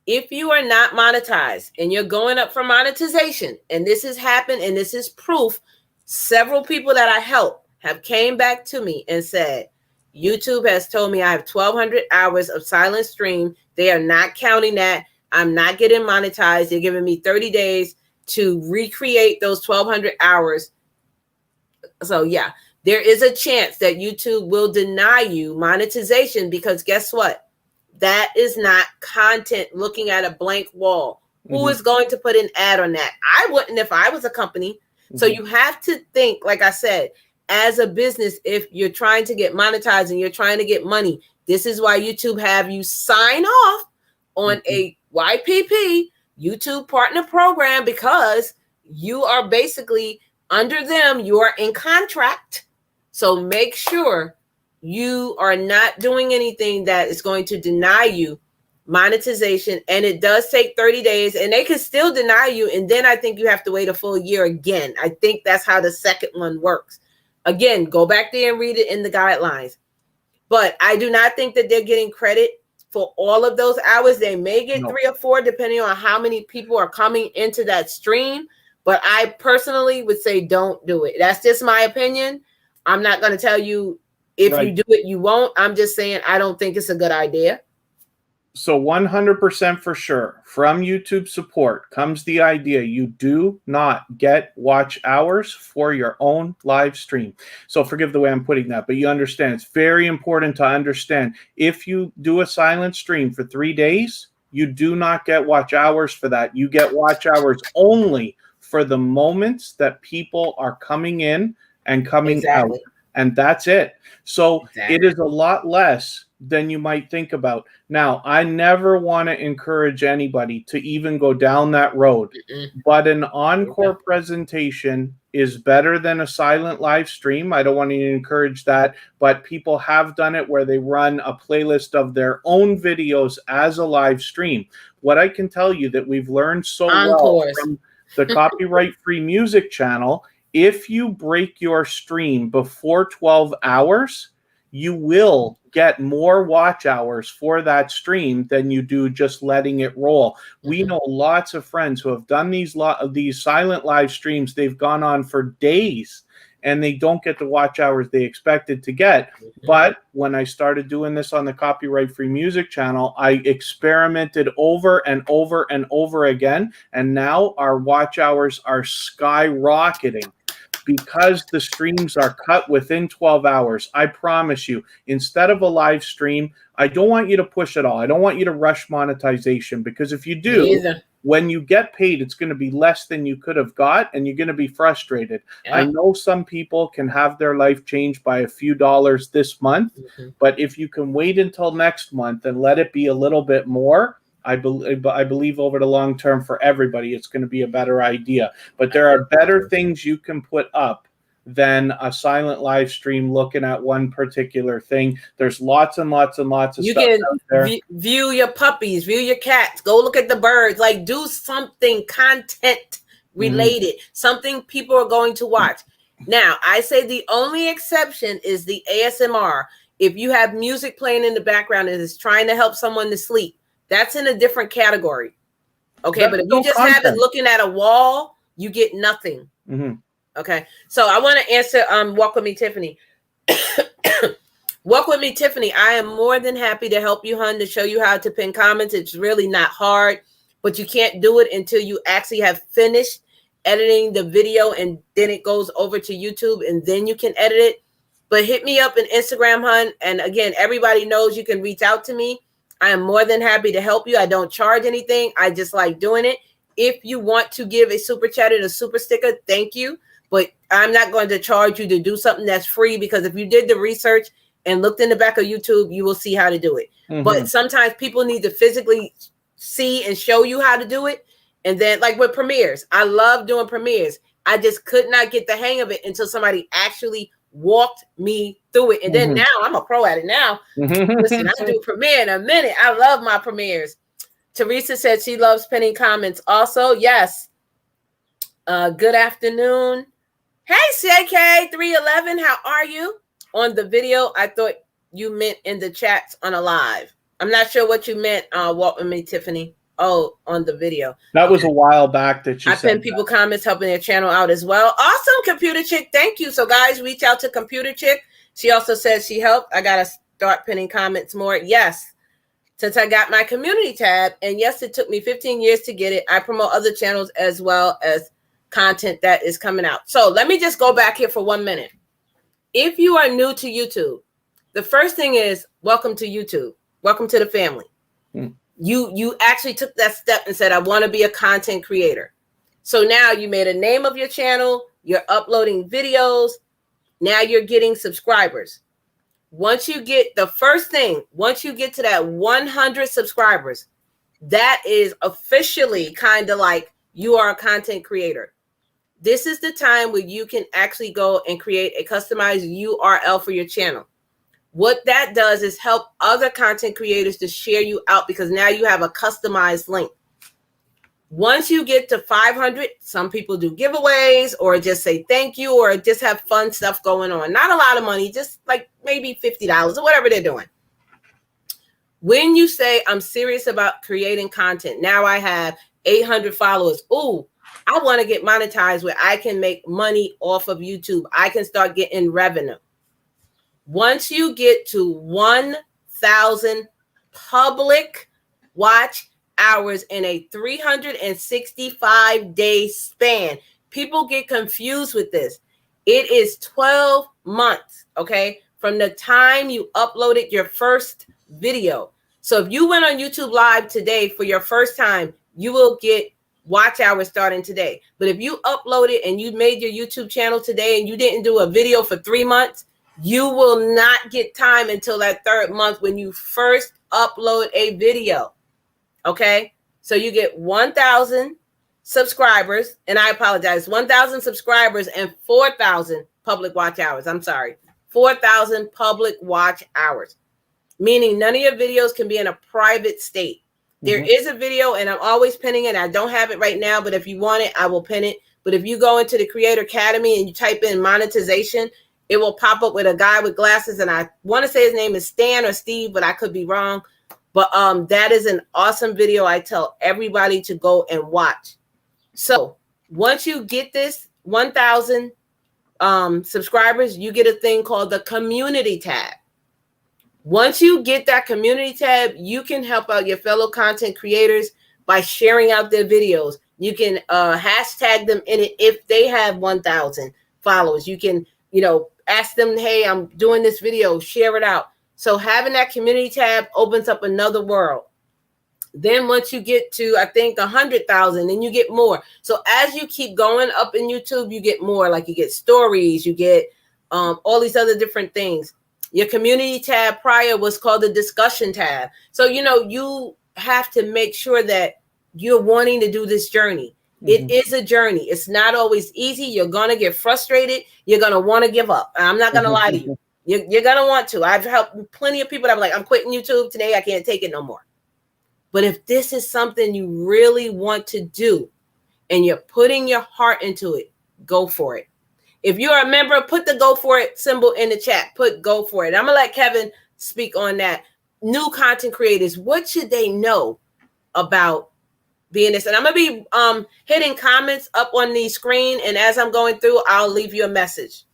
A: if you are not monetized and you're going up for monetization, and this has happened, and this is proof, several people that I help have came back to me and said, YouTube has told me I have 1,200 hours of silent stream. They are not counting that. I'm not getting monetized. They're giving me 30 days to recreate those 1,200 hours. So yeah, there is a chance that YouTube will deny you monetization because guess what? That is not content looking at a blank wall. Who is going to put an ad on that? I wouldn't if I was a company. So you have to think, like I said, as a business, if you're trying to get monetized and you're trying to get money, this is why YouTube have you sign off on a YPP, YouTube Partner Program, because you are basically under them. You are in contract. So make sure you are not doing anything that is going to deny you monetization. And it does take 30 days and they can still deny you. And then I think you have to wait a full year again. I think that's how the second one works. Again, go back there and read it in the guidelines. But I do not think that they're getting credit for all of those hours. They may get 3 or 4 depending on how many people are coming into that stream. But I personally would say don't do it. That's just my opinion. I'm not going to tell you if you do it, you won't. I'm just saying I don't think it's a good idea.
B: So 100% for sure, from YouTube support comes the idea you do not get watch hours for your own live stream. So forgive the way I'm putting that, but you understand. It's very important to understand. If you do a silent stream for 3 days, you do not get watch hours for that. You get watch hours only for the moments that people are coming in and coming out. And that's it. So it is a lot less than you might think about. Now, I never want to encourage anybody to even go down that road, but an encore presentation is better than a silent live stream. I don't want to encourage that, but people have done it where they run a playlist of their own videos as a live stream. What I can tell you that we've learned so well from the copyright-free music channel, if you break your stream before 12 hours, you will get more watch hours for that stream than you do just letting it roll. We know lots of friends who have done these silent live streams. They've gone on for days and they don't get the watch hours they expected to get. But when I started doing this on the copyright-free music channel, I experimented over and over and over again. And now our watch hours are skyrocketing. Because the streams are cut within 12 hours, I promise you, instead of a live stream, I don't want you to push it all. I don't want you to rush monetization, because if you do, when you get paid, it's going to be less than you could have got, and you're going to be frustrated. I know some people can have their life changed by a few dollars this month, but if you can wait until next month and let it be a little bit more, I believe over the long term for everybody, it's going to be a better idea. But there are better things you can put up than a silent live stream looking at one particular thing. There's lots and lots and lots of stuff out there.
A: You can view your puppies, view your cats, go look at the birds, like do something content related, something people are going to watch. Now, I say the only exception is the ASMR. If you have music playing in the background and it's trying to help someone to sleep, that's in a different category. Okay, but if you just have it looking at a wall, you get nothing. Okay, so I want to answer Walk With Me, Tiffany. Walk With Me, Tiffany. I am more than happy to help you, hun, to show you how to pin comments. It's really not hard, but you can't do it until you actually have finished editing the video, and then it goes over to YouTube, and then you can edit it. But hit me up on Instagram, hun. And again, everybody knows you can reach out to me. I am more than happy to help you. I don't charge anything. I just like doing it. If you want to give a super chat and a super sticker, thank you. But I'm not going to charge you to do something that's free, because if you did the research and looked in the back of YouTube, you will see how to do it. But sometimes people need to physically see and show you how to do it. And then like with premieres, I love doing premieres. I just could not get the hang of it until somebody actually walked me through it. And then now I'm a pro at it now. Listen, I'll do a premiere in a minute. I love my premieres. Teresa said she loves pinning comments also. Yes. Good afternoon. Hey, CK311, how are you? On the video, I thought you meant in the chats on a live. I'm not sure what you meant, Walk With Me, Tiffany. Oh, on the video.
B: That was a while back that you said.
A: I pin people comments, helping their channel out as well. Awesome, Computer Chick. Thank you. So, guys, reach out to Computer Chick. She also says she helped. I got to start pinning comments more. Yes, since I got my community tab. And yes, it took me 15 years to get it. I promote other channels as well as content that is coming out. So, let me just go back here for 1 minute. If you are new to YouTube, the first thing is welcome to YouTube. Welcome to the family. You actually took that step and said, I want to be a content creator. So now you made a name of your channel. You're uploading videos. Now you're getting subscribers. Once you get the first thing, once you get to that 100 subscribers, that is officially kind of like you are a content creator. This is the time where you can actually go and create a customized URL for your channel. What that does is help other content creators to share you out, because now you have a customized link. Once you get to 500, some people do giveaways or just say thank you or just have fun stuff going on. Not a lot of money, just like maybe $50 or whatever they're doing. When you say, I'm serious about creating content, now I have 800 followers. Ooh, I want to get monetized where I can make money off of YouTube. I can start getting revenue. Once you get to 1,000 public watch hours in a 365-day span. People get confused with this. It is 12 months, okay, from the time you uploaded your first video. So if you went on YouTube Live today for your first time, you will get watch hours starting today. But if you uploaded and you made your YouTube channel today and you didn't do a video for 3 months, you will not get time until that third month when you first upload a video. Okay, so you get 1,000 subscribers, and I apologize, 1,000 subscribers and 4,000 public watch hours. I'm sorry, 4,000 public watch hours, meaning none of your videos can be in a private state. There is a video, and I'm always pinning it. I don't have it right now, but if you want it, I will pin it. But if you go into the Creator Academy and you type in monetization, it will pop up with a guy with glasses, and I want to say his name is Stan or Steve, but I could be wrong. But that is an awesome video. I tell everybody to go and watch. So once you get this 1,000 subscribers, you get a thing called the community tab. Once you get that community tab, you can help out your fellow content creators by sharing out their videos. You can hashtag them in it if they have 1,000 followers. You can, ask them, hey, I'm doing this video, share it out. So having that community tab opens up another world. Then once you get to, I think, 100,000, then you get more. So as you keep going up in YouTube, you get more. Like you get stories, you get all these other different things. Your community tab prior was called the discussion tab. So, you have to make sure that you're wanting to do this journey. It is a journey. It's not always easy. You're going to get frustrated. You're going to want to give up. I'm not going to lie to you. You're going to want to. I've helped plenty of people that I'm like, I'm quitting YouTube today. I can't take it no more. But if this is something you really want to do and you're putting your heart into it, go for it. If you're a member, put the go for it symbol in the chat. Put go for it. I'm going to let Kevin speak on that. New content creators, what should they know about being this? And I'm going to be hitting comments up on the screen. And as I'm going through, I'll leave you a message.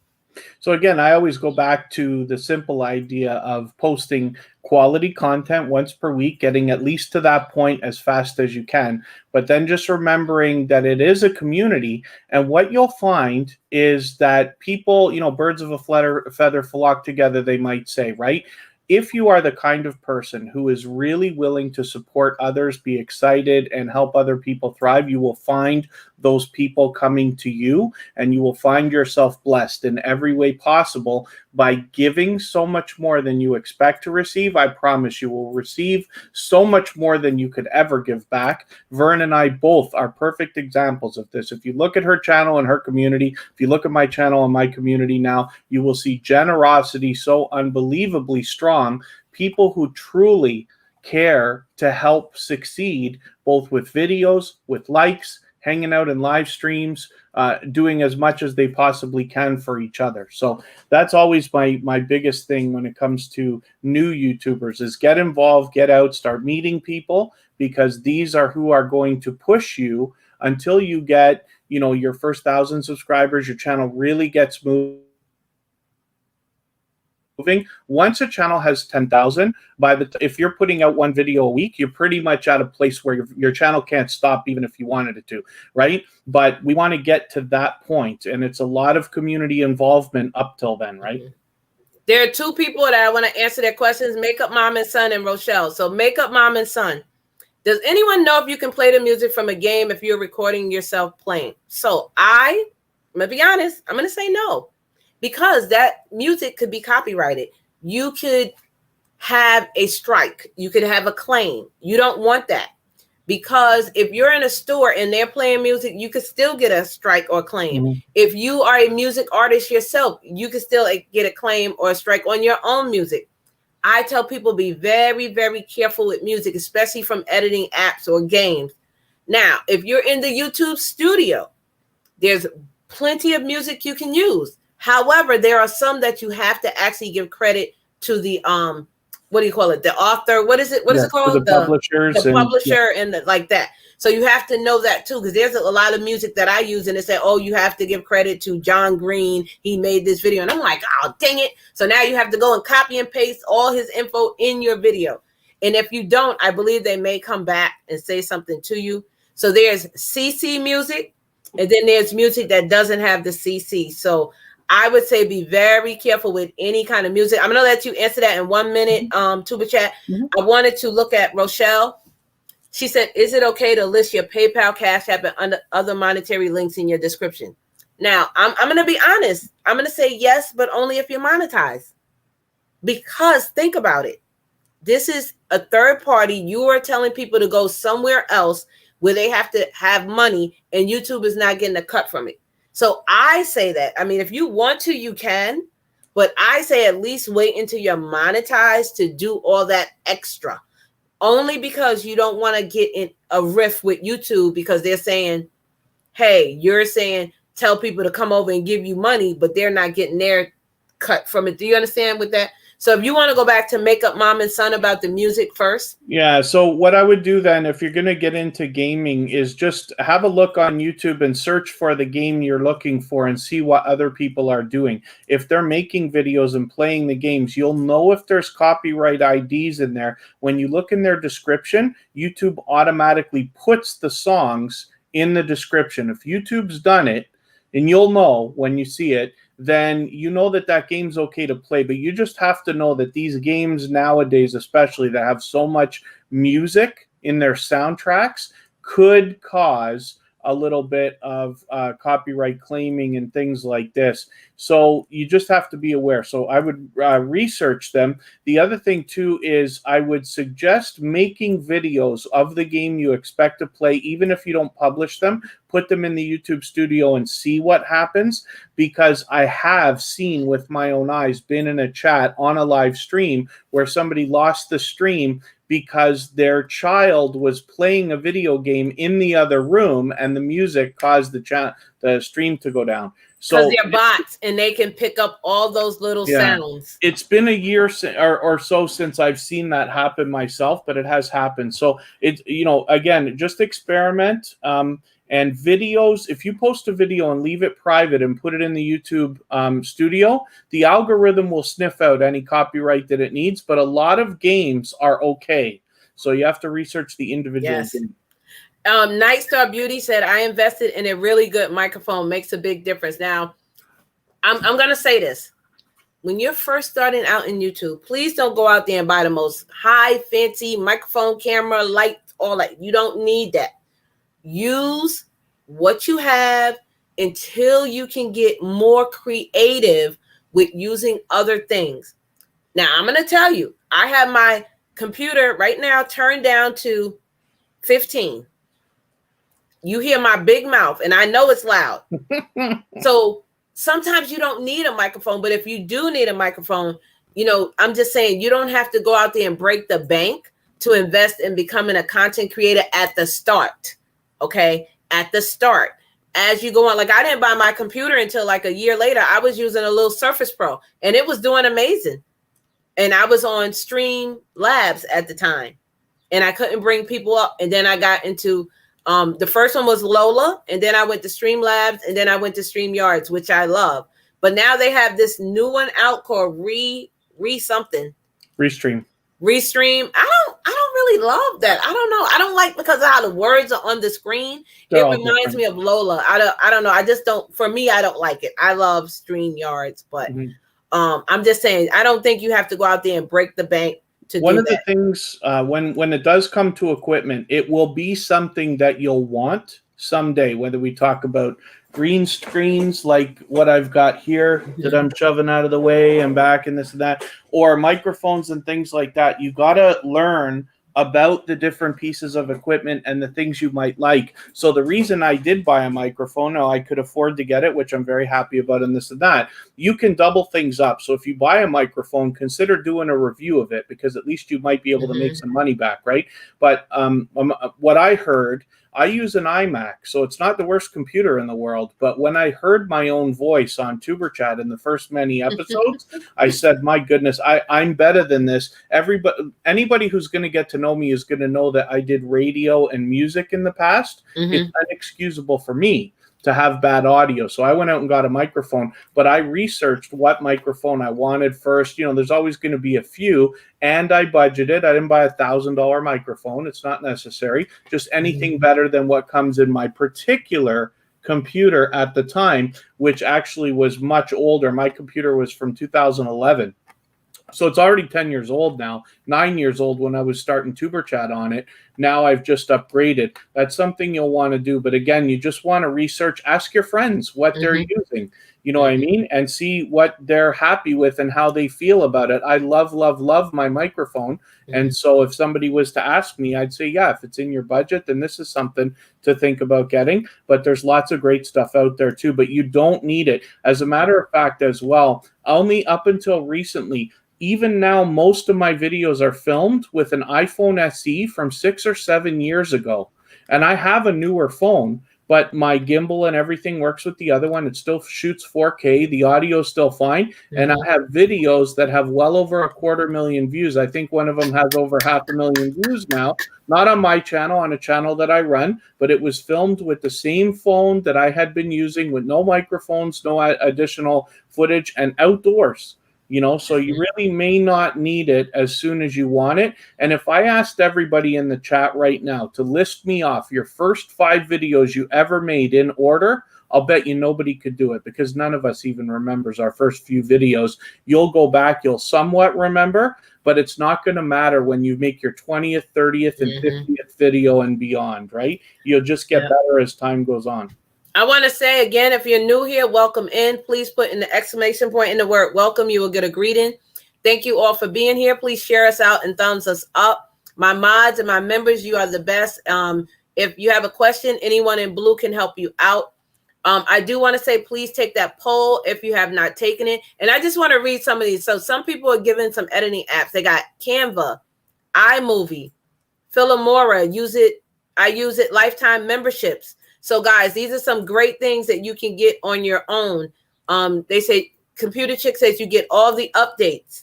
B: So again, I always go back to the simple idea of posting quality content once per week, getting at least to that point as fast as you can. But then just remembering that it is a community. And what you'll find is that people, birds of a feather flock together, they might say, right? If you are the kind of person who is really willing to support others, be excited, and help other people thrive, you will find those people coming to you, and you will find yourself blessed in every way possible by giving so much more than you expect to receive. I promise you will receive so much more than you could ever give back. Vern and I both are perfect examples of this. If you look at her channel and her community, if you look at my channel and my community now, you will see generosity so unbelievably strong. People who truly care to help succeed, both with videos, with likes, hanging out in live streams, doing as much as they possibly can for each other. So that's always my biggest thing when it comes to new YouTubers is get involved, get out, start meeting people, because these are who are going to push you until you get, your first 1,000 subscribers, your channel really gets moving. Once a channel has 10,000, if you're putting out one video a week, you're pretty much at a place where your channel can't stop even if you wanted it to, right? But we want to get to that point, and it's a lot of community involvement up till then, right?
A: There are two people that I want to answer their questions, Makeup Mom and Son and Rochelle. So Makeup Mom and Son, does anyone know if you can play the music from a game if you're recording yourself playing? So I'm going to be honest, I'm going to say no. Because that music could be copyrighted. You could have a strike. You could have a claim. You don't want that. Because if you're in a store and they're playing music, you could still get a strike or claim. If you are a music artist yourself, you could still get a claim or a strike on your own music. I tell people be very, very careful with music, especially from editing apps or games. Now, if you're in the YouTube studio, there's plenty of music you can use. However, there are some that you have to actually give credit to the what do you call it? The author. What is it? What is it called?
B: The publishers,
A: the publisher, and like that. So you have to know that too, because there's a lot of music that I use, and they say, "Oh, you have to give credit to John Green. He made this video," and I'm like, "Oh, dang it!" So now you have to go and copy and paste all his info in your video. And if you don't, I believe they may come back and say something to you. So there's CC music, and then there's music that doesn't have the CC. So I would say be very careful with any kind of music. I'm going to let you answer that in 1 minute, Tuberchat. I wanted to look at Rochelle. She said, is it okay to list your PayPal, Cash App, and other monetary links in your description? Now, I'm going to be honest. I'm going to say yes, but only if you're monetized. Because think about it. This is a third party. You are telling people to go somewhere else where they have to have money, and YouTube is not getting a cut from it. So I say that. I mean, if you want to, you can. But I say at least wait until you're monetized to do all that extra. Only because you don't want to get in a rift with YouTube because they're saying, hey, you're saying tell people to come over and give you money, but they're not getting their cut from it. Do you understand with that? So if you want to go back to Makeup Mom and Son about the music first.
B: Yeah. So what I would do then, if you're going to get into gaming, is just have a look on YouTube and search for the game you're looking for and see what other people are doing. If they're making videos and playing the games, you'll know if there's copyright IDs in there. When you look in their description, YouTube automatically puts the songs in the description. If YouTube's done it, and you'll know when you see it, then you know that that game's okay to play. But you just have to know that these games nowadays, especially that have so much music in their soundtracks, could cause a little bit of copyright claiming and things like this. So you just have to be aware. So I would research them. The other thing too is I would suggest making videos of the game you expect to play, even if you don't publish them. Put them in the YouTube studio and see what happens, because I have seen with my own eyes, been in a chat on a live stream where somebody lost the stream because their child was playing a video game in the other room and the music caused the stream to go down.
A: So they're bots and they can pick up all those little sounds.
B: It's been a year or so since I've seen that happen myself, but it has happened. So it's, again, just experiment. And videos, if you post a video and leave it private and put it in the YouTube studio, the algorithm will sniff out any copyright that it needs. But a lot of games are okay. So you have to research the individual game.
A: Night Star Beauty said, I invested in a really good microphone. Makes a big difference. Now, I'm going to say this. When you're first starting out in YouTube, please don't go out there and buy the most high, fancy microphone, camera, light, all that. You don't need that. Use what you have until you can get more creative with using other things. Now, I'm going to tell you, I have my computer right now turned down to 15. You hear my big mouth, and I know it's loud. So sometimes you don't need a microphone, but if you do need a microphone, I'm just saying you don't have to go out there and break the bank to invest in becoming a content creator at the start. Okay, at the start, as you go on, like I didn't buy my computer until like a year later. I was using a little Surface Pro, and it was doing amazing. And I was on Stream Labs at the time, and I couldn't bring people up. And then I got into the first one was Lola, and then I went to Stream Labs, and then I went to StreamYards, which I love. But now they have this new one out called Restream. I don't really love that. I don't know. I don't like because of how the words are on the screen. It reminds me of Lola. I don't know. I just don't. For me, I don't like it. I love StreamYards, but I'm just saying I don't think you have to go out there and break the bank to do that.
B: One of the things when it does come to equipment, it will be something that you'll want someday. Whether we talk about green screens like what I've got here that I'm shoving out of the way and back and this and that, or microphones and things like that. You got to learn about the different pieces of equipment and the things you might like. So the reason I did buy a microphone, now I could afford to get it, which I'm very happy about, and this and that, you can double things up. So if you buy a microphone, consider doing a review of it, because at least you might be able to make some money back, right? But what I heard, I use an iMac, so it's not the worst computer in the world. But when I heard my own voice on Tuberchat in the first many episodes, I said, my goodness, I'm better than this. Anybody who's going to get to know me is going to know that I did radio and music in the past. It's inexcusable for me. to have bad audio. So I went out and got a microphone, but I researched what microphone I wanted first. There's always going to be a few, and I budgeted. I didn't buy $1,000 microphone. It's not necessary. Just anything better than what comes in my particular computer at the time, which actually was much older. My computer was from 2011. So it's already 10 years old now, 9 years old when I was starting Tuberchat on it. Now I've just upgraded. That's something you'll want to do. But again, you just want to research, ask your friends what they're using, you know what I mean? And see what they're happy with and how they feel about it. I love, love, love my microphone. And so if somebody was to ask me, I'd say, yeah, if it's in your budget, then this is something to think about getting. But there's lots of great stuff out there too, but you don't need it. As a matter of fact, as well, only up until recently, even now, most of my videos are filmed with an iPhone SE from 6 or 7 years ago. And I have a newer phone, but my gimbal and everything works with the other one. It still shoots 4K. The audio is still fine. And I have videos that have well over 250,000 views. I think one of them has over 500,000 views now. Not on my channel, on a channel that I run, but it was filmed with the same phone that I had been using with no microphones, no additional footage, and outdoors. So you really may not need it as soon as you want it. And if I asked everybody in the chat right now to list me off your first 5 videos you ever made in order, I'll bet you nobody could do it, because none of us even remembers our first few videos. You'll go back, you'll somewhat remember, but it's not going to matter when you make your 20th, 30th, and 50th video and beyond, right? You'll just get better as time goes on.
A: I want to say again, if you're new here, welcome in. Please put in the exclamation point in the word welcome. You will get a greeting. Thank you all for being here. Please share us out and thumbs us up. My mods and my members, you are the best. If you have a question, anyone in blue can help you out. I do want to say, please take that poll if you have not taken it. And I just want to read some of these. So some people are given some editing apps. They got Canva, iMovie, Filmora, I use it, lifetime memberships. So guys, these are some great things that you can get on your own. They say, Computer Chick says you get all the updates.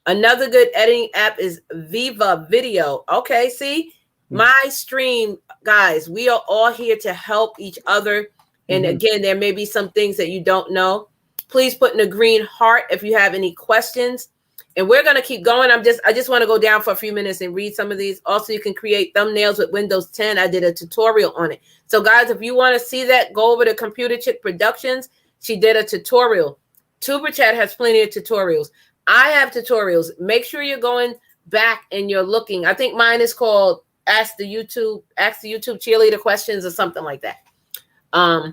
A: Another good editing app is Viva Video. Okay, see, my stream, guys, we are all here to help each other. And again, there may be some things that you don't know. Please put in a green heart if you have any questions. And we're going to keep going. I just want to go down for a few minutes and read some of these. Also, you can create thumbnails with Windows 10. I did a tutorial on it. So guys, if you want to see that, go over to Computer Chick Productions. She did a tutorial. Tuberchat has plenty of tutorials. I have tutorials. Make sure you're going back and you're looking. I think mine is called Ask the YouTube Cheerleader Questions or something like that. I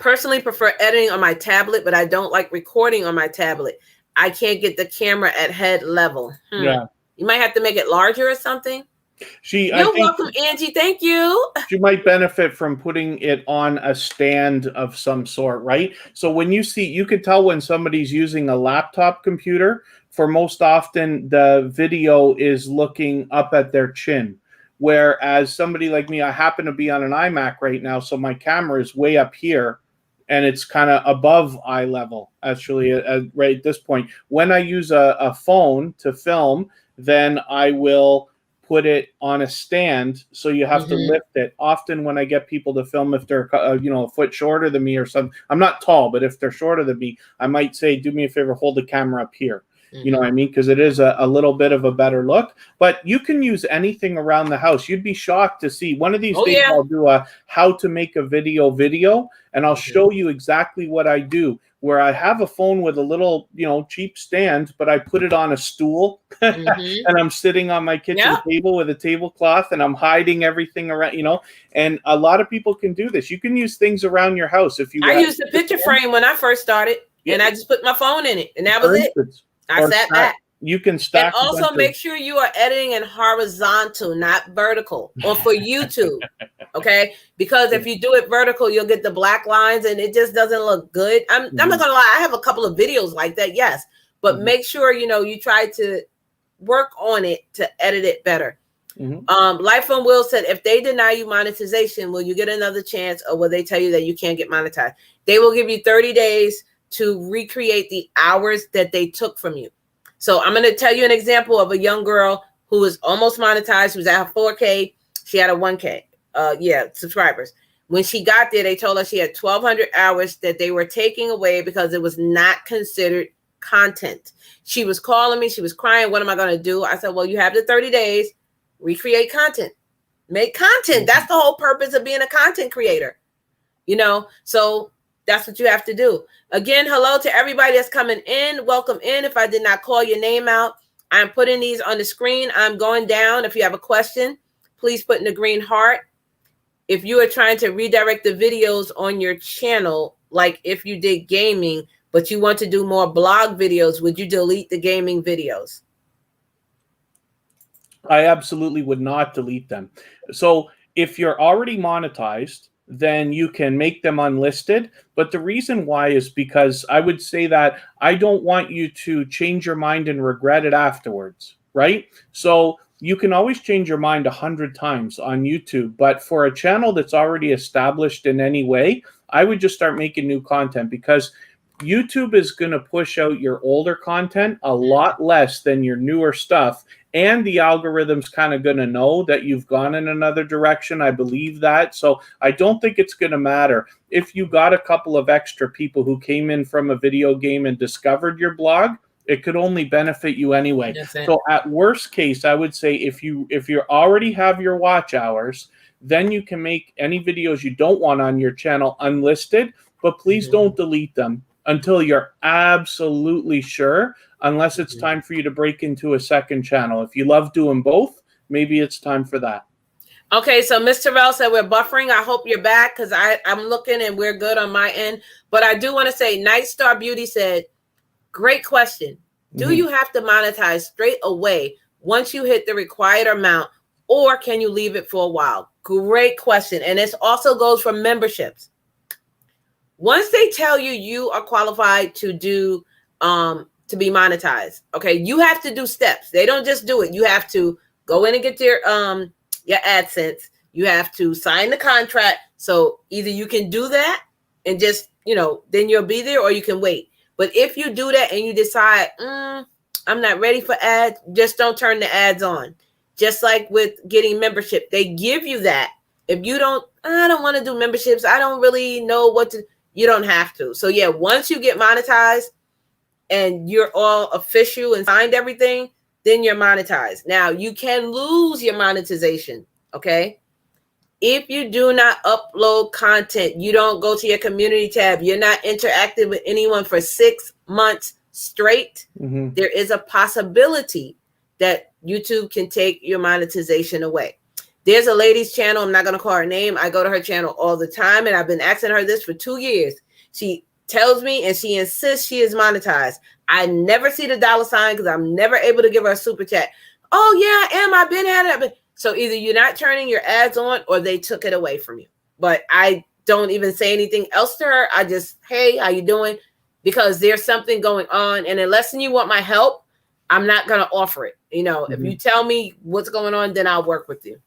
A: personally prefer editing on my tablet, but I don't like recording on my tablet. I can't get the camera at head level. Yeah. You might have to make it larger or something. You're welcome, Angie. Thank you.
B: She might benefit from putting it on a stand of some sort, right? So when you could tell when somebody's using a laptop computer, for most often the video is looking up at their chin. Whereas somebody like me, I happen to be on an iMac right now, so my camera is way up here. And it's kind of above eye level, actually, right at this point. When I use a phone to film, then I will put it on a stand, so you have to lift it. Often when I get people to film, if they're a foot shorter than me or something, I'm not tall, but if they're shorter than me, I might say, do me a favor, hold the camera up here. You know what I mean? Because it is a little bit of a better look. But you can use anything around the house. You'd be shocked to see. One of these days I'll do a how to make a video, and I'll show you exactly what I do, where I have a phone with a little, cheap stand, but I put it on a stool and I'm sitting on my kitchen table with a tablecloth and I'm hiding everything around, and a lot of people can do this. You can use things around your house. I
A: used a picture frame when I first started and I just put my phone in it and that was it. I sat back.
B: You can stack.
A: And also make sure you are editing in horizontal, not vertical, or for YouTube. Okay, because if you do it vertical, you'll get the black lines, and it just doesn't look good. I'm not gonna lie. I have a couple of videos like that, yes, but make sure you try to work on it to edit it better. Life on Will said, if they deny you monetization, will you get another chance, or will they tell you that you can't get monetized? They will give you 30 days to recreate the hours that they took from you. So I'm going to tell you an example of a young girl who was almost monetized. She was at 4K. She had a 1K subscribers. When she got there, they told her she had 1,200 hours that they were taking away because it was not considered content. She was calling me. She was crying. What am I going to do? I said, well, you have the 30 days. Recreate content. Make content. That's the whole purpose of being a content creator. You know, so that's what you have to do. Again, hello to everybody that's coming in. Welcome in. If I did not call your name out, I'm putting these on the screen. I'm going down. If you have a question, please put in the green heart. If you are trying to redirect the videos on your channel, like if you did gaming, but you want to do more blog videos, would you delete the gaming videos?
B: I absolutely would not delete them. So if you're already monetized, then you can make them unlisted. But the reason why is because I would say that I don't want you to change your mind and regret it afterwards, right? So you can always change your mind 100 times on YouTube, but for a channel that's already established in any way, I would just start making new content, because YouTube is going to push out your older content a lot less than your newer stuff. And the algorithm's kind of going to know that you've gone in another direction. I believe that. So I don't think it's going to matter. If you got a couple of extra people who came in from a video game and discovered your blog, it could only benefit you anyway. So at worst case, I would say if you already have your watch hours, then you can make any videos you don't want on your channel unlisted, but please don't delete them until you're absolutely sure, unless it's time for you to break into a second channel. If you love doing both, maybe it's time for that.
A: Okay, so Ms. Terrell said we're buffering. I hope you're back, because I'm looking and we're good on my end. But I do want to say Night Star Beauty said, great question. Do you have to monetize straight away once you hit the required amount, or can you leave it for a while? Great question. And this also goes for memberships. Once they tell you you are qualified to do to be monetized, okay, you have to do steps. They don't just do it. You have to go in and get your AdSense. You have to sign the contract. So either you can do that and just, then you'll be there, or you can wait. But if you do that and you decide, I'm not ready for ads, just don't turn the ads on. Just like with getting membership, they give you that. If you I don't want to do memberships, I don't really know what to, you don't have to. So yeah, once you get monetized and you're all official and signed everything, then you're monetized. Now you can lose your monetization, okay? If you do not upload content, you don't go to your community tab, you're not interacting with anyone for 6 months straight, there is a possibility that YouTube can take your monetization away. There's a lady's channel, I'm not going to call her name. I go to her channel all the time, and I've been asking her this for 2 years. She tells me and she insists she is monetized. I never see the $ because I'm never able to give her a super chat. Oh, yeah, I am. I've been at it. So either you're not turning your ads on, or they took it away from you. But I don't even say anything else to her. I just, hey, how you doing? Because there's something going on. And unless you want my help, I'm not going to offer it. If you tell me what's going on, then I'll work with you.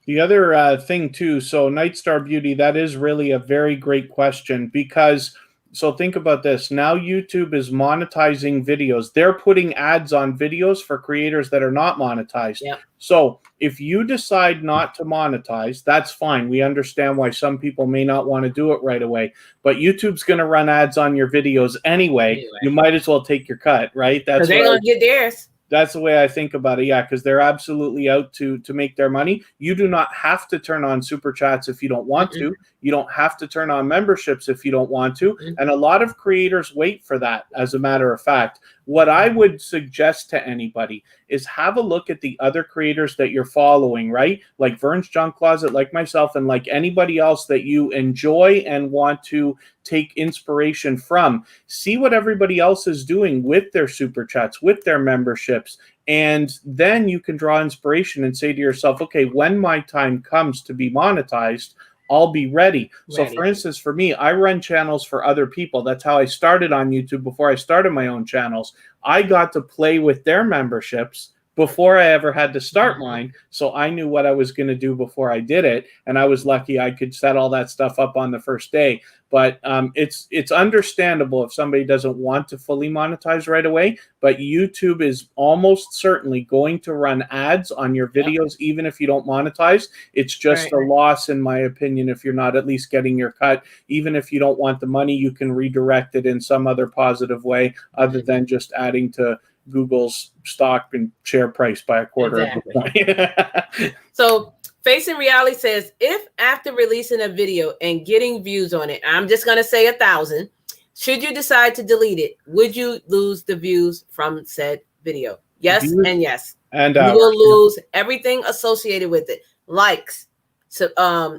B: The other thing too, so Night Star Beauty, that is really a very great question, because so think about this. Now YouTube is monetizing videos. They're putting ads on videos for creators that are not monetized.
A: Yep.
B: So if you decide not to monetize, that's fine. We understand why some people may not want to do it right away. But YouTube's going to run ads on your videos anyway. You might as well take your cut, right? That's
A: they're going to get theirs.
B: That's the way I think about it. Yeah, because they're absolutely out to make their money. You do not have to turn on super chats if you don't want to. You don't have to turn on memberships if you don't want to. And a lot of creators wait for that, as a matter of fact. What I would suggest to anybody is have a look at the other creators that you're following, right? Like Vernes Junk Closet, like myself, and like anybody else that you enjoy and want to take inspiration from. See what everybody else is doing with their super chats, with their memberships. And then you can draw inspiration and say to yourself, okay, when my time comes to be monetized, I'll be ready. So for instance, for me, I run channels for other people. That's how I started on YouTube before I started my own channels. I got to play with their memberships before I ever had to start mine. So I knew what I was going to do before I did it. And I was lucky I could set all that stuff up on the first day. But it's understandable if somebody doesn't want to fully monetize right away. But YouTube is almost certainly going to run ads on your videos, even if you don't monetize. It's just a loss, in my opinion, if you're not at least getting your cut. Even if you don't want the money, you can redirect it in some other positive way other than just adding to Google's stock and share price by a quarter of the point.
A: So Facing Reality says, if after releasing a video and getting views on it, I'm just going to say 1,000, should you decide to delete it, would you lose the views from said video? Yes and yes. And you will lose everything associated with it. Likes, so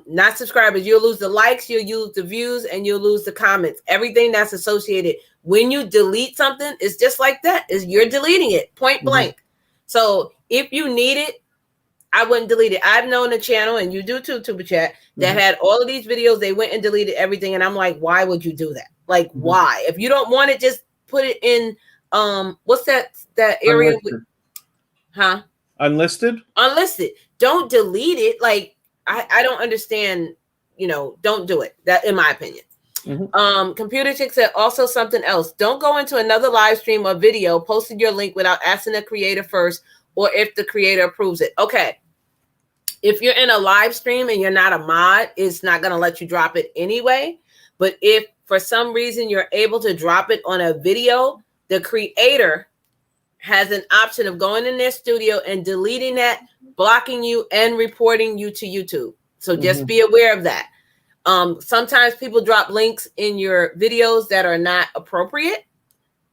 A: not subscribers. You'll lose the likes, you'll use the views, and you'll lose the comments. Everything that's associated. When you delete something, it's just like that. You're deleting it, point blank. So if you need it, I wouldn't delete it. I've known a channel, and you do too, Tuberchat, that had all of these videos. They went and deleted everything, and I'm like, why would you do that? Like, why? If you don't want it, just put it in. What's that area?
B: Unlisted.
A: Unlisted. Don't delete it. Like, I don't understand. You know, don't do it. That, in my opinion. Computer Chick said also something else. Don't go into another live stream or video, posted your link without asking the creator first, or if the creator approves it. Okay. If you're in a live stream and you're not a mod, it's not going to let you drop it anyway. But if for some reason you're able to drop it on a video, the creator has an option of going in their studio and deleting that, blocking you, and reporting you to YouTube. So just be aware of that. Sometimes people drop links in your videos that are not appropriate.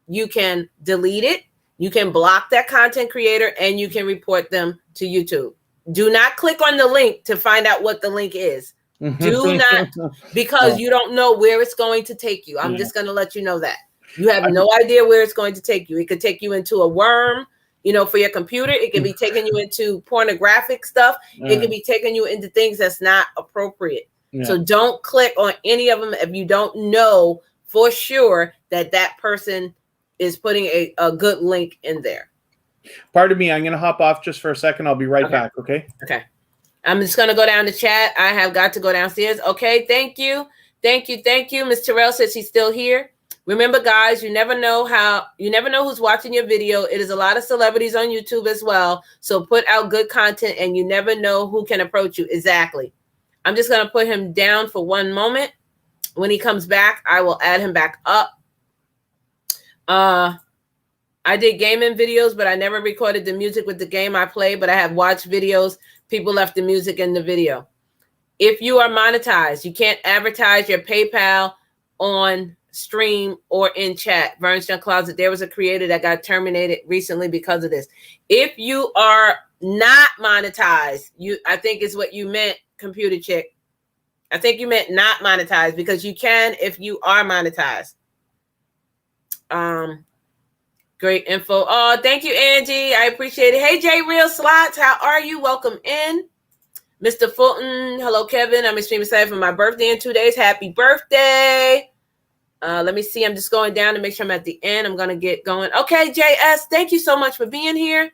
A: You can delete it. You can block that content creator, and you can report them to YouTube. Do not click on the link to find out what the link is. Do not, because you don't know where it's going to take you. I'm just going to let you know that. You have no idea where it's going to take you. It could take you into a worm, you know, for your computer. It could be taking you into pornographic stuff. It could be taking you into things that's not appropriate. So don't click on any of them if you don't know for sure that that person is putting a good link in there.
B: Pardon me, I'm going to hop off just for a second. I'll be right back, okay?
A: Okay. I'm just going to go down the chat. I have got to go downstairs. Okay, thank you. Thank you, thank you. Ms. Terrell says she's still here. Remember, guys, you never know who's watching your video. It is a lot of celebrities on YouTube as well. So put out good content, and you never know who can approach you. Exactly. I'm just going to put him down for one moment. When he comes back, I will add him back up. I did gaming videos, but I never recorded the music with the game I play, but I have watched videos. People left the music in the video. If you are monetized, you can't advertise your PayPal on stream or in chat. Vernes Junk Closet, there was a creator that got terminated recently because of this. If you are not monetized, I think is what you meant, Computer Chick. I think you meant not monetized, because you can if you are monetized. Great info. Oh, thank you, Angie. I appreciate it. Hey, J Real Slots, how are you? Welcome in. Mr. Fulton, hello, Kevin. I'm extremely excited for my birthday in 2 days. Happy birthday. Let me see. I'm just going down to make sure I'm at the end. I'm going to get going. Okay, JS, thank you so much for being here.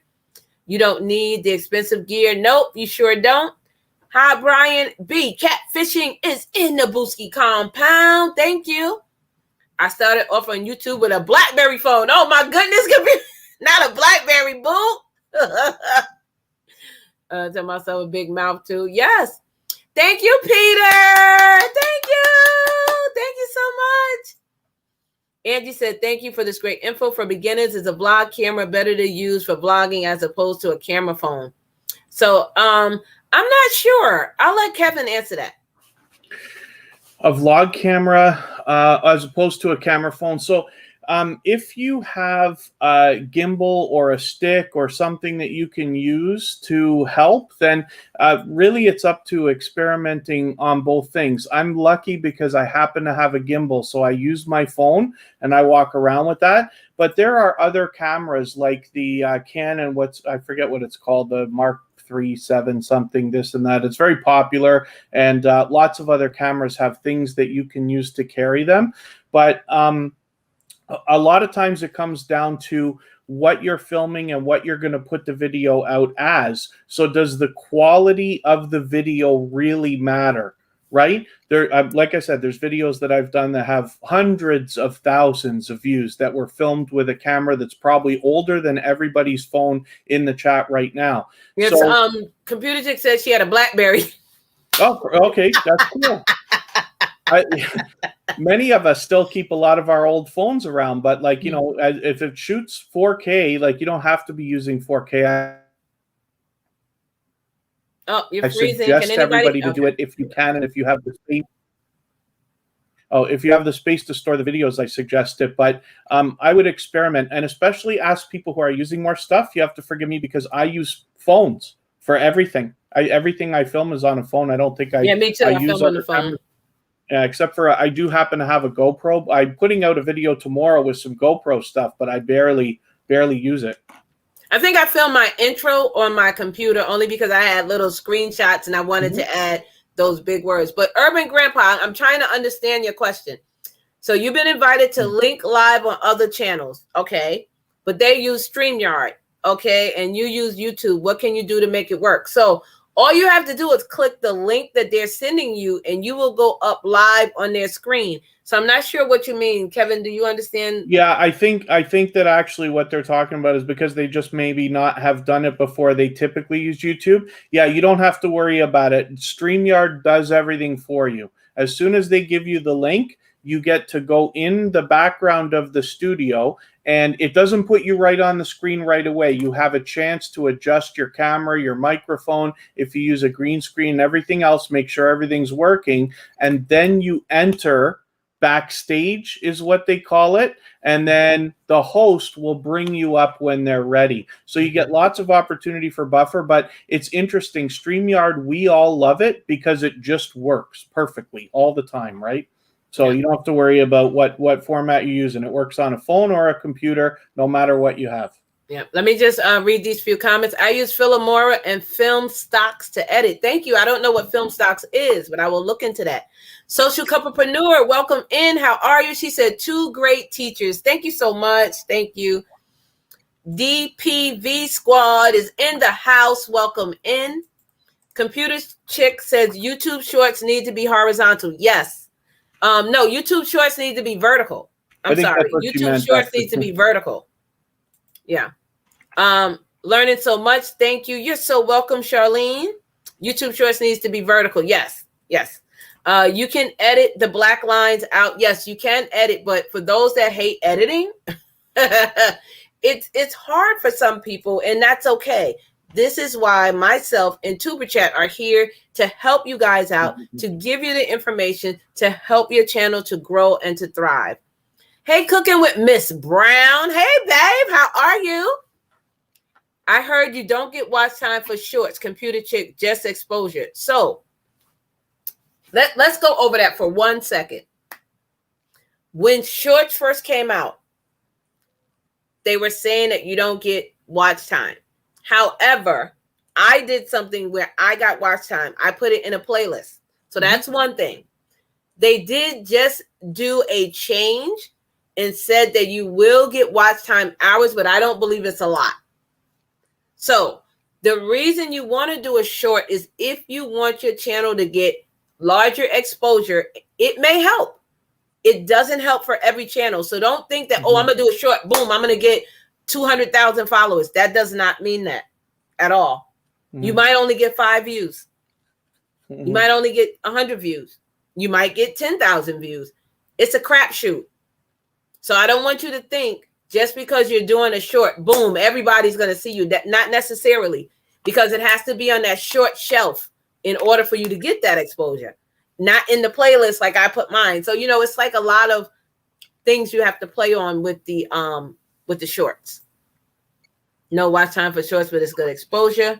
A: You don't need the expensive gear. Nope, you sure don't. Hi, Brian B. Catfishing is in the Booski compound. Thank you. I started off on YouTube with a BlackBerry phone. Oh, my goodness. Not a BlackBerry, boo. Tell myself a big mouth, too. Yes. Thank you, Peter. Thank you. Thank you so much. Angie said, thank you for this great info. For beginners, is a vlog camera better to use for vlogging as opposed to a camera phone? So I'm not sure. I'll let Kevin answer that.
B: A vlog camera as opposed to a camera phone. So if you have a gimbal or a stick or something that you can use to help, then really it's up to experimenting on both things. I'm lucky because I happen to have a gimbal, so I use my phone and I walk around with that. But there are other cameras like the Canon, I forget what it's called, the Mark 3.7 something, this and that. It's very popular, and lots of other cameras have things that you can use to carry them. But a lot of times it comes down to what you're filming and what you're going to put the video out as. So does the quality of the video really matter? Right there, like I said, there's videos that I've done that have hundreds of thousands of views that were filmed with a camera that's probably older than everybody's phone in the chat right now.
A: Yes, so, Computer Chick said she had a BlackBerry.
B: Oh, okay, that's cool. Many of us still keep a lot of our old phones around, but like, you know, if it shoots 4K, like you don't have to be using 4K.
A: Oh, you're
B: I
A: freezing.
B: suggest
A: Can
B: everybody to do it if you can, and if you have the space. Oh, if you have the space to store the videos, I suggest it. But I would experiment, and especially ask people who are using more stuff. You have to forgive me because I use phones for everything. Everything I film is on a phone. I don't think
A: me too. I film on the phone.
B: Except for I do happen to have a GoPro. I'm putting out a video tomorrow with some GoPro stuff, but I barely use it.
A: I think I filmed my intro on my computer only because I had little screenshots and I wanted to add those big words. But Urban Grandpa, I'm trying to understand your question. So you've been invited to link live on other channels, okay? But they use Streamyard, okay? And you use YouTube. What can you do to make it work? So all you have to do is click the link that they're sending you and you will go up live on their screen. So I'm not sure what you mean. Kevin, do you understand?
B: Yeah, I think that actually what they're talking about is because they just maybe not have done it before. They typically use YouTube. Yeah, you don't have to worry about it. StreamYard does everything for you. As soon as they give you the link, you get to go in the background of the studio, and it doesn't put you right on the screen right away. You have a chance to adjust your camera, your microphone, if you use a green screen and everything else, make sure everything's working, and then you enter backstage is what they call it, and then the host will bring you up when they're ready. So you get lots of opportunity for buffer, but it's interesting. StreamYard, we all love it because it just works perfectly all the time, right? So you don't have to worry about what format you use, and it works on a phone or a computer, no matter what you have.
A: Yeah, let me just read these few comments. I use Filmora and Film Stocks to edit. Thank you. I don't know what Film Stocks is, but I will look into that. Social Couplepreneur, welcome in. How are you? She said, 2 great teachers. Thank you so much. Thank you. DPV Squad is in the house. Welcome in. Computer Chick says, YouTube Shorts need to be horizontal. Yes. No, YouTube Shorts need to be vertical. I'm sorry. YouTube Shorts need to be vertical. Yeah. Learning so much. Thank you. You're so welcome, Charlene. YouTube Shorts needs to be vertical. Yes. Yes. You can edit the black lines out. Yes, you can edit, but for those that hate editing, it's hard for some people, and that's okay. This is why myself and Tuberchat are here to help you guys out, to give you the information, to help your channel to grow and to thrive. Hey, Cooking with Miss Brown. Hey, babe, how are you? I heard you don't get watch time for shorts, Computer Chick, just exposure. So let's go over that for 1 second. When shorts first came out, they were saying that you don't get watch time. However, I did something where I got watch time. I put it in a playlist. So that's one thing. They did just do a change and said that you will get watch time hours, but I don't believe it's a lot. So the reason you want to do a short is if you want your channel to get larger exposure, it may help. It doesn't help for every channel. So don't think that, I'm going to do a short, boom, I'm going to get 200,000 followers. That does not mean that at all. You might only get 5 views. You might only get 100 views. You might get 10,000 views. It's a crapshoot. So I don't want you to think just because you're doing a short, boom, everybody's going to see you. That not necessarily, because it has to be on that short shelf in order for you to get that exposure. Not in the playlist like I put mine. So, it's like a lot of things you have to play on with the shorts. No watch time for shorts, but it's good exposure.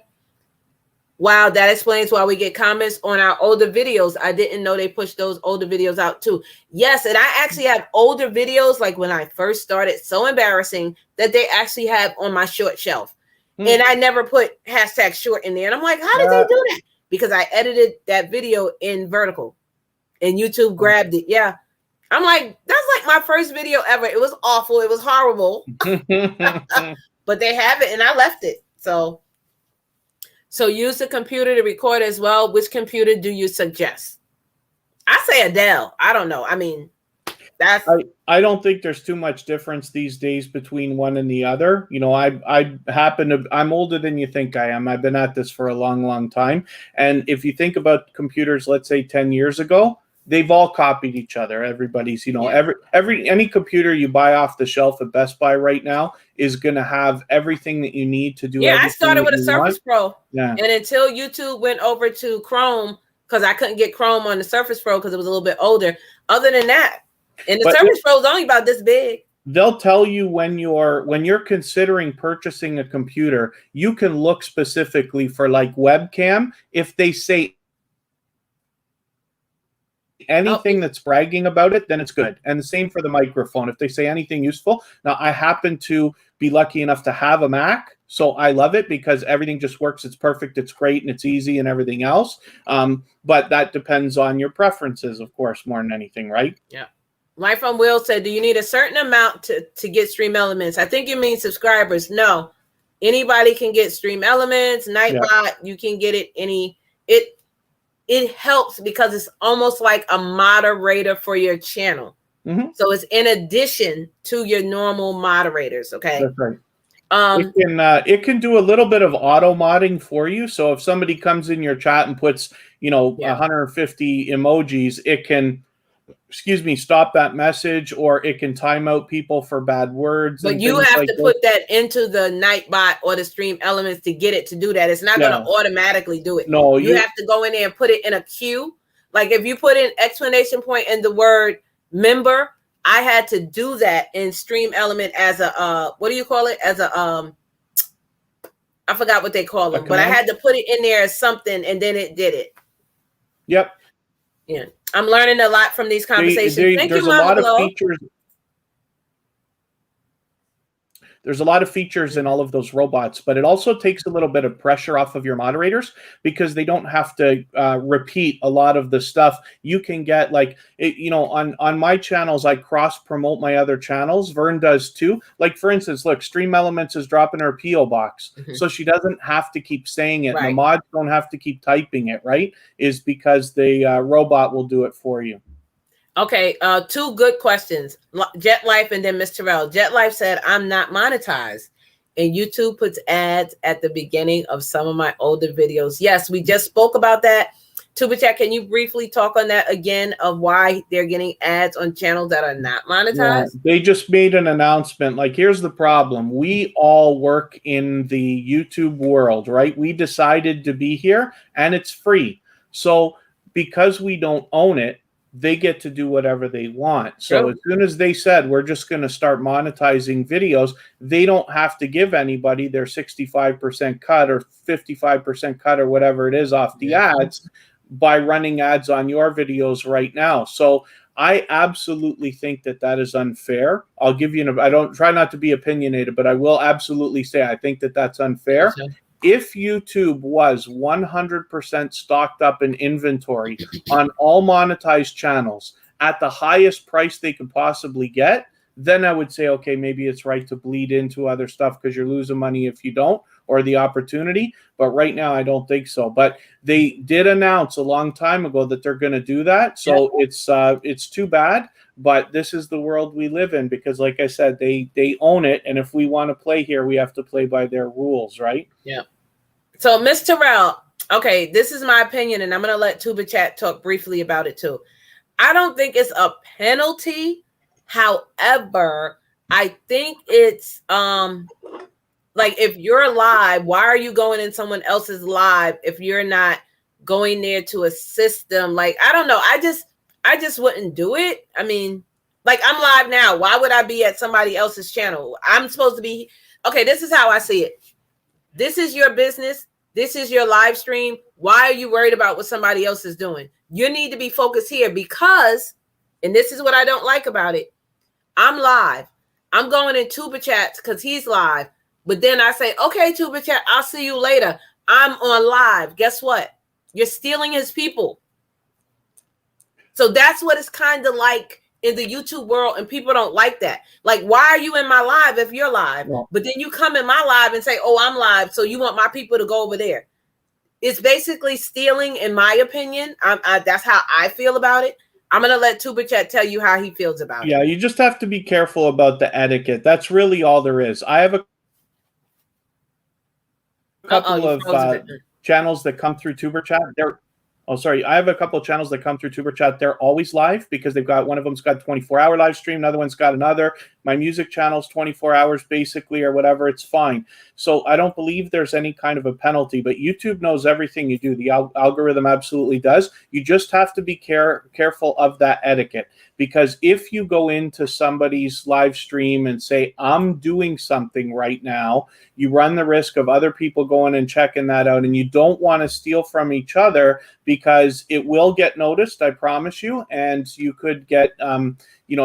A: Wow, that explains why we get comments on our older videos. I didn't know they pushed those older videos out too. Yes, and I actually have older videos like when I first started, so embarrassing that they actually have on my short shelf. And I never put #short in there. And I'm like, how did they do that? Because I edited that video in vertical and YouTube grabbed it. Yeah. I'm like, that's like my first video ever. It was awful. It was horrible. But they have it and I left it. So use the computer to record as well. Which computer do you suggest? I say Adele. I don't know. I mean,
B: I don't think there's too much difference these days between one and the other. You know, I'm older than you think I am. I've been at this for a long, long time. And if you think about computers, let's say 10 years ago, they've all copied each other. Everybody's, you know, any computer you buy off the shelf at Best Buy right now is going to have everything that you need to do.
A: Yeah, I started with a Surface Pro.
B: Yeah.
A: And until YouTube went over to Chrome, because I couldn't get Chrome on the Surface Pro because it was a little bit older. Other than that, and the Surface Pro is only about this big.
B: They'll tell you when you're considering purchasing a computer, you can look specifically for like webcam. If they say anything that's bragging about it, then it's good. And the same for the microphone. If they say anything useful. Now, I happen to be lucky enough to have a Mac, so I love it because everything just works. It's perfect. It's great. And it's easy and everything else. But that depends on your preferences, of course, more than anything, right?
A: Yeah. Life on Will said, do you need a certain amount to get Stream Elements? I think you mean subscribers. No. Anybody can get Stream Elements, Nightbot. You can get it it helps because it's almost like a moderator for your channel. Mm-hmm. So it's in addition to your normal moderators. Okay.
B: That's right. It can do a little bit of auto modding for you. So if somebody comes in your chat and puts, 150 emojis, it can, stop that message, or it can time out people for bad words.
A: But you have to put that into the Nightbot or the Stream Elements to get it to do that. It's not going to automatically do it.
B: No,
A: you have to go in there and put it in a queue. Like if you put in exclamation point in the word member, I had to do that in Stream Element as a what do you call it? As a I forgot what they call them, but I had to put it in there as something, and then it did it.
B: Yep.
A: Yeah. I'm learning a lot from these conversations. Thank you, Mama
B: lot
A: Glow.
B: of features. There's a lot of features in all of those robots, but it also takes a little bit of pressure off of your moderators because they don't have to repeat a lot of the stuff. You can get on my channels, I cross promote my other channels. Vern does too. Like for instance, look, Stream Elements is dropping her PO box. Mm-hmm. So she doesn't have to keep saying it. Right. And the mods don't have to keep typing it, right? Is because the robot will do it for you.
A: Okay, two good questions. Jet Life and then Miss Terrell. Jet Life said, I'm not monetized. And YouTube puts ads at the beginning of some of my older videos. Yes, we just spoke about that. Tuberchat, can you briefly talk on that again of why they're getting ads on channels that are not monetized?
B: Yeah, they just made an announcement. Like, here's the problem. We all work in the YouTube world, right? We decided to be here and it's free. So because we don't own it, they get to do whatever they want. So as soon as they said, we're just going to start monetizing videos, they don't have to give anybody their 65% cut or 55% cut or whatever it is off the ads by running ads on your videos right now. So I absolutely think that is unfair. I'll give you I don't try not to be opinionated, but I will absolutely say I think that's unfair. Okay. If YouTube was 100% stocked up in inventory on all monetized channels at the highest price they could possibly get, then I would say, okay, maybe it's right to bleed into other stuff because you're losing money if you don't, or the opportunity. But right now, I don't think so. But they did announce a long time ago that they're going to do that. So it's too bad. But this is the world we live in because, like I said, they own it. And if we want to play here, we have to play by their rules, right?
A: Yeah. So, Ms. Terrell, okay, this is my opinion, and I'm going to let Tuberchat talk briefly about it too. I don't think it's a penalty. However, I think it's like if you're live, why are you going in someone else's live if you're not going there to assist them? Like, I don't know. I just wouldn't do it. I mean, like I'm live now. Why would I be at somebody else's channel? I'm supposed to be. Okay, this is how I see it. This is your business. This is your live stream. Why are you worried about what somebody else is doing? You need to be focused here because, and this is what I don't like about it. I'm live. I'm going in Tuberchat because he's live. But then I say, okay, Tuberchat, I'll see you later. I'm on live. Guess what? You're stealing his people. So that's what it's kind of like in the YouTube world, and people don't like that. Like, why are you in my live if you're live?
B: Well,
A: but then you come in my live and say, oh, I'm live, so you want my people to go over there. It's basically stealing, in my opinion. That's how I feel about it. I'm going to let Tuberchat tell you how he feels about it.
B: Yeah, you just have to be careful about the etiquette. That's really all there is. I have a couple of channels that come through Tuberchat. I have a couple of channels that come through Tuberchat. They're always live because they've got, one of them's got 24-hour live stream, another one's got another. My music channel's 24 hours basically, or whatever. It's fine. So I don't believe there's any kind of a penalty, but YouTube knows everything you do. The algorithm absolutely does. You just have to be careful of that etiquette, because if you go into somebody's live stream and say, I'm doing something right now, you run the risk of other people going and checking that out, and you don't want to steal from each other, because it will get noticed, I promise you, and you could get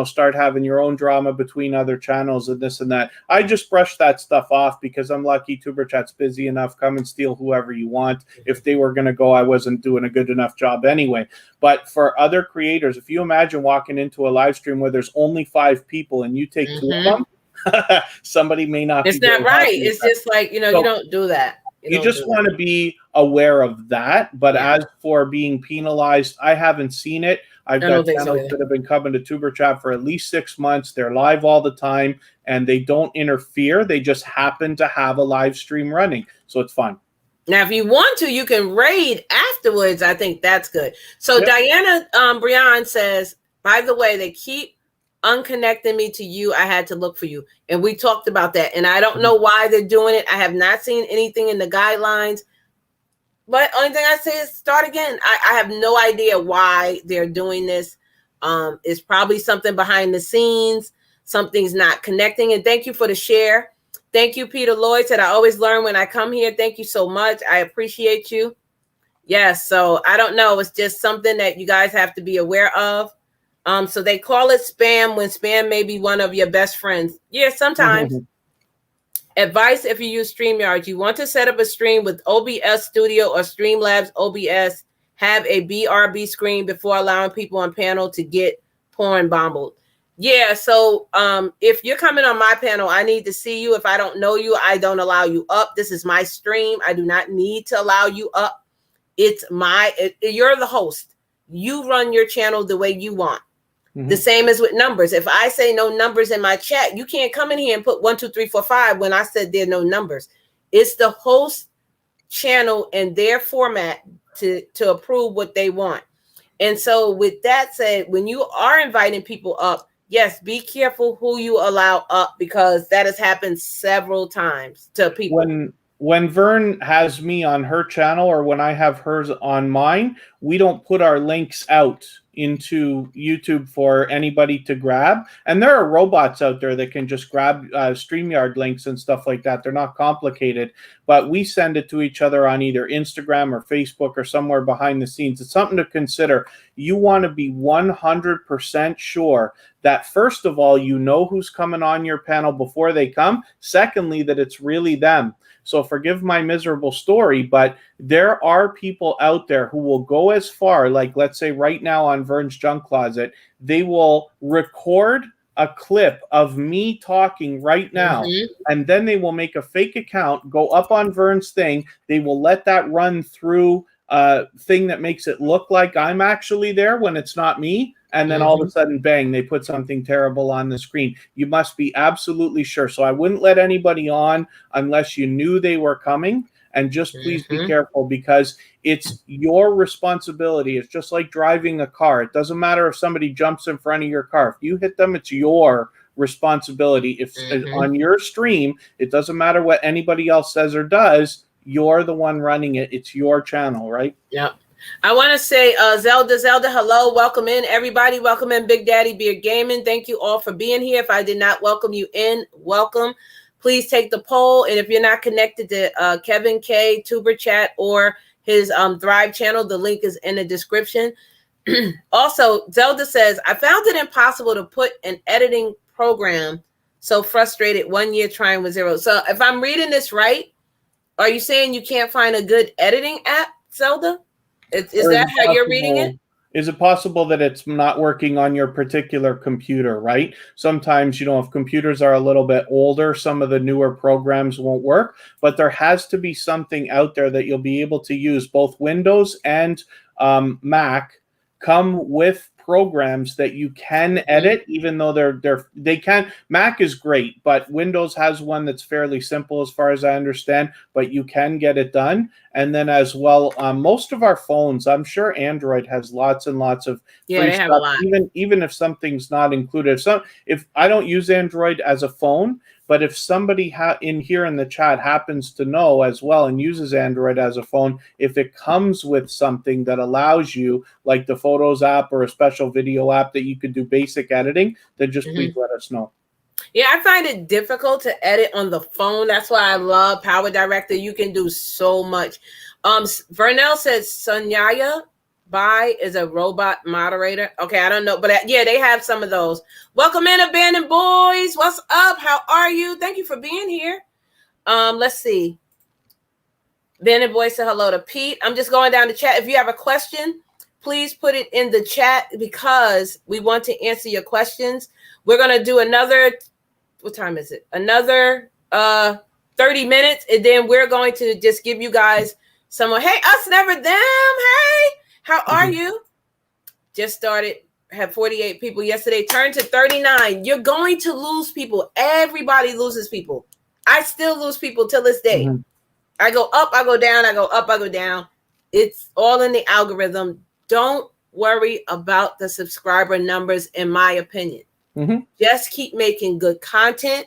B: start having your own drama between other channels and this and that. I just brush that stuff off because I'm lucky Tuberchat's busy enough. Come and steal whoever you want. If they were going to go, I wasn't doing a good enough job anyway. But for other creators, if you imagine walking into a live stream where there's only 5 people and you take 2 of them, somebody may not.
A: It's not right. It's just like, you don't do that.
B: You just want to be aware of that. But as for being penalized, I haven't seen it. I've got channels that have been coming to Tuberchat for at least 6 months. They're live all the time, and they don't interfere. They just happen to have a live stream running, so it's fun.
A: Now, if you want to, you can raid afterwards. I think that's good. So Diana Brian says, by the way, they keep unconnecting me to you. I had to look for you. And we talked about that. And I don't know why they're doing it. I have not seen anything in the guidelines. But only thing I say is start again. I have no idea why they're doing this. It's probably something behind the scenes. Something's not connecting. And thank you for the share. Thank you, Peter Lloyd said, I always learn when I come here. Thank you so much. I appreciate you. Yes, so I don't know. It's just something that you guys have to be aware of. So they call it spam when spam may be one of your best friends. Yeah, sometimes. Advice if you use StreamYard. You want to set up a stream with OBS Studio or Streamlabs OBS. Have a BRB screen before allowing people on panel to get porn bombled. Yeah, so if you're coming on my panel, I need to see you. If I don't know you, I don't allow you up. This is my stream. I do not need to allow you up. It's you're the host. You run your channel the way you want. The same as with numbers. If I say no numbers in my chat, you can't come in here and put 1, 2, 3, 4, 5 when I said there are no numbers. It's the host channel and their format to approve what they want. And so with that said, when you are inviting people up, yes, be careful who you allow up, because that has happened several times to people.
B: When Vern has me on her channel or when I have hers on mine, we don't put our links out into YouTube for anybody to grab. And there are robots out there that can just grab StreamYard links and stuff like that. They're not complicated, but we send it to each other on either Instagram or Facebook or somewhere behind the scenes. It's something to consider. You want to be 100% sure that, first of all, you know who's coming on your panel before they come. Secondly, that it's really them. So forgive my miserable story, but there are people out there who will go as far, like let's say right now on Vern's Junk Closet, they will record a clip of me talking right now, and then they will make a fake account, go up on Vern's thing. They will let that run through a thing that makes it look like I'm actually there when it's not me. And then all of a sudden, bang, they put something terrible on the screen. You must be absolutely sure. So I wouldn't let anybody on unless you knew they were coming. And just please be careful, because it's your responsibility. It's just like driving a car. It doesn't matter if somebody jumps in front of your car. If you hit them, it's your responsibility. If on your stream, it doesn't matter what anybody else says or does. You're the one running it. It's your channel, right?
A: Yep. I want to say, Zelda, hello. Welcome in, everybody. Welcome in, Big Daddy Beard Gaming. Thank you all for being here. If I did not welcome you in, welcome. Please take the poll. And if you're not connected to Kevin K, Tuberchat, or his Thrive channel, the link is in the description. Also, Zelda says, I found it impossible to put an editing program. So frustrated, 1 year trying with zero. So if I'm reading this right, are you saying you can't find a good editing app, Zelda? Is that how you're reading it?
B: Is it possible that it's not working on your particular computer, right? Sometimes, if computers are a little bit older, some of the newer programs won't work, but there has to be something out there that you'll be able to use. Both Windows and Mac come with programs that you can edit, even though they can. Mac is great, but Windows has one that's fairly simple as far as I understand, but you can get it done. And then as well, most of our phones, I'm sure Android has lots and lots of free
A: they have
B: stuff,
A: a lot.
B: even if something's not included. So if I don't use Android as a phone, but if somebody in here in the chat happens to know as well and uses Android as a phone, if it comes with something that allows you, like the Photos app or a special video app that you could do basic editing, then just please let us know.
A: Yeah, I find it difficult to edit on the phone. That's why I love Power Director. You can do so much. Vernes says Sanyaya Bai is a robot moderator. Okay, I don't know, but yeah, they have some of those. Welcome in, Abandoned Boys. What's up? How are you? Thank you for being here. Let's see. Abandoned Boys said hello to Pete. I'm just going down the chat. If you have a question, please put it in the chat because we want to answer your questions. We're going to do another, what time is it? Another 30 minutes, and then we're going to just give you guys someone. Hey, us never them. Hey, how are you? Just started, had 48 people yesterday, turned to 39. You're going to lose people. Everybody loses people. I still lose people till this day. I go up, I go down, I go up, I go down. It's all in the algorithm. Don't worry about the subscriber numbers, in my opinion. Just keep making good content.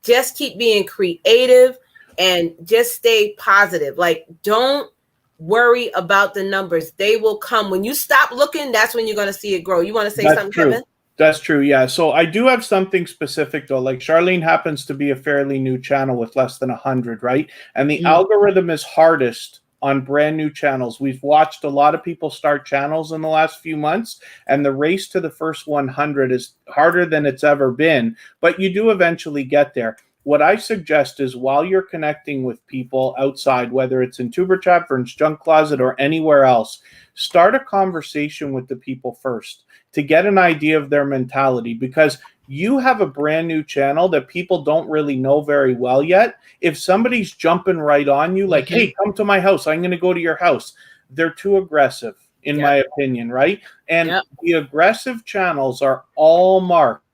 A: Just keep being creative and just stay positive. Like, don't worry about the numbers. They will come. When you stop looking, that's when you're going to see it grow. You want to say something, Kevin?
B: That's true. Yeah. So I do have something specific though. Like Charlene happens to be a fairly new channel with less than 100, right? And the algorithm is hardest on brand new channels. We've watched a lot of people start channels in the last few months, and the race to the first 100 is harder than it's ever been, but you do eventually get there. What I suggest is while you're connecting with people outside, whether it's in Tuberchat, Vernes Junk Closet, or anywhere else, start a conversation with the people first to get an idea of their mentality, because you have a brand new channel that people don't really know very well yet. If somebody's jumping right on you, like, hey, come to my house, I'm going to go to your house, they're too aggressive, in my opinion, right? And the aggressive channels are all marked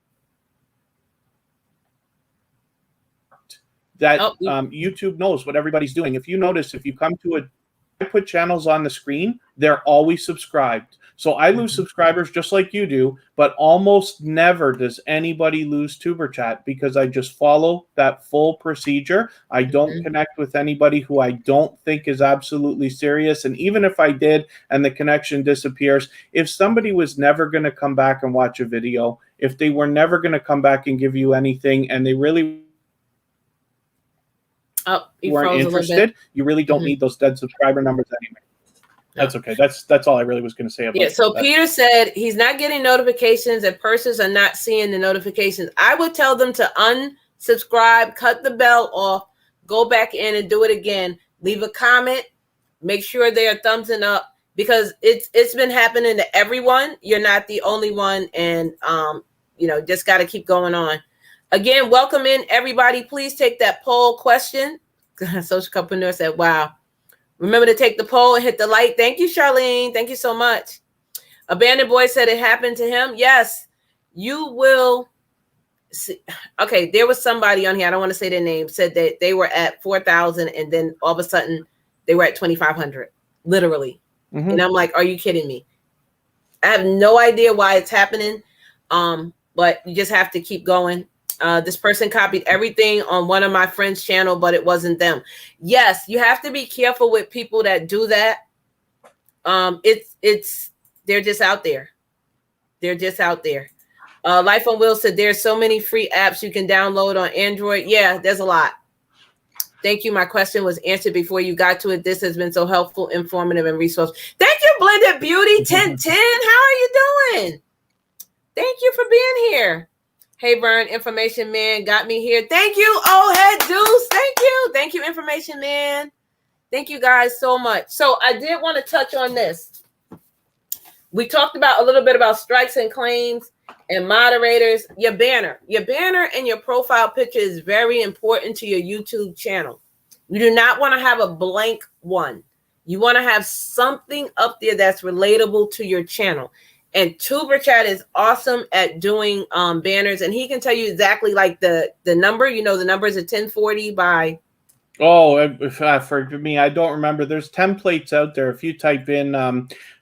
B: that YouTube knows what everybody's doing. If you notice, if you come to I put channels on the screen, they're always subscribed. So I lose subscribers just like you do, but almost never does anybody lose Tuberchat because I just follow that full procedure. I don't connect with anybody who I don't think is absolutely serious. And even if I did and the connection disappears, if somebody was never going to come back and watch a video, if they were never going to come back and give you anything, and they really weren't interested, you really don't need those dead subscriber numbers anyway. That's okay. That's all I really was going to say about
A: so
B: that.
A: Peter said he's not getting notifications and persons are not seeing the notifications. I would tell them to unsubscribe, cut the bell off, go back in and do it again. Leave a comment. Make sure they are thumbsing up, because it's been happening to everyone. You're not the only one, and just got to keep going on. Again, welcome in everybody. Please take that poll question. Social Entrepreneur said, wow. Remember to take the poll and hit the like. Thank you, Charlene. Thank you so much. Abandoned Boy said it happened to him. Yes, you will see. Okay, there was somebody on here, I don't want to say their name, said that they were at 4,000 and then all of a sudden they were at 2,500, literally. And I'm like, are you kidding me? I have no idea why it's happening, but you just have to keep going. This person copied everything on one of my friends' channel, but it wasn't them. Yes, you have to be careful with people that do that. They're just out there. They're just out there. Life on Will said there's so many free apps you can download on Android. Yeah, there's a lot. Thank you. My question was answered before you got to it. This has been so helpful, informative, and resourceful. Thank you, Blended Beauty 1010. How are you doing? Thank you for being here. Hey, Vern, Information Man got me here. Thank you, Old Head Deuce. Thank you. Thank you, Information Man. Thank you guys so much. So I did want to touch on this. We talked about a little bit about strikes and claims and moderators. Your banner and your profile picture is very important to your YouTube channel. You do not want to have a blank one. You want to have something up there that's relatable to your channel. And Tuberchat is awesome at doing banners, and he can tell you exactly like the number. You know, the number is a 1040 by.
B: Oh, for me, I don't remember. There's templates out there. If you type in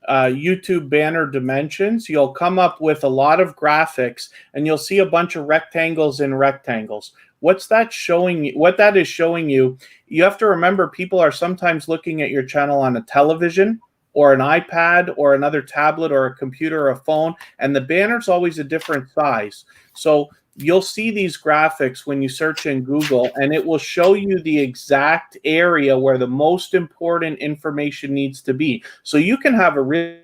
B: YouTube banner dimensions, you'll come up with a lot of graphics, and you'll see a bunch of rectangles in rectangles. What's that showing you? What that is showing you, you have to remember people are sometimes looking at your channel on a television or an iPad or another tablet or a computer or a phone, and the banner's always a different size. So you'll see these graphics when you search in Google, and it will show you the exact area where the most important information needs to be. So you can have a really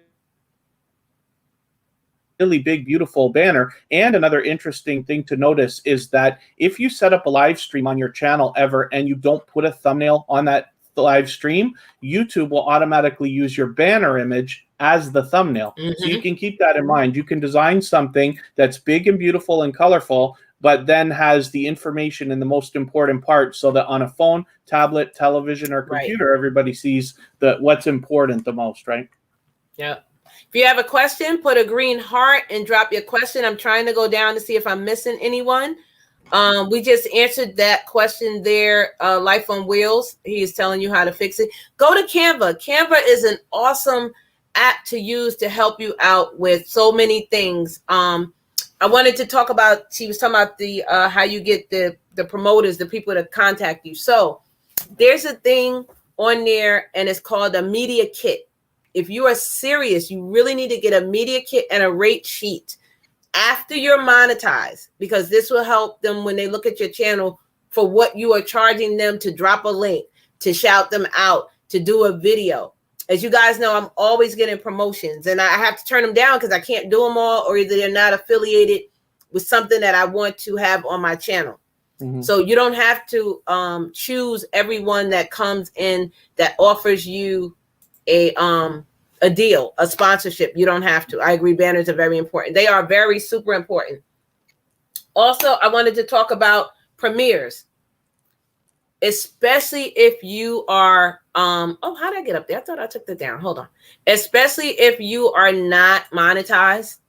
B: big, beautiful banner. And another interesting thing to notice is that if you set up a live stream on your channel ever and you don't put a thumbnail on that live stream, YouTube will automatically use your banner image as the thumbnail. So you can keep that in mind. You can design something that's big and beautiful and colorful, but then has the information in the most important part, so that on a phone, tablet, television, or computer, everybody sees what's important the most, right?
A: Yeah. If you have a question, put a green heart and drop your question. I'm trying to go down to see if I'm missing anyone. We just answered that question there. Life on Wheels, he is telling you how to fix it. Go to Canva. Canva is an awesome app to use to help you out with so many things. I wanted to talk about, she was talking about the how you get the promoters, the people to contact you. So there's a thing on there, and it's called a media kit. If you are serious, you really need to get a media kit and a rate sheet after you're monetized, because this will help them when they look at your channel for what you are charging them to drop a link, to shout them out, to do a video. As you guys know, I'm always getting promotions, and I have to turn them down because I can't do them all, or either they're not affiliated with something that I want to have on my channel. So you don't have to choose everyone that comes in that offers you a deal, a sponsorship. You don't have to. I agree. Banners are very important. They are very super important. Also, I wanted to talk about premieres, especially if you are, oh, how did I get up there? I thought I took that down. Hold on. Especially if you are not monetized,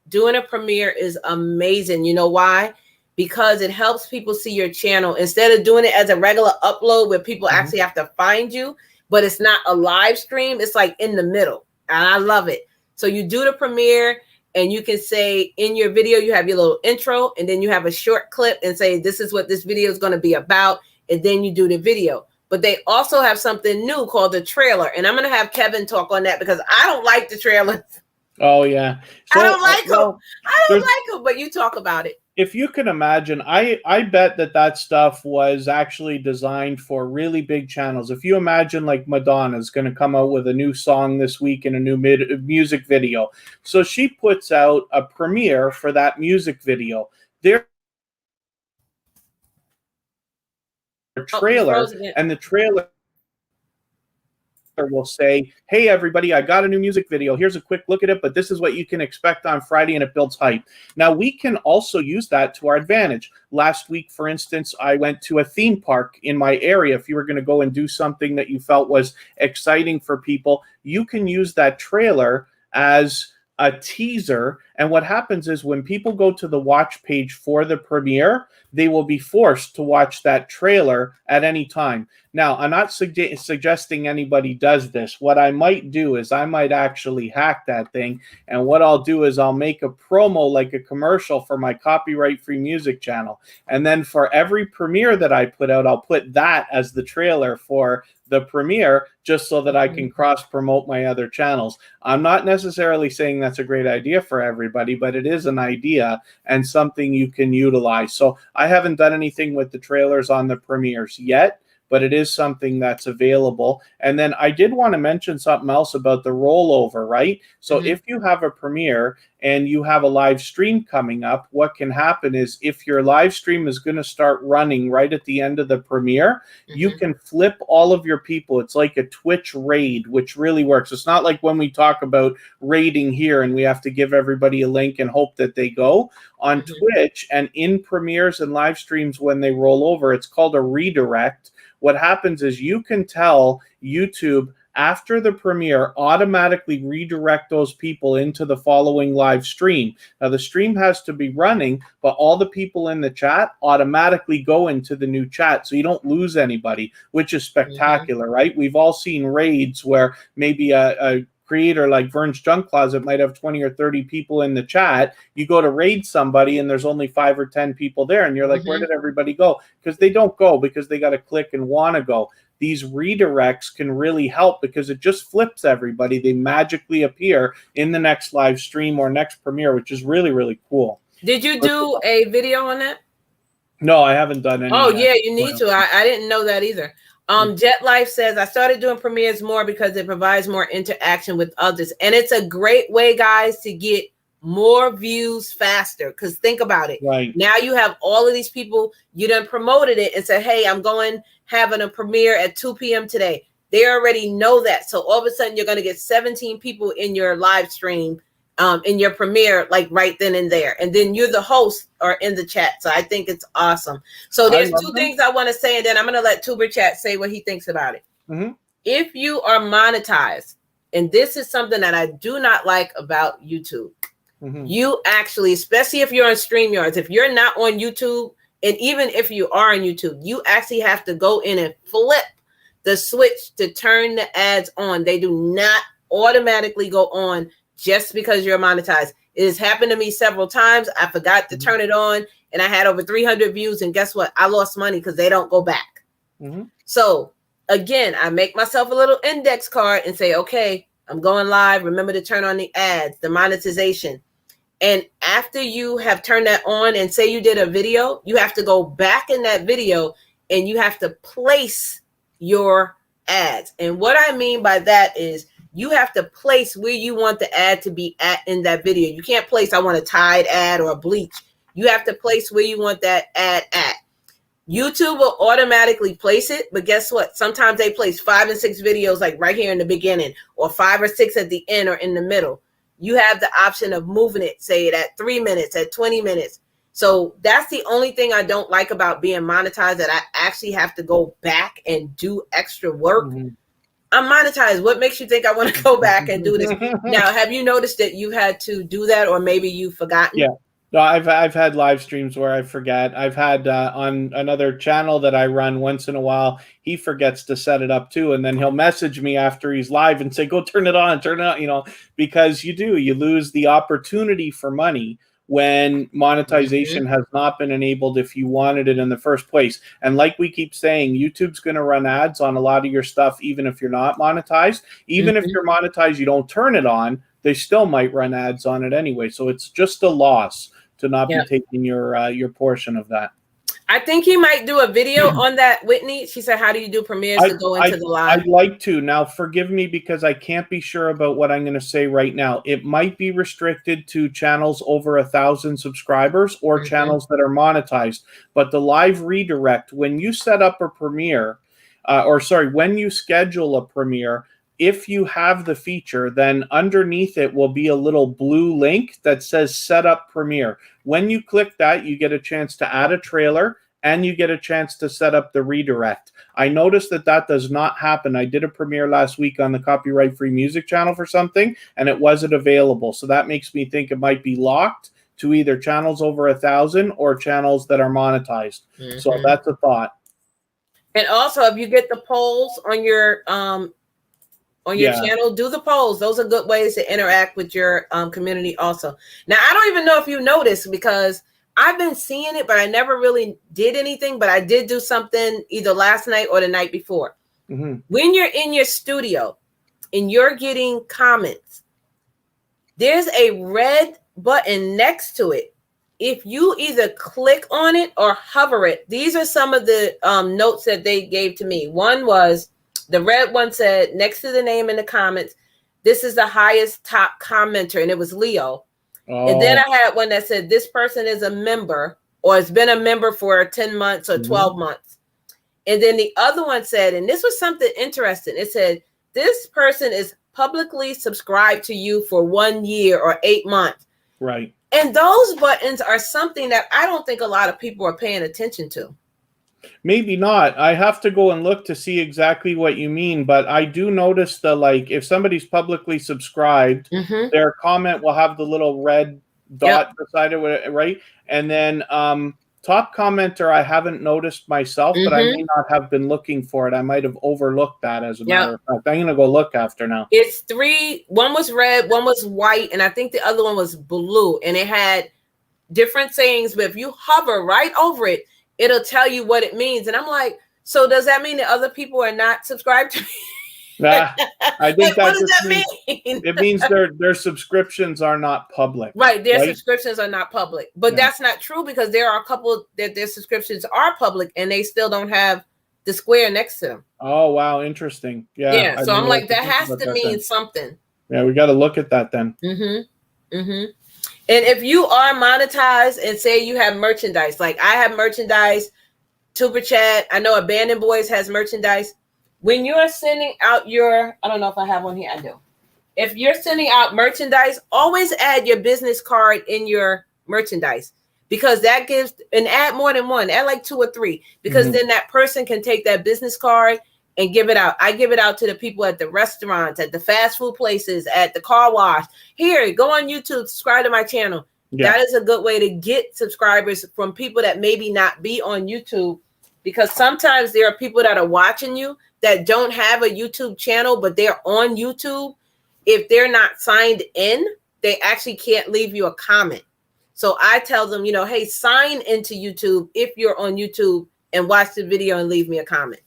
A: doing a premiere is amazing. You know why? Because it helps people see your channel instead of doing it as a regular upload where people actually have to find you. But it's not a live stream. It's like in the middle. And I love it. So you do the premiere, and you can say in your video, you have your little intro, and then you have a short clip and say, this is what this video is going to be about. And then you do the video. But they also have something new called the trailer. And I'm going to have Kevin talk on that because I don't like the trailer.
B: Oh, yeah. So,
A: I don't like them. I don't like them, but you talk about it.
B: If you can imagine, I bet that stuff was actually designed for really big channels. If you imagine like Madonna's going to come out with a new song this week and a new music video. So she puts out a premiere for that music video. Their trailer, and the trailer will say, hey, everybody, I got a new music video. Here's a quick look at it, but this is what you can expect on Friday, and it builds hype. Now, we can also use that to our advantage. Last week, for instance, I went to a theme park in my area. If you were going to go and do something that you felt was exciting for people, you can use that trailer as a teaser. And what happens is when people go to the watch page for the premiere, they will be forced to watch that trailer at any time. Now, I'm not suggesting anybody does this. What I might do is I might actually hack that thing. And what I'll do is I'll make a promo, like a commercial for my copyright-free music channel. And then for every premiere that I put out, I'll put that as the trailer for the premiere, just so that I can cross-promote my other channels. I'm not necessarily saying that's a great idea for everybody, but it is an idea and something you can utilize. So I haven't done anything with the trailers on the premieres yet, but it is something that's available. And then I did want to mention something else about the rollover, right? So if you have a premiere and you have a live stream coming up, what can happen is if your live stream is going to start running right at the end of the premiere, you can flip all of your people. It's like a Twitch raid, which really works. It's not like when we talk about raiding here and we have to give everybody a link and hope that they go. On Twitch and in premieres and live streams when they roll over, it's called a redirect. What happens is you can tell YouTube after the premiere automatically redirect those people into the following live stream. Now the stream has to be running, but all the people in the chat automatically go into the new chat, so you don't lose anybody, which is spectacular, right? We've all seen raids where maybe a creator like Vernes Junk Closet might have 20 or 30 people in the chat. You go to raid somebody and there's only 5 or 10 people there, and you're like, where did everybody go? Because they don't go because they got to click and want to go. These redirects can really help because it just flips everybody. They magically appear in the next live stream or next premiere, which is really, really cool.
A: Did you do a video on that?
B: No, I haven't done any.
A: Oh, yeah, you need to. I didn't know that either. Jet Life says, I started doing premieres more because it provides more interaction with others. And it's a great way, guys, to get more views faster. Because think about it.
B: Right.
A: Now you have all of these people, you done promoted it and said, hey, I'm going having a premiere at 2 p.m. today. They already know that. So all of a sudden you're going to get 17 people in your live stream, in your premiere, like right then and there. And then you're the host or in the chat. So I think it's awesome. So there's two things I want to say, and then I'm going to let Tuberchat say what he thinks about it. If you are monetized, and this is something that I do not like about YouTube, you actually, especially if you're on StreamYards, if you're not on YouTube, and even if you are on YouTube, you actually have to go in and flip the switch to turn the ads on. They do not automatically go on just because you're monetized. It has happened to me several times. I forgot to turn it on and I had over 300 views. And guess what? I lost money because they don't go back. So again, I make myself a little index card and say, okay, I'm going live. Remember to turn on the ads, the monetization. And after you have turned that on and say you did a video, you have to go back in that video and you have to place your ads. And what I mean by that is you have to place where you want the ad to be at in that video. You can't place, I want a Tide ad or a bleach. You have to place where you want that ad at. YouTube will automatically place it, but guess what? Sometimes they place 5 and 6 videos like right here in the beginning, or 5 or 6 at the end or in the middle. You have the option of moving it, say it at 3 minutes, at 20 minutes. So that's the only thing I don't like about being monetized, that I actually have to go back and do extra work. I'm monetized. What makes you think I want to go back and do this? Now, have you noticed that you had to do that, or maybe you've forgotten?
B: Yeah. No, I've had live streams where I forget. I've had on another channel that I run once in a while, he forgets to set it up too. And then he'll message me after he's live and say, go turn it on, because you lose the opportunity for money when monetization has not been enabled if you wanted it in the first place. And like we keep saying, YouTube's going to run ads on a lot of your stuff, even if you're not monetized. Even if you're monetized, you don't turn it on, they still might run ads on it anyway. So it's just a loss to not be taking your portion of that.
A: I think he might do a video on that, Whitney. She said, how do you do premieres to go into the live?
B: I'd like to. Now, forgive me because I can't be sure about what I'm going to say right now. It might be restricted to channels over 1,000 subscribers or channels that are monetized. But the live redirect, when you set up a premiere, when you schedule a premiere, if you have the feature, then underneath it will be a little blue link that says set up premiere. When you click that, you get a chance to add a trailer and you get a chance to set up the redirect. I noticed that does not happen. I did a premiere last week on the Copyright Free Music channel for something, and it wasn't available. So that makes me think it might be locked to either channels over 1,000 or channels that are monetized. So that's a thought.
A: And also, if you get the polls on your channel, do the polls. Those are good ways to interact with your community also. Now, I don't even know if you noticed, because I've been seeing it, but I never really did anything. But I did do something either last night or the night before. When you're in your studio and you're getting comments, there's a red button next to it if you either click on it or hover it, these are some of the notes that they gave to me. One was, the red one said, next to the name in the comments, this is the highest top commenter, and it was Leo. Oh. And then I had one that said, this person is a member or has been a member for 10 months or 12 months. And then the other one said, and this was something interesting, it said, this person is publicly subscribed to you for 1 year or 8 months.
B: Right.
A: And those buttons are something that I don't think a lot of people are paying attention to.
B: Maybe not. I have to go and look to see exactly what you mean, but I do notice the, like, if somebody's publicly subscribed, their comment will have the little red dot beside it, right? And then top commenter, I haven't noticed myself, but I may not have been looking for it. I might have overlooked that, as a matter of fact. I'm going to go look after now.
A: It's 3. One was red, one was white, and I think the other one was blue. And it had different sayings, but if you hover right over it, it'll tell you what it means. And I'm like, so does that mean that other people are not subscribed to me?
B: Nah, I think
A: what does that mean?
B: It means their subscriptions are not public.
A: Right, their subscriptions are not public. But that's not true, because there are a couple that their subscriptions are public and they still don't have the square next to them.
B: Oh, wow, interesting. Yeah.
A: So I'm like, that has to mean something.
B: Yeah, we got to look at that then.
A: And if you are monetized and say you have merchandise, like I have merchandise, Tuberchat, I know Abandoned Boys has merchandise. When you're sending out your, I don't know if I have one here, I do. If you're sending out merchandise, always add your business card in your merchandise, because that gives, and add more than one, add like 2 or 3, because then that person can take that business card and give it out. I give it out to the people at the restaurants, at the fast food places, at the car wash. Here, go on YouTube, subscribe to my channel. That is a good way to get subscribers from people that maybe not be on YouTube, because sometimes there are people that are watching you that don't have a YouTube channel, but they're on YouTube. If they're not signed in, they actually can't leave you a comment. So I tell them, hey, sign into YouTube if you're on YouTube and watch the video and leave me a comment.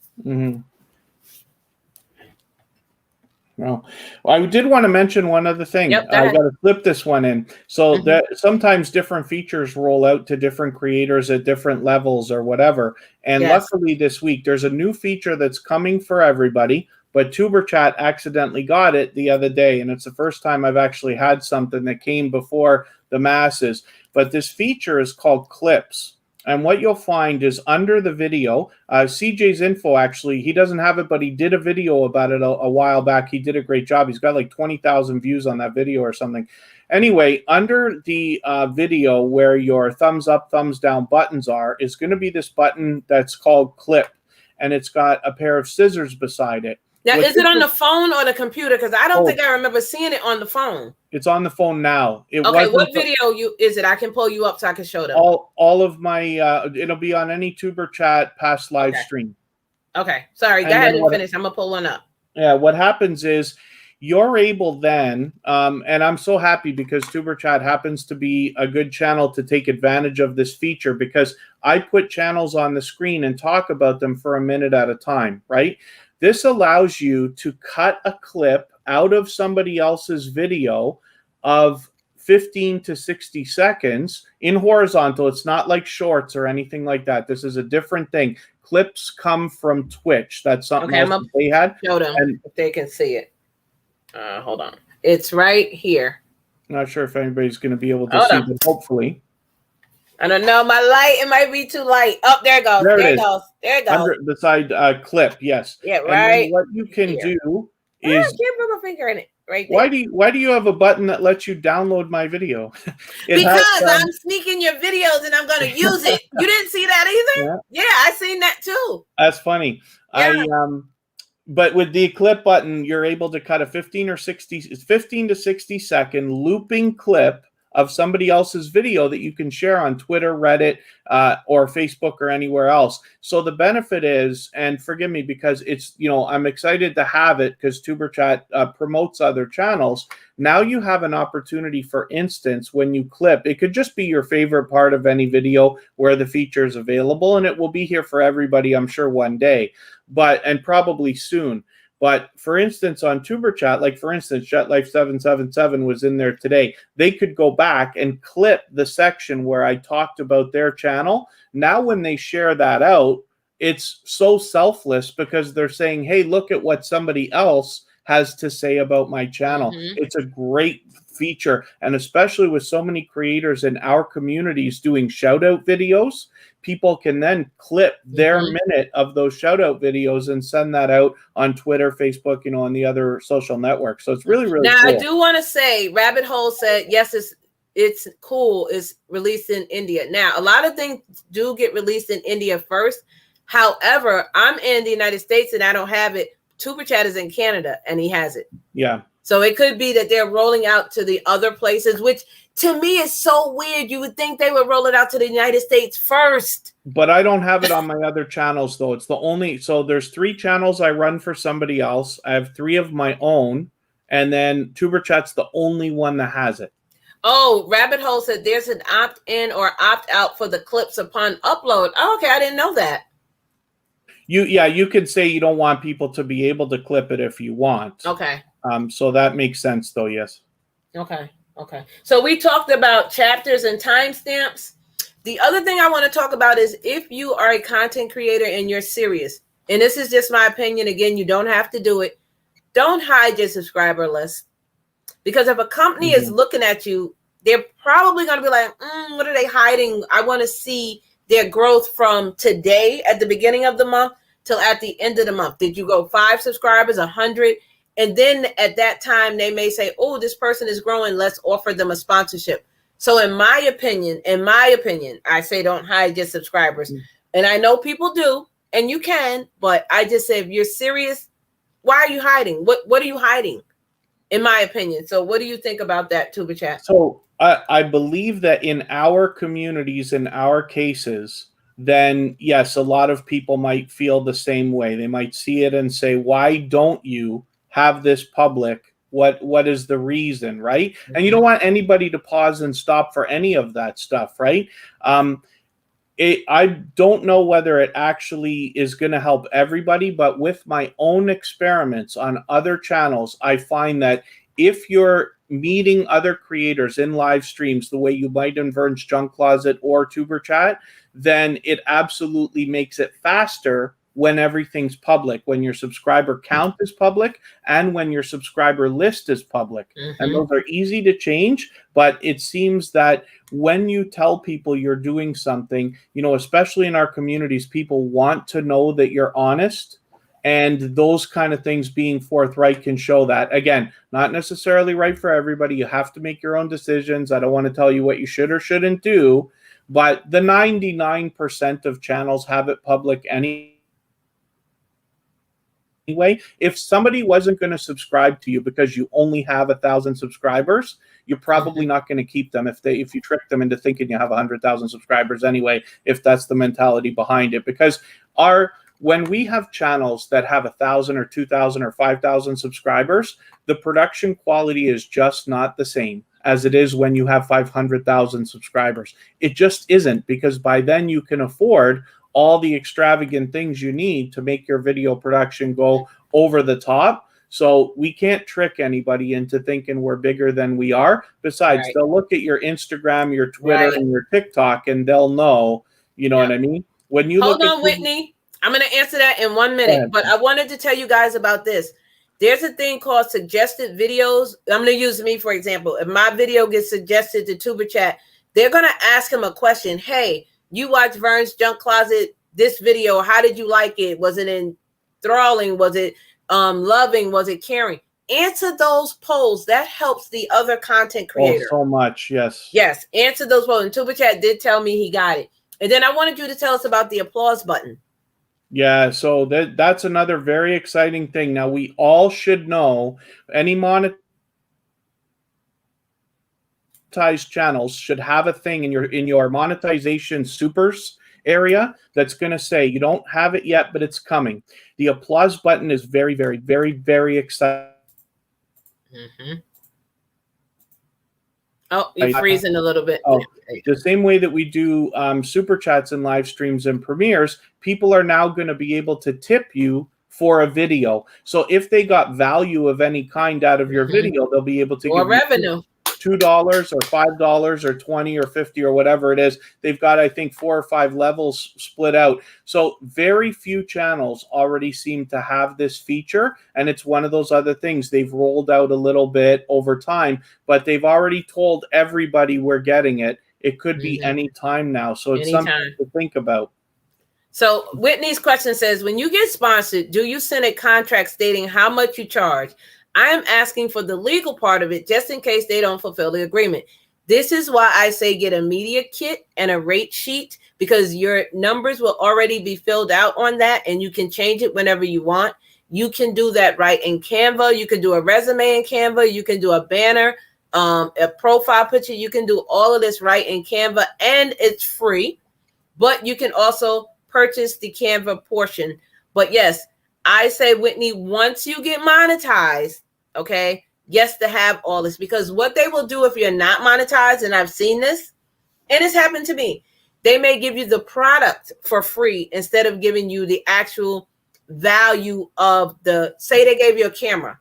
B: Well, I did want to mention one other thing. I got to flip this one in. So that sometimes different features roll out to different creators at different levels or whatever. And luckily this week, there's a new feature that's coming for everybody, but Tuberchat accidentally got it the other day. And it's the first time I've actually had something that came before the masses. But this feature is called Clips. And what you'll find is under the video, CJ's info, actually, he doesn't have it, but he did a video about it a while back. He did a great job. He's got like 20,000 views on that video or something. Anyway, under the video where your thumbs up, thumbs down buttons are, is going to be this button that's called Clip. And it's got a pair of scissors beside it.
A: Now, is it on the phone or the computer? Because I don't think I remember seeing it on the phone.
B: It's on the phone now.
A: Okay, what video is it? I can pull you up so I can show them.
B: All of my, it'll be on any Tuberchat past live stream.
A: Okay, sorry, go ahead and finish. I'm going to pull one up.
B: Yeah, what happens is you're able then, and I'm so happy because Tuberchat happens to be a good channel to take advantage of this feature, because I put channels on the screen and talk about them for a minute at a time, right? This allows you to cut a clip out of somebody else's video of 15 to 60 seconds in horizontal. It's not like shorts or anything like that. This is a different thing. Clips come from Twitch. That's something else they had.
A: Show them if they can see it. Hold on. It's right here.
B: Not sure if anybody's going to be able to see it, hopefully.
A: I don't know. My light, it might be too light. Oh, there it goes. There it goes. There it goes.
B: Under, beside clip, yes.
A: Yeah, right.
B: And what you can do is...
A: I can't put my finger in it. Right
B: there. Why do you have a button that lets you download my video?
A: Because I'm sneaking your videos and I'm going to use it. You didn't see that either? Yeah, I seen that too.
B: That's funny. Yeah. But with the clip button, you're able to cut a 15 to 60 second looping clip of somebody else's video that you can share on Twitter, Reddit, or Facebook or anywhere else. So the benefit is, and forgive me because it's, I'm excited to have it because Tuberchat promotes other channels. Now you have an opportunity, for instance, when you clip, it could just be your favorite part of any video where the feature is available, and it will be here for everybody, I'm sure, one day, and probably soon. But for instance, on Tuberchat, like for instance, JetLife777 was in there today. They could go back and clip the section where I talked about their channel. Now, when they share that out, it's so selfless because they're saying, hey, look at what somebody else has to say about my channel. It's a great feature. And especially with so many creators in our communities doing shout out videos, people can then clip their minute of those shout out videos and send that out on Twitter, Facebook, you know, on the other social networks. So it's really, really
A: now,
B: cool.
A: I do want to say Rabbit Hole said, yes, it's cool. It's released in India. Now, a lot of things do get released in India first. However, I'm in the United States and I don't have it. Tuberchat is in Canada and he has it.
B: Yeah.
A: So it could be that they're rolling out to the other places, which to me is so weird. You would think they would roll it out to the United States first.
B: But I don't have it on my other channels, though. It's the only, so there's 3 channels I run for somebody else. I have 3 of my own, and then Tuberchat's the only one that has it.
A: Oh, Rabbit Hole said there's an opt-in or opt-out for the clips upon upload. Oh, okay, I didn't know that.
B: You could say you don't want people to be able to clip it if you want.
A: Okay.
B: So that makes sense, though, yes.
A: Okay. So we talked about chapters and timestamps. The other thing I want to talk about is if you are a content creator and you're serious, and this is just my opinion, again, you don't have to do it. Don't hide your subscriber list. Because if a company is looking at you, they're probably going to be like, what are they hiding? I want to see their growth from today at the beginning of the month till at the end of the month. Did you go 5 subscribers, 100? And then at that time, they may say, oh, this person is growing. Let's offer them a sponsorship. So in my opinion, I say don't hide your subscribers. And I know people do, and you can, but I just say, if you're serious, why are you hiding? What are you hiding? In my opinion. So what do you think about that, Tuberchat?
B: So I believe that in our communities, in our cases, then yes, a lot of people might feel the same way. They might see it and say, why don't you have this public? What is the reason, right? And you don't want anybody to pause and stop for any of that stuff, right? I don't know whether it actually is going to help everybody, but with my own experiments on other channels, I find that if you're meeting other creators in live streams the way you might in Vernes Junk Closet or Tuberchat, then it absolutely makes it faster when everything's public, when your subscriber count is public and when your subscriber list is public. And those are easy to change, but it seems that when you tell people you're doing something, you know, especially in our communities, people want to know that you're honest, and those kind of things being forthright can show that. Again, not necessarily right for everybody. You have to make your own decisions. I don't want to tell you what you should or shouldn't do, but the 99% of channels have it public anyway. If somebody wasn't going to subscribe to you because you only have 1,000 subscribers, you're probably not going to keep them if you trick them into thinking you have 100,000 subscribers anyway, if that's the mentality behind it. Because when we have channels that have 1,000 or 2,000 or 5,000 subscribers, the production quality is just not the same as it is when you have 500,000 subscribers. It just isn't, because by then you can afford all the extravagant things you need to make your video production go over the top. So we can't trick anybody into thinking we're bigger than we are. Besides, they'll look at your Instagram, your Twitter, and your TikTok, and they'll know, you know what I mean? When you
A: Hold on, Whitney. I'm going to answer that in 1 minute, but I wanted to tell you guys about this. There's a thing called suggested videos. I'm going to use me, for example. If my video gets suggested to Tuberchat, they're going to ask him a question. Hey, you watched Vernes Junk Closet, this video. How did you like it? Was it enthralling? Was it loving? Was it caring? Answer those polls. That helps the other content creator.
B: Oh, so much, yes.
A: Yes, answer those polls. And Tuberchat did tell me he got it. And then I wanted you to tell us about the applause button.
B: Yeah, so that's another very exciting thing. Now, we all should know any monetized channels should have a thing in your monetization supers area that's going to say you don't have it yet, but it's coming. The applause button is very, very, very, very exciting.
A: Oh, you're freezing a little bit.
B: Oh, the same way that we do super chats and live streams and premieres, people are now going to be able to tip you for a video. So if they got value of any kind out of your video, they'll be able to
A: or
B: give
A: revenue.
B: you $2 or $5 or 20 or 50 or whatever it is. They've got, I think, 4 or 5 levels split out. So very few channels already seem to have this feature. And it's one of those other things they've rolled out a little bit over time, but they've already told everybody we're getting it. It could be any time now. So it's something to think about.
A: So Whitney's question says, when you get sponsored, do you send a contract stating how much you charge? I am asking for the legal part of it just in case they don't fulfill the agreement. This is why I say get a media kit and a rate sheet, because your numbers will already be filled out on that and you can change it whenever you want. You can do that right in Canva. You can do a resume in Canva. You can do a banner, a profile picture. You can do all of this right in Canva, and it's free. But you can also purchase the Canva portion. But yes, I say, Whitney, once you get monetized, okay, yes, to have all this, because what they will do if you're not monetized, and I've seen this, and it's happened to me, they may give you the product for free instead of giving you the actual value of the, say they gave you a camera,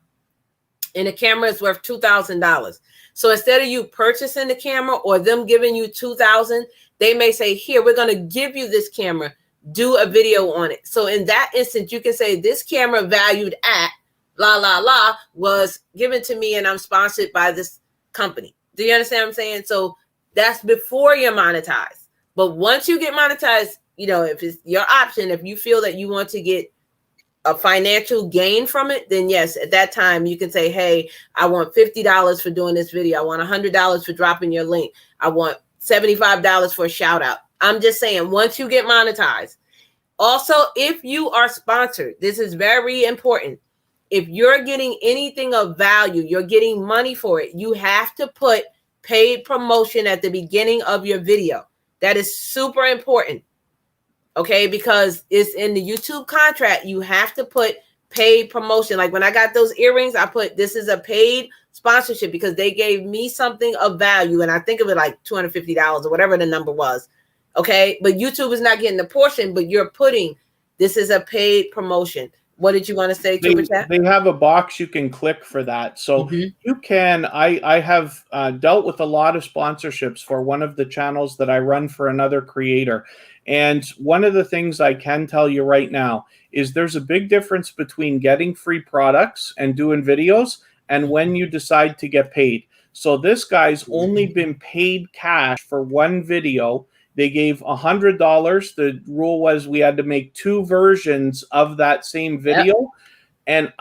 A: and the camera is worth $2,000. So instead of you purchasing the camera or them giving you $2,000, they may say, here, we're going to give you this camera, do a video on it. So in that instance, you can say this camera valued at was given to me and I'm sponsored by this company. Do you understand what I'm saying? So that's before you're monetized. But once you get monetized, you know, if it's your option, if you feel that you want to get a financial gain from it, then yes, at that time you can say, hey, I want $50 for doing this video. I want $100 for dropping your link. I want $75 for a shout out. I'm just saying, once you get monetized. Also, if you are sponsored, this is very important. If you're getting anything of value, you're getting money for it, you have to put paid promotion at the beginning of your video. That is super important. Okay, because it's in the YouTube contract, you have to put paid promotion. Like when I got those earrings, I put this is a paid sponsorship because they gave me something of value. And I think of it like $250 or whatever the number was. Okay, but YouTube is not getting the portion, but you're putting this is a paid promotion. What did you want to say, Tuberchat?
B: They have a box you can click for that. So you can, I have dealt with a lot of sponsorships for one of the channels that I run for another creator. And one of the things I can tell you right now is there's a big difference between getting free products and doing videos and when you decide to get paid. So this guy's only been paid cash for one video. They gave $100. The rule was we had to make 2 versions of that same video. Yep. And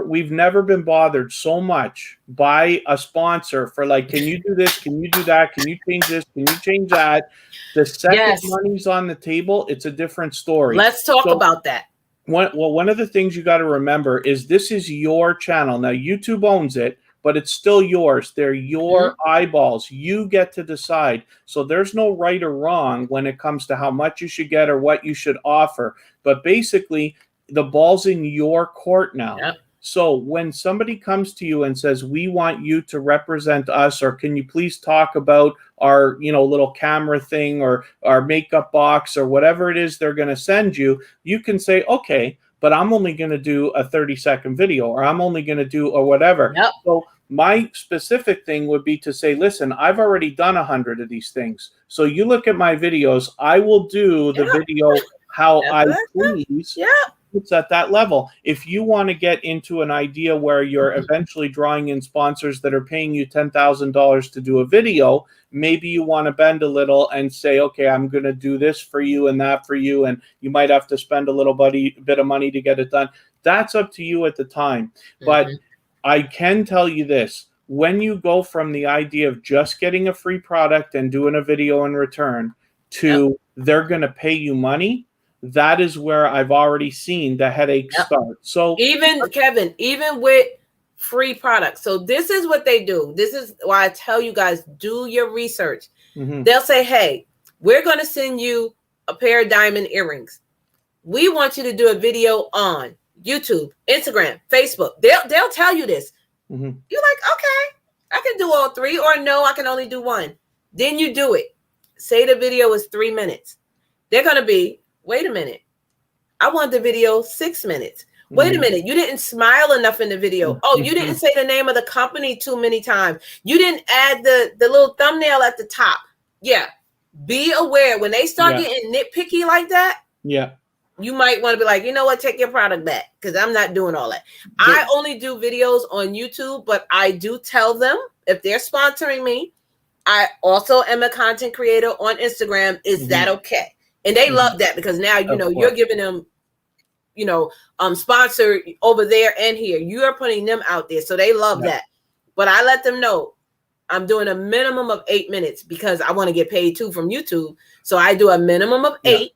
B: we've never been bothered so much by a sponsor for like, can you do this? Can you do that? Can you change this? Can you change that? The second money's on the table, it's a different story.
A: Let's talk about that.
B: One of the things you got to remember is this is your channel. Now, YouTube owns it, but it's still yours. They're your eyeballs. You get to decide. So there's no right or wrong when it comes to how much you should get or what you should offer. But basically, the ball's in your court now. Yep. So when somebody comes to you and says, we want you to represent us, or can you please talk about our, little camera thing or our makeup box or whatever it is they're going to send you, you can say, okay, but I'm only going to do a 30-second video, or I'm only going to do or whatever. Yep. So my specific thing would be to say, listen, I've already done 100 of these things. So you look at my videos, I will do the video how I please. Yeah. It's at that level. If you want to get into an idea where you're eventually drawing in sponsors that are paying you $10,000 to do a video, maybe you want to bend a little and say, okay, I'm going to do this for you and that for you, and you might have to spend a little bit of money to get it done. That's up to you at the time. But I can tell you this, when you go from the idea of just getting a free product and doing a video in return to they're going to pay you money, that is where I've already seen the headache start. So
A: even Kevin, even with free products. So this is what they do. This is why I tell you guys, do your research. They'll say, hey, we're going to send you a pair of diamond earrings. We want you to do a video on YouTube, Instagram, Facebook. They'll tell you this. You're like, okay, I can do all 3, or no, I can only do 1. Then you do it. Say the video is 3 minutes. They're going to be, wait a minute. I want the video 6 minutes. Wait a minute, you didn't smile enough in the video. Oh, you didn't say the name of the company too many times. You didn't add the little thumbnail at the top. Yeah. Be aware when they start getting nitpicky like that.
B: Yeah.
A: You might want to be like, you know what, take your product back, because I'm not doing all that. I only do videos on YouTube, but I do tell them if they're sponsoring me. I also am a content creator on Instagram. Is that okay? And they love that, because now, you know, you're giving them, you know, sponsor over there and here. You are putting them out there. So they love that. But I let them know I'm doing a minimum of 8 minutes, because I want to get paid too from YouTube. So I do a minimum of 8.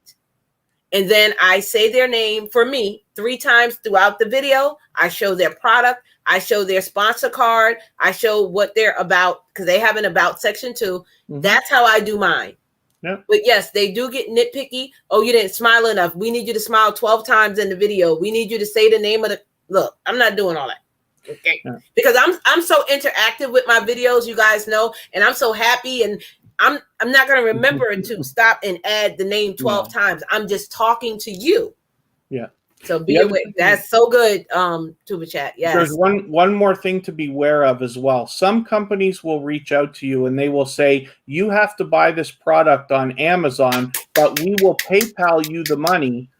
A: And then I say their name for me 3 times throughout the video. I show their product. I show their sponsor card. I show what they're about, because they have an about section too. That's how I do mine. But yes, they do get nitpicky. Oh, you didn't smile enough. We need you to smile 12 times in the video. We need you to say the name of the... Look, I'm not doing all that. Okay. Because I'm so interactive with my videos, you guys know, and I'm so happy, and I'm not going to remember to stop and add the name 12 times. I'm just talking to you. Yeah. So be aware. That's so good, Tuberchat. Yes.
B: There's one more thing to be aware of as well. Some companies will reach out to you and they will say, you have to buy this product on Amazon, but we will PayPal you the money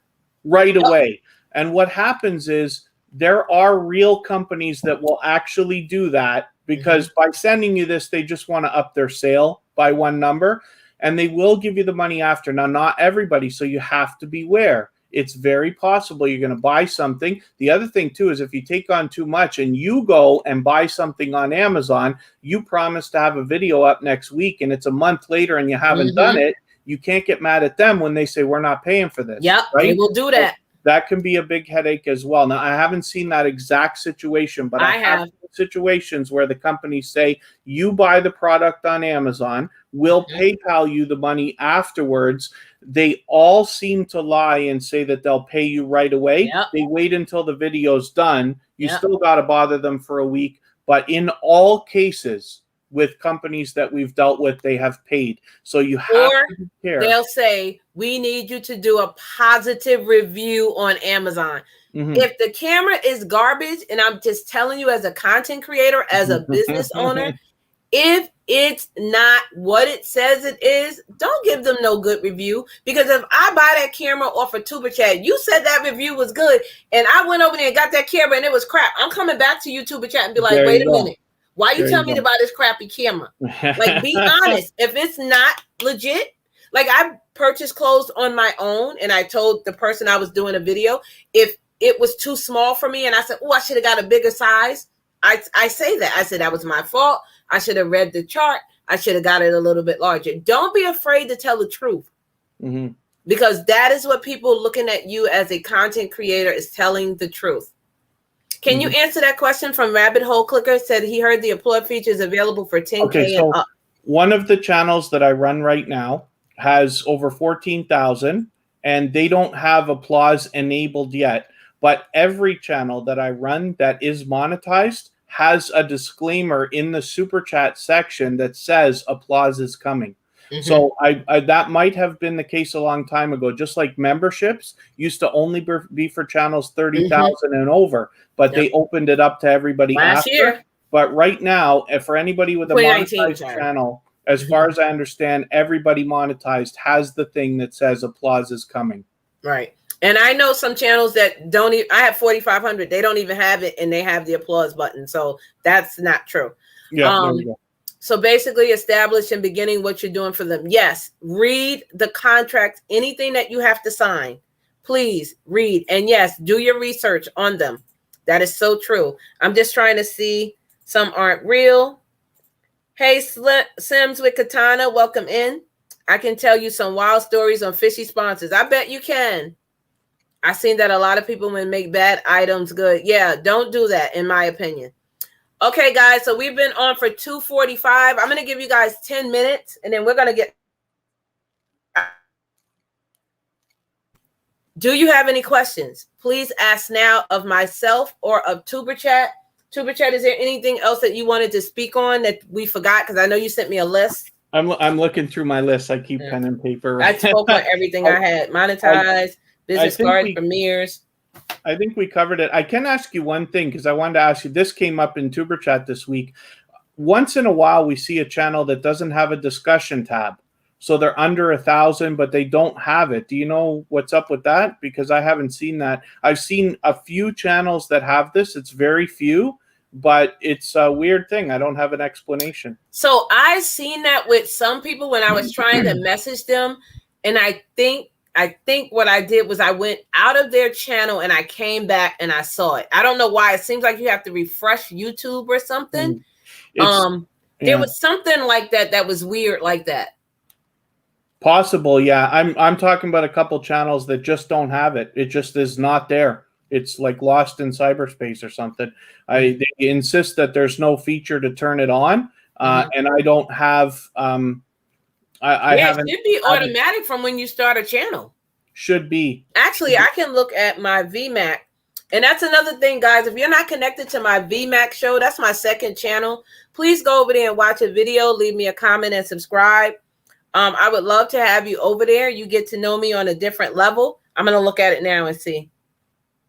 B: right away. And what happens is there are real companies that will actually do that, because by sending you this, they just want to up their sale by one number, and they will give you the money after. Now, not everybody, so you have to beware. It's very possible you're going to buy something. The other thing, too, is if you take on too much and you go and buy something on Amazon, you promise to have a video up next week, and it's a month later and you haven't done it, you can't get mad at them when they say, we're not paying for this.
A: Yep, right? They will do that.
B: That can be a big headache as well. Now, I haven't seen that exact situation, but I have situations where the companies say, you buy the product on Amazon, we'll PayPal you the money afterwards. They all seem to lie and say that they'll pay you right away. They wait until the video's done. You still got to bother them for a week. But in all cases, with companies that we've dealt with, they have paid. So you have to be careful.
A: They'll say, we need you to do a positive review on Amazon. If the camera is garbage, and I'm just telling you as a content creator, as a business owner, if it's not what it says it is, don't give them no good review. Because if I buy that camera off of Tuberchat, you said that review was good, and I went over there and got that camera and it was crap, I'm coming back to you, Tuberchat, and be like, wait a minute. Why you tell me to buy this crappy camera? Like, be honest. If it's not legit, like I purchased clothes on my own, and I told the person I was doing a video, if it was too small for me, and I said, oh, I should have got a bigger size. I say that. I said that was my fault. I should have read the chart. I should have got it a little bit larger. Don't be afraid to tell the truth. Because that is what people looking at you as a content creator is telling the truth. Can you answer that question from Rabbit Hole Clicker? Said he heard the applaud feature is available for 10K and up.
B: One of the channels that I run right now has over 14,000, and they don't have applause enabled yet. But every channel that I run that is monetized has a disclaimer in the super chat section that says applause is coming. So I that might have been the case a long time ago. Just like memberships used to only be for channels 30,000 and over, but they opened it up to everybody
A: last year.
B: But right now, for anybody with a monetized channel, as far as I understand, everybody monetized has the thing that says applause is coming.
A: Right. And I know some channels that don't even, I have 4,500. They don't even have it, and they have the applause button. So that's not true.
B: Yeah. There we go.
A: So basically establish in beginning what you're doing for them. Yes. Read the contract, anything that you have to sign, please read. And yes, do your research on them. That is so true. I'm just trying to see. Some aren't real. Hey, Sims with Katana, welcome in. I can tell you some wild stories on fishy sponsors. I bet you can. I've seen that a lot of people when make bad items good. Yeah, don't do that, in my opinion. Okay, guys, so we've been on for 2:45. I'm going to give you guys 10 minutes, and then we're going to get... Do you have any questions? Please ask now of myself or of Tuberchat. Tuberchat, is there anything else that you wanted to speak on that we forgot? Because I know you sent me a list.
B: I'm looking through my list. I keep pen and paper.
A: I spoke on everything I had. Monetized, business cards, premieres.
B: I think we covered it. I can ask you one thing because I wanted to ask you. This came up in Tuberchat this week. Once in a while, we see a channel that doesn't have a discussion tab. So they're under 1,000, but they don't have it. Do you know what's up with that? Because I haven't seen that. I've seen a few channels that have this. It's very few, but it's a weird thing. I don't have an explanation.
A: So I seen that with some people when I was trying to message them. And I think what I did was I went out of their channel and I came back and I saw it. I don't know why. It seems like you have to refresh YouTube or something. There was something like that was weird like that.
B: Possible, yeah. I'm talking about a couple channels that just don't have it. It just is not there. It's like lost in cyberspace or something. They insist that there's no feature to turn it on, and I don't have. I haven't.
A: It should be automatic from when you start a channel.
B: Should be.
A: Actually, I can look at my VMAC, and that's another thing, guys. If you're not connected to my VMAC show, that's my second channel. Please go over there and watch a video. Leave me a comment and subscribe. I would love to have you over there. You get to know me on a different level. I'm going to look at it now and see.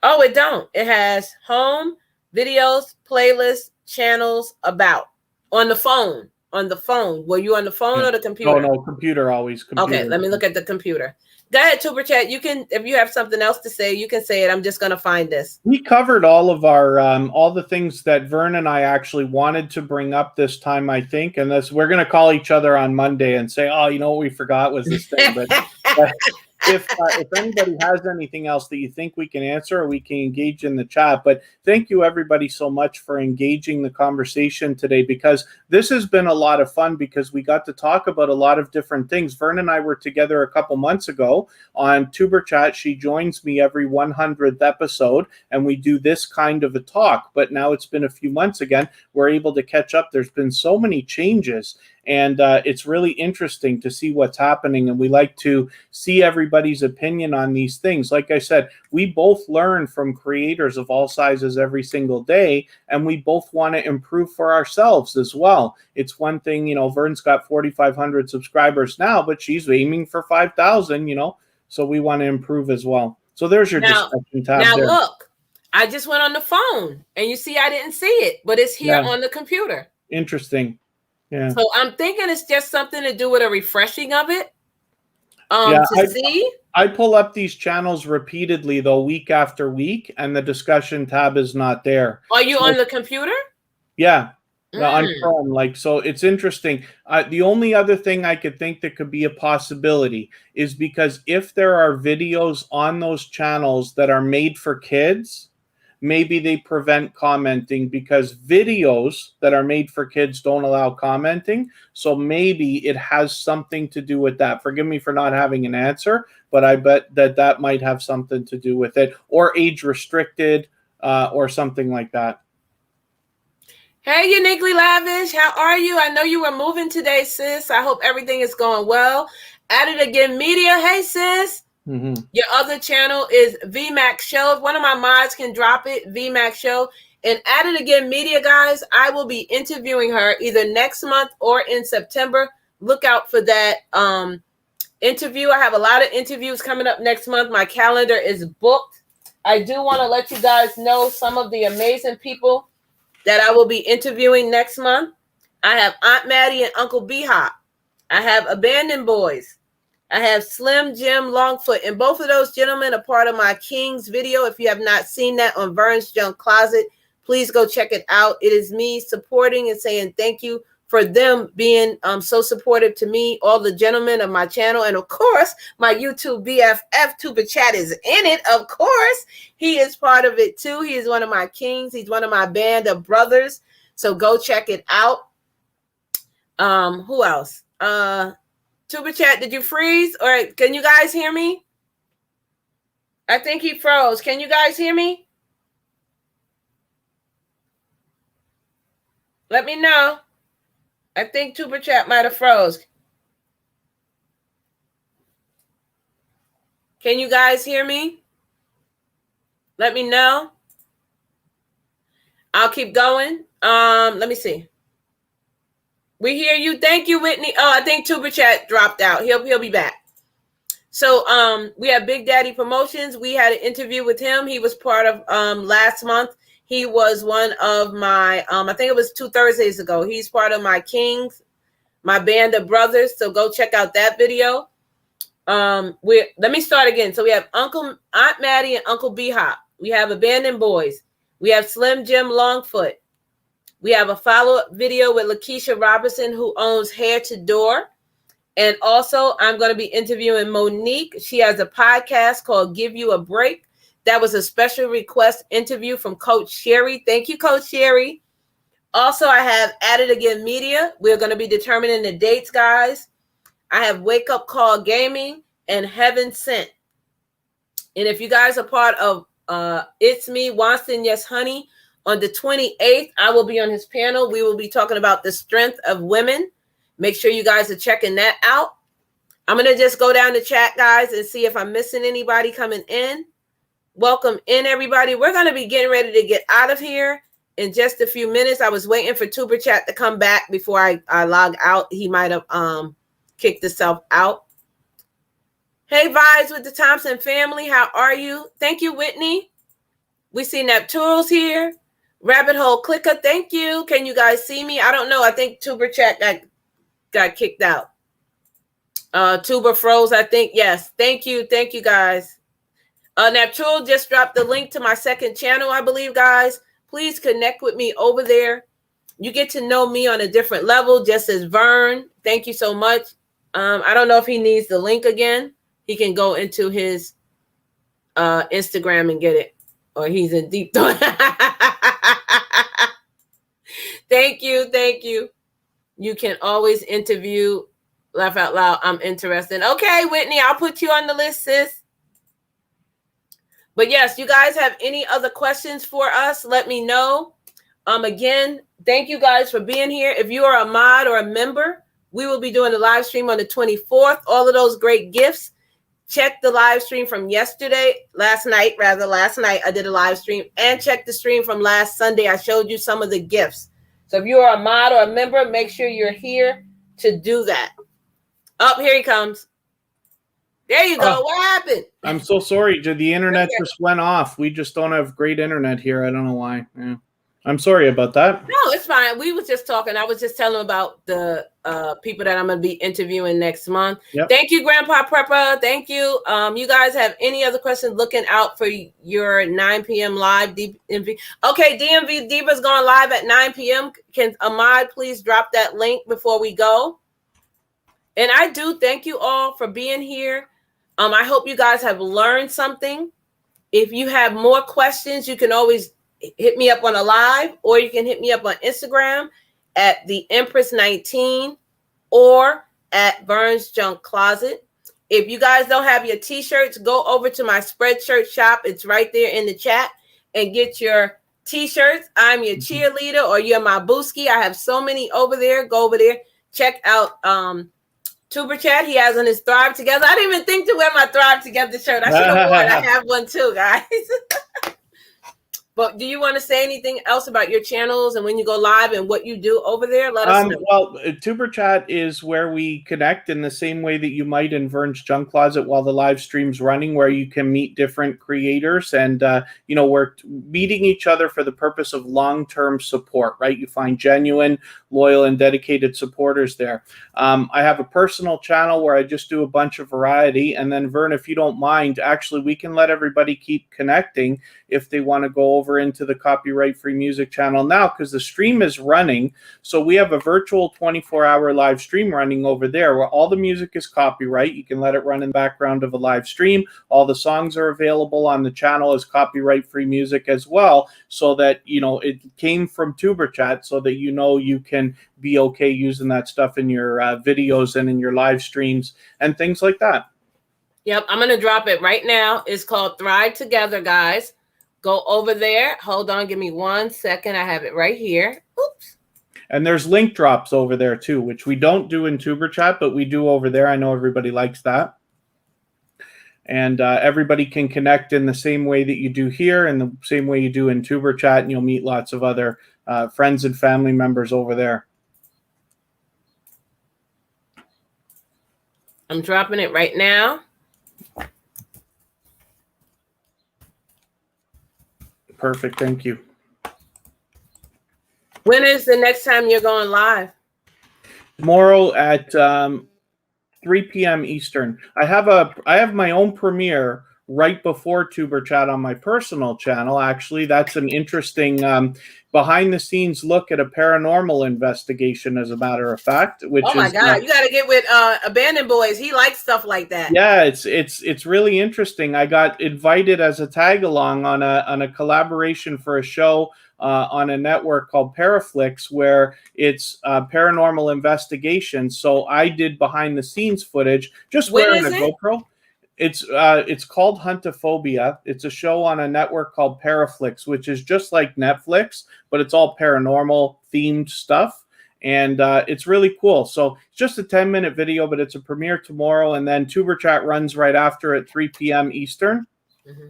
A: Oh, it don't. It has home, videos, playlists, channels, about. On the phone. On the phone. Were you on the phone or the computer?
B: No, computer always. Computer.
A: Okay, let me look at the computer. Go ahead, Tuberchat. You can, if you have something else to say, you can say it. I'm just going to find this.
B: We covered all of our, all the things that Vern and I actually wanted to bring up this time, I think. And we're going to call each other on Monday and say, oh, you know what we forgot was this thing. But if anybody has anything else that you think we can answer, or we can engage in the chat. But thank you, everybody, so much for engaging the conversation today, because this has been a lot of fun because we got to talk about a lot of different things. Vern and I were together a couple months ago on Tuberchat. She joins me every 100th episode, and we do this kind of a talk. But now it's been a few months again. We're able to catch up. There's been so many changes. And it's really interesting to see what's happening. And we like to see everybody's opinion on these things. Like I said, we both learn from creators of all sizes every single day. And we both want to improve for ourselves as well. It's one thing, you know, Vern's got 4,500 subscribers now, but she's aiming for 5,000, you know, so we want to improve as well. So there's your discussion tab.
A: Now, look, I just went on the phone and you see, I didn't see it, but it's here on the computer.
B: Interesting. Yeah.
A: So I'm thinking it's just something to do with a refreshing of it. I
B: pull up these channels repeatedly, though, week after week, and the discussion tab is not there.
A: Are you on the computer?
B: Yeah. On Chrome. So it's interesting. The only other thing I could think that could be a possibility is because if there are videos on those channels that are made for kids, maybe they prevent commenting because videos that are made for kids don't allow commenting. So maybe it has something to do with that. Forgive me for not having an answer, but I bet that might have something to do with it, or age restricted, or something like that.
A: Hey, Uniquely Lavish, how are you? I know you were moving today, sis. I hope everything is going well. At It Again Media. Hey, sis. Mm-hmm. Your other channel is VMAX Show. If one of my mods can drop it, VMAX Show. And At It Again Media, guys, I will be interviewing her either next month or in September. Look out for that interview. I have a lot of interviews coming up next month. My calendar is booked. I do want to let you guys know some of the amazing people that I will be interviewing next month. I have Aunt Maddie and Uncle B-Hop. I have Abandoned Boys. I have Slim Jim Longfoot, and both of those gentlemen are part of my Kings video. If you have not seen that on Vern's Junk Closet, please go check it out. It is me supporting and saying thank you for them being so supportive to me, all the gentlemen of my channel, and of course, my YouTube BFF Tuberchat is in it. Of course, he is part of it too. He is one of my kings. He's one of my band of brothers. So go check it out. Who else? Tuberchat, did you freeze? Or can you guys hear me? I think he froze. Can you guys hear me? Let me know. I think Tuberchat might have froze. Can you guys hear me? Let me know. I'll keep going. Let me see. We hear you. Thank you, Whitney. Oh, I think Tuberchat dropped out. He'll be back. So we have Big Daddy Promotions. We had an interview with him. He was part of last month. He was one of my I think it was 2 Thursdays ago. He's part of my Kings, my band of brothers. So go check out that video. Let me start again. So we have Aunt Maddie and Uncle B Hop. We have Abandoned Boys. We have Slim Jim Longfoot. We have a follow-up video with Lakeisha Robinson, who owns Hair to Door. And also, I'm going to be interviewing Monique. She has a podcast called Give You a Break. That was a special request interview from Coach Sherry. Thank you, Coach Sherry. Also, I have At It Again Media. We're going to be determining the dates, guys. I have Wake Up Call Gaming and Heaven Sent. And if you guys are part of It's Me, Wanston, Yes, Honey, on the 28th, I will be on his panel. We will be talking about the strength of women. Make sure you guys are checking that out. I'm going to just go down the chat, guys, and see if I'm missing anybody coming in. Welcome in, everybody. We're going to be getting ready to get out of here in just a few minutes. I was waiting for Tuberchat to come back before I log out. He might have kicked himself out. Hey, Vibes with the Thompson family. How are you? Thank you, Whitney. We see Nepturals here. Rabbit Hole Clicker, thank you. Can you guys see me? I don't know. I think Tuberchat got kicked out. Tuber froze, I think. Yes. Thank you. Thank you, guys. Neptural just dropped the link to my second channel, I believe, guys. Please connect with me over there. You get to know me on a different level, just as Vern. Thank you so much. I don't know if he needs the link again. He can go into his Instagram and get it. Or he's in deep thought. Thank you. Thank you. You can always interview Laugh Out Loud. I'm interested. Okay, Whitney, I'll put you on the list, sis. But yes, you guys have any other questions for us, let me know. Again, thank you guys for being here. If you are a mod or a member, we will be doing a live stream on the 24th. All of those great gifts. Check the live stream from last night I did a live stream, and check the stream from last Sunday. I showed you some of the gifts. So if you are a mod or a member, make sure you're here to do that. Oh, here he comes. There you go. What happened?
B: I'm so sorry. The internet just went off. We just don't have great internet here. I don't know why. Yeah. I'm sorry about that.
A: No, it's fine. We was just talking. I was just telling them about the people that I'm going to be interviewing next month. Yep. Thank you, Grandpa Prepper. Thank you. You guys have any other questions? Looking out for your 9 p.m. live DMV. Okay, DMV Diva's going live at 9 p.m. Can Ahmad please drop that link before we go? And I do thank you all for being here. I hope you guys have learned something. If you have more questions, you can always hit me up on a live, or you can hit me up on Instagram at the Empress 19 or at Vernes Junk Closet. If you guys don't have your t-shirts, go over to my Spreadshirt shop. It's right there in the chat, and get your t-shirts. I'm your cheerleader, or you're my Booski. I have so many over there. Go over there. Check out Tuberchat. He has on his Thrive Together. I didn't even think to wear my Thrive Together shirt. I should have worn it. I have one too, guys. But do you want to say anything else about your channels and when you go live and what you do over there? Let us know.
B: Well, Tuberchat is where we connect in the same way that you might in Vernes Junk Closet while the live stream's running, where you can meet different creators. And, we're meeting each other for the purpose of long-term support, right? You find genuine, loyal, and dedicated supporters there. I have a personal channel where I just do a bunch of variety. And then, Vern, if you don't mind, actually, we can let everybody keep connecting if they want to go over into the copyright-free music channel now, because the stream is running. So we have a virtual 24-hour live stream running over there where all the music is copyright. You can let it run in the background of a live stream. All the songs are available on the channel as copyright-free music as well, so that, it came from Tuberchat, so that you can be okay using that stuff in your videos and in your live streams and things like that.
A: Yep, I'm going to drop it right now. It's called Thrive Together, guys. Go over there. Hold on. Give me 1 second. I have it right here. Oops.
B: And there's link drops over there too, which we don't do in Tuberchat, but we do over there. I know everybody likes that. And everybody can connect in the same way that you do here and the same way you do in Tuberchat, and you'll meet lots of other friends and family members over there.
A: I'm dropping it right now.
B: perfect. Thank you.
A: When is the next time you're going live?
B: Tomorrow at 3 p.m. Eastern. I have my own premiere right before Tuberchat on my personal channel. Actually, that's an interesting behind the scenes look at a paranormal investigation, as a matter of fact. Which
A: oh my God, you got to get with Abandoned Boys. He likes stuff like that.
B: Yeah, it's really interesting. I got invited as a tag along on a collaboration for a show on a network called Paraflix, where it's paranormal investigation. So I did behind the scenes footage, just wearing a GoPro. It's called Huntophobia. It's a show on a network called Paraflix, which is just like Netflix, but it's all paranormal themed stuff. And it's really cool. So it's just a 10-minute video, but it's a premiere tomorrow. And then Tuberchat runs right after at 3 p.m. Eastern.
A: Mm-hmm.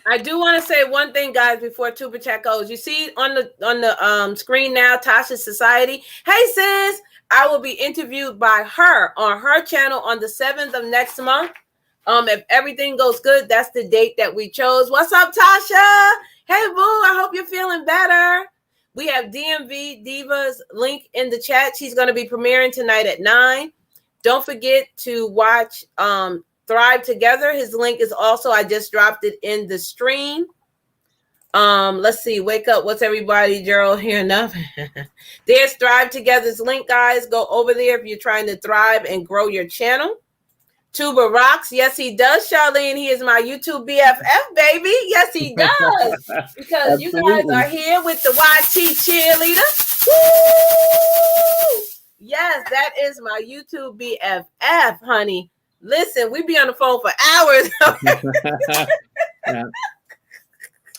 A: I do want to say one thing, guys, before Tuberchat goes. You see on the screen now, Tasha's Society. Hey, sis, I will be interviewed by her on her channel on the 7th of next month. If everything goes good, that's the date that we chose. What's up, Tasha? Hey, boo, I hope you're feeling better. We have DMV Diva's link in the chat. She's going to be premiering tonight at 9. Don't forget to watch Thrive Together. His link is also, I just dropped it in the stream. Let's see. Wake up. What's everybody? Gerald here enough? There's Thrive Together's link, guys. Go over there if you're trying to thrive and grow your channel. Tuba rocks. Yes, he does, Charlene. He is my YouTube BFF, baby. Yes, he does. Because you guys are here with the YT cheerleader. Woo! Yes, that is my YouTube BFF, honey. Listen, we be on the phone for hours.
B: Yeah.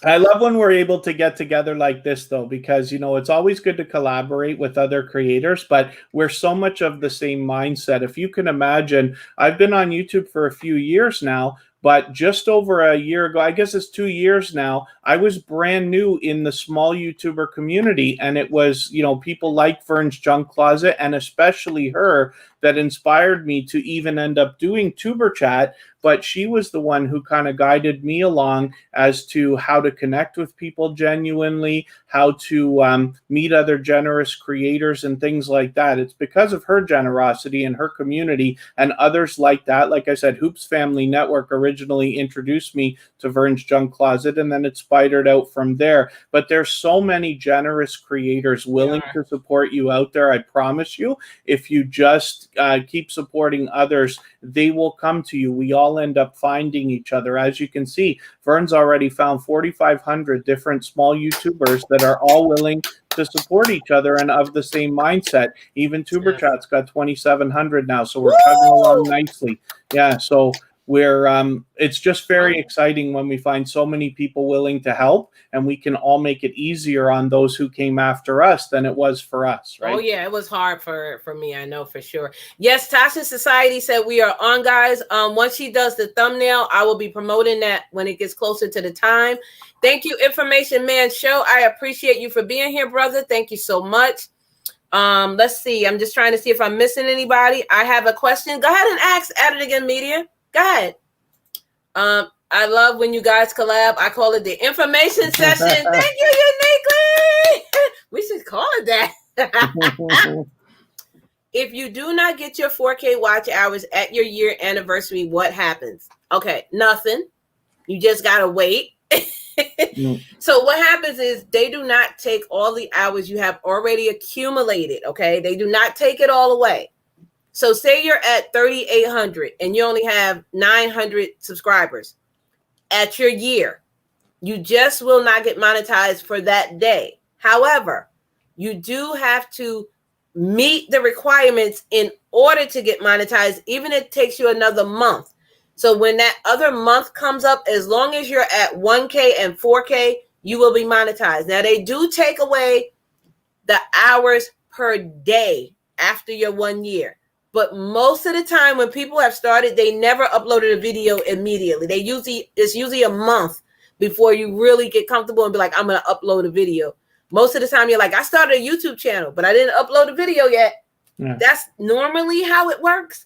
B: I love when we're able to get together like this, though, because, you know, it's always good to collaborate with other creators, but we're so much of the same mindset. If you can imagine, I've been on YouTube for a few years now, but just over a year ago, I guess it's 2 years now, I was brand new in the small YouTuber community. And it was, you know, people like Vernes Junk Closet, and especially her, that inspired me to even end up doing Tuberchat. But she was the one who kind of guided me along as to how to connect with people genuinely, how to meet other generous creators and things like that. It's because of her generosity and her community and others like that. Like I said, Hoops Family Network originally introduced me to Vernes Junk Closet, and then it spidered out from there. But there's so many generous creators willing to support you out there. I promise you, if you just keep supporting others, they will come to you. We all end up finding each other. As you can see, Vern's already found 4,500 different small YouTubers that are all willing to support each other and of the same mindset. Even Tuberchat's got 2,700 now, so we're chugging along nicely. Yeah, so we're it's just very exciting when we find so many people willing to help, and we can all make it easier on those who came after us than it was for us, right?
A: Oh yeah, it was hard for me, I know for sure. Yes, Tasha Society said we are on, guys. Once she does the thumbnail, I will be promoting that when it gets closer to the time. Thank you, Information Man Show. I appreciate you for being here, brother. Thank you so much. Let's see. I'm just trying to see if I'm missing anybody. I have a question. Go ahead and ask At It Again Media. Go ahead. I love when you guys collab. I call it the information session. Thank you, Uniquely. We should call it that. If you do not get your 4K watch hours at your year anniversary, what happens? Okay, nothing. You just gotta wait. So what happens is they do not take all the hours you have already accumulated. Okay, they do not take it all away. So say you're at 3,800 and you only have 900 subscribers at your year. You just will not get monetized for that day. However, you do have to meet the requirements in order to get monetized, even if it takes you another month. So when that other month comes up, as long as you're at 1K and 4K, you will be monetized. Now, they do take away the hours per day after your 1 year. But most of the time when people have started, they never uploaded a video immediately. It's usually a month before you really get comfortable and be like, I'm going to upload a video. Most of the time you're like, I started a YouTube channel, but I didn't upload a video yet. Yeah. That's normally how it works.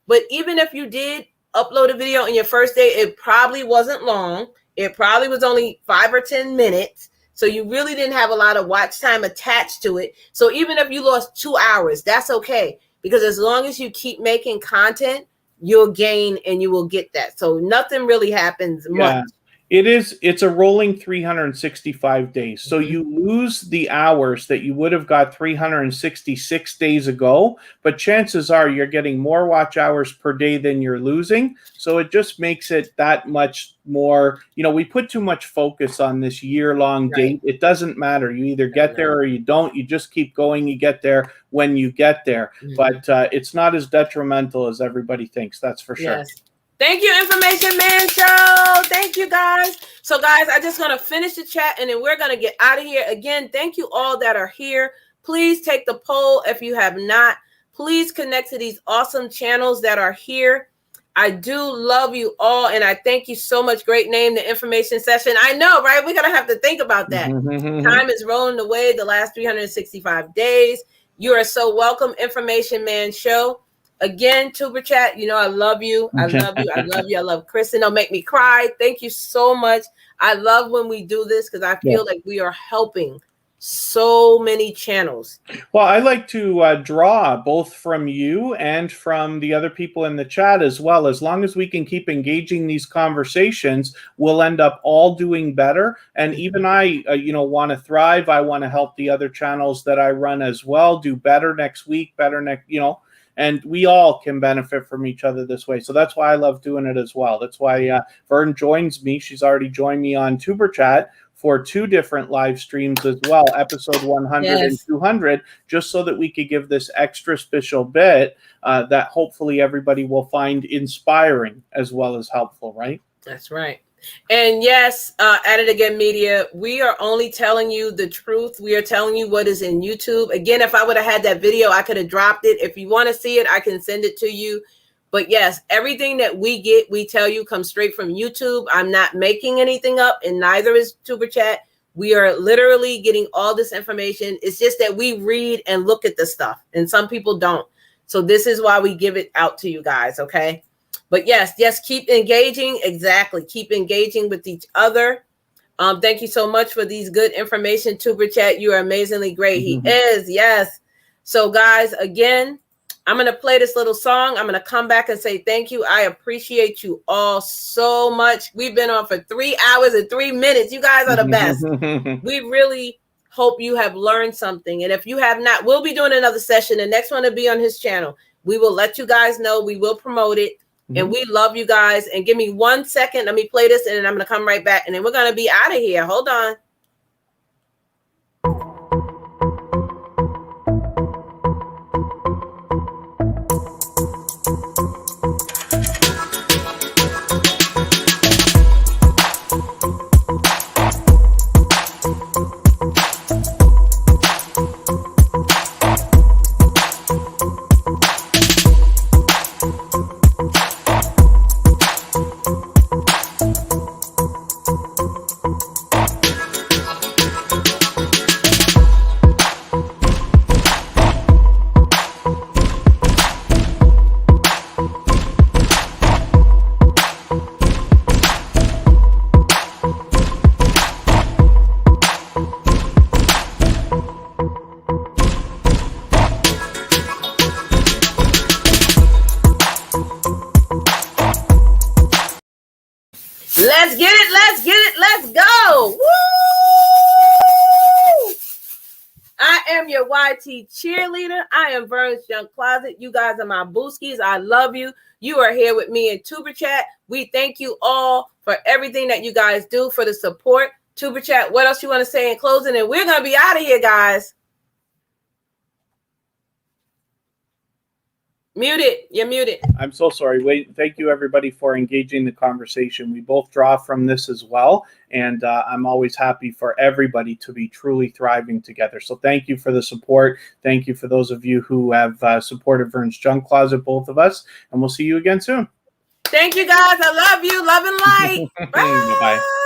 A: But even if you did upload a video on your first day, it probably wasn't long. It probably was only 5 or 10 minutes. So you really didn't have a lot of watch time attached to it. So even if you lost 2 hours, that's okay. Because as long as you keep making content, you'll gain and you will get that. So nothing really happens much.
B: It's a rolling 365 days. So you lose the hours that you would have got 366 days ago, but chances are you're getting more watch hours per day than you're losing. So it just makes it that much more, we put too much focus on this year-long date. It doesn't matter. You either get there or you don't. You just keep going. You get there when you get there. But it's not as detrimental as everybody thinks. That's for sure.
A: Yes. Thank you, Information Man Show. Thank you, guys. So, guys, I'm just going to finish the chat, and then we're going to get out of here. Again, thank you all that are here. Please take the poll if you have not. Please connect to these awesome channels that are here. I do love you all, and I thank you so much. Great name, the information session. I know, right? We're going to have to think about that. Time is rolling away the last 365 days. You are so welcome, Information Man Show. Again, Tuberchat, I love you. I love you. I love you. I love Kristen. Don't make me cry. Thank you so much. I love when we do this because I feel like we are helping so many channels.
B: Well, I like to draw both from you and from the other people in the chat as well. As long as we can keep engaging these conversations, we'll end up all doing better. And even I, want to thrive. I want to help the other channels that I run as well do better next week, and we all can benefit from each other this way. So that's why I love doing it as well. That's why Vern joins me. She's already joined me on Tuberchat for 2 different live streams as well, episode 100 and 200, just so that we could give this extra special bit that hopefully everybody will find inspiring as well as helpful, right?
A: That's right. And yes, At It Again Media, we are only telling you the truth. We are telling you what is in YouTube. Again, if I would have had that video, I could have dropped it. If you want to see it, I can send it to you. But yes, everything that we tell you comes straight from YouTube. I'm not making anything up, and neither is Tuberchat. We are literally getting all this information. It's just that we read and look at the stuff, and some people don't. So this is why we give it out to you guys, okay? But yes, keep engaging. Exactly. Keep engaging with each other. Thank you so much for these good information, Tuberchat. You are amazingly great. He is. Yes. So guys, again, I'm going to play this little song. I'm going to come back and say thank you. I appreciate you all so much. We've been on for 3 hours and 3 minutes. You guys are the best. We really hope you have learned something. And if you have not, we'll be doing another session. The next one will be on his channel. We will let you guys know. We will promote it. And we love you guys. And give me 1 second. Let me play this, and then I'm going to come right back. And then we're going to be out of here. Hold on. Let's get it. Let's get it. Let's go. Woo! I am your YT cheerleader. I am Vernes Junk Closet. You guys are my Booskis. I love you. You are here with me in Tuberchat. We thank you all for everything that you guys do, for the support. Tuberchat, what else you want to say in closing? And we're going to be out of here, guys. Muted. You're muted.
B: I'm so sorry. Wait, thank you, everybody, for engaging the conversation. We both draw from this as well, and I'm always happy for everybody to be truly thriving together. So thank you for the support. Thank you for those of you who have supported Vernes Junk Closet, both of us, and we'll see you again soon.
A: Thank you, guys. I love you. Love and light. Bye.
B: Bye.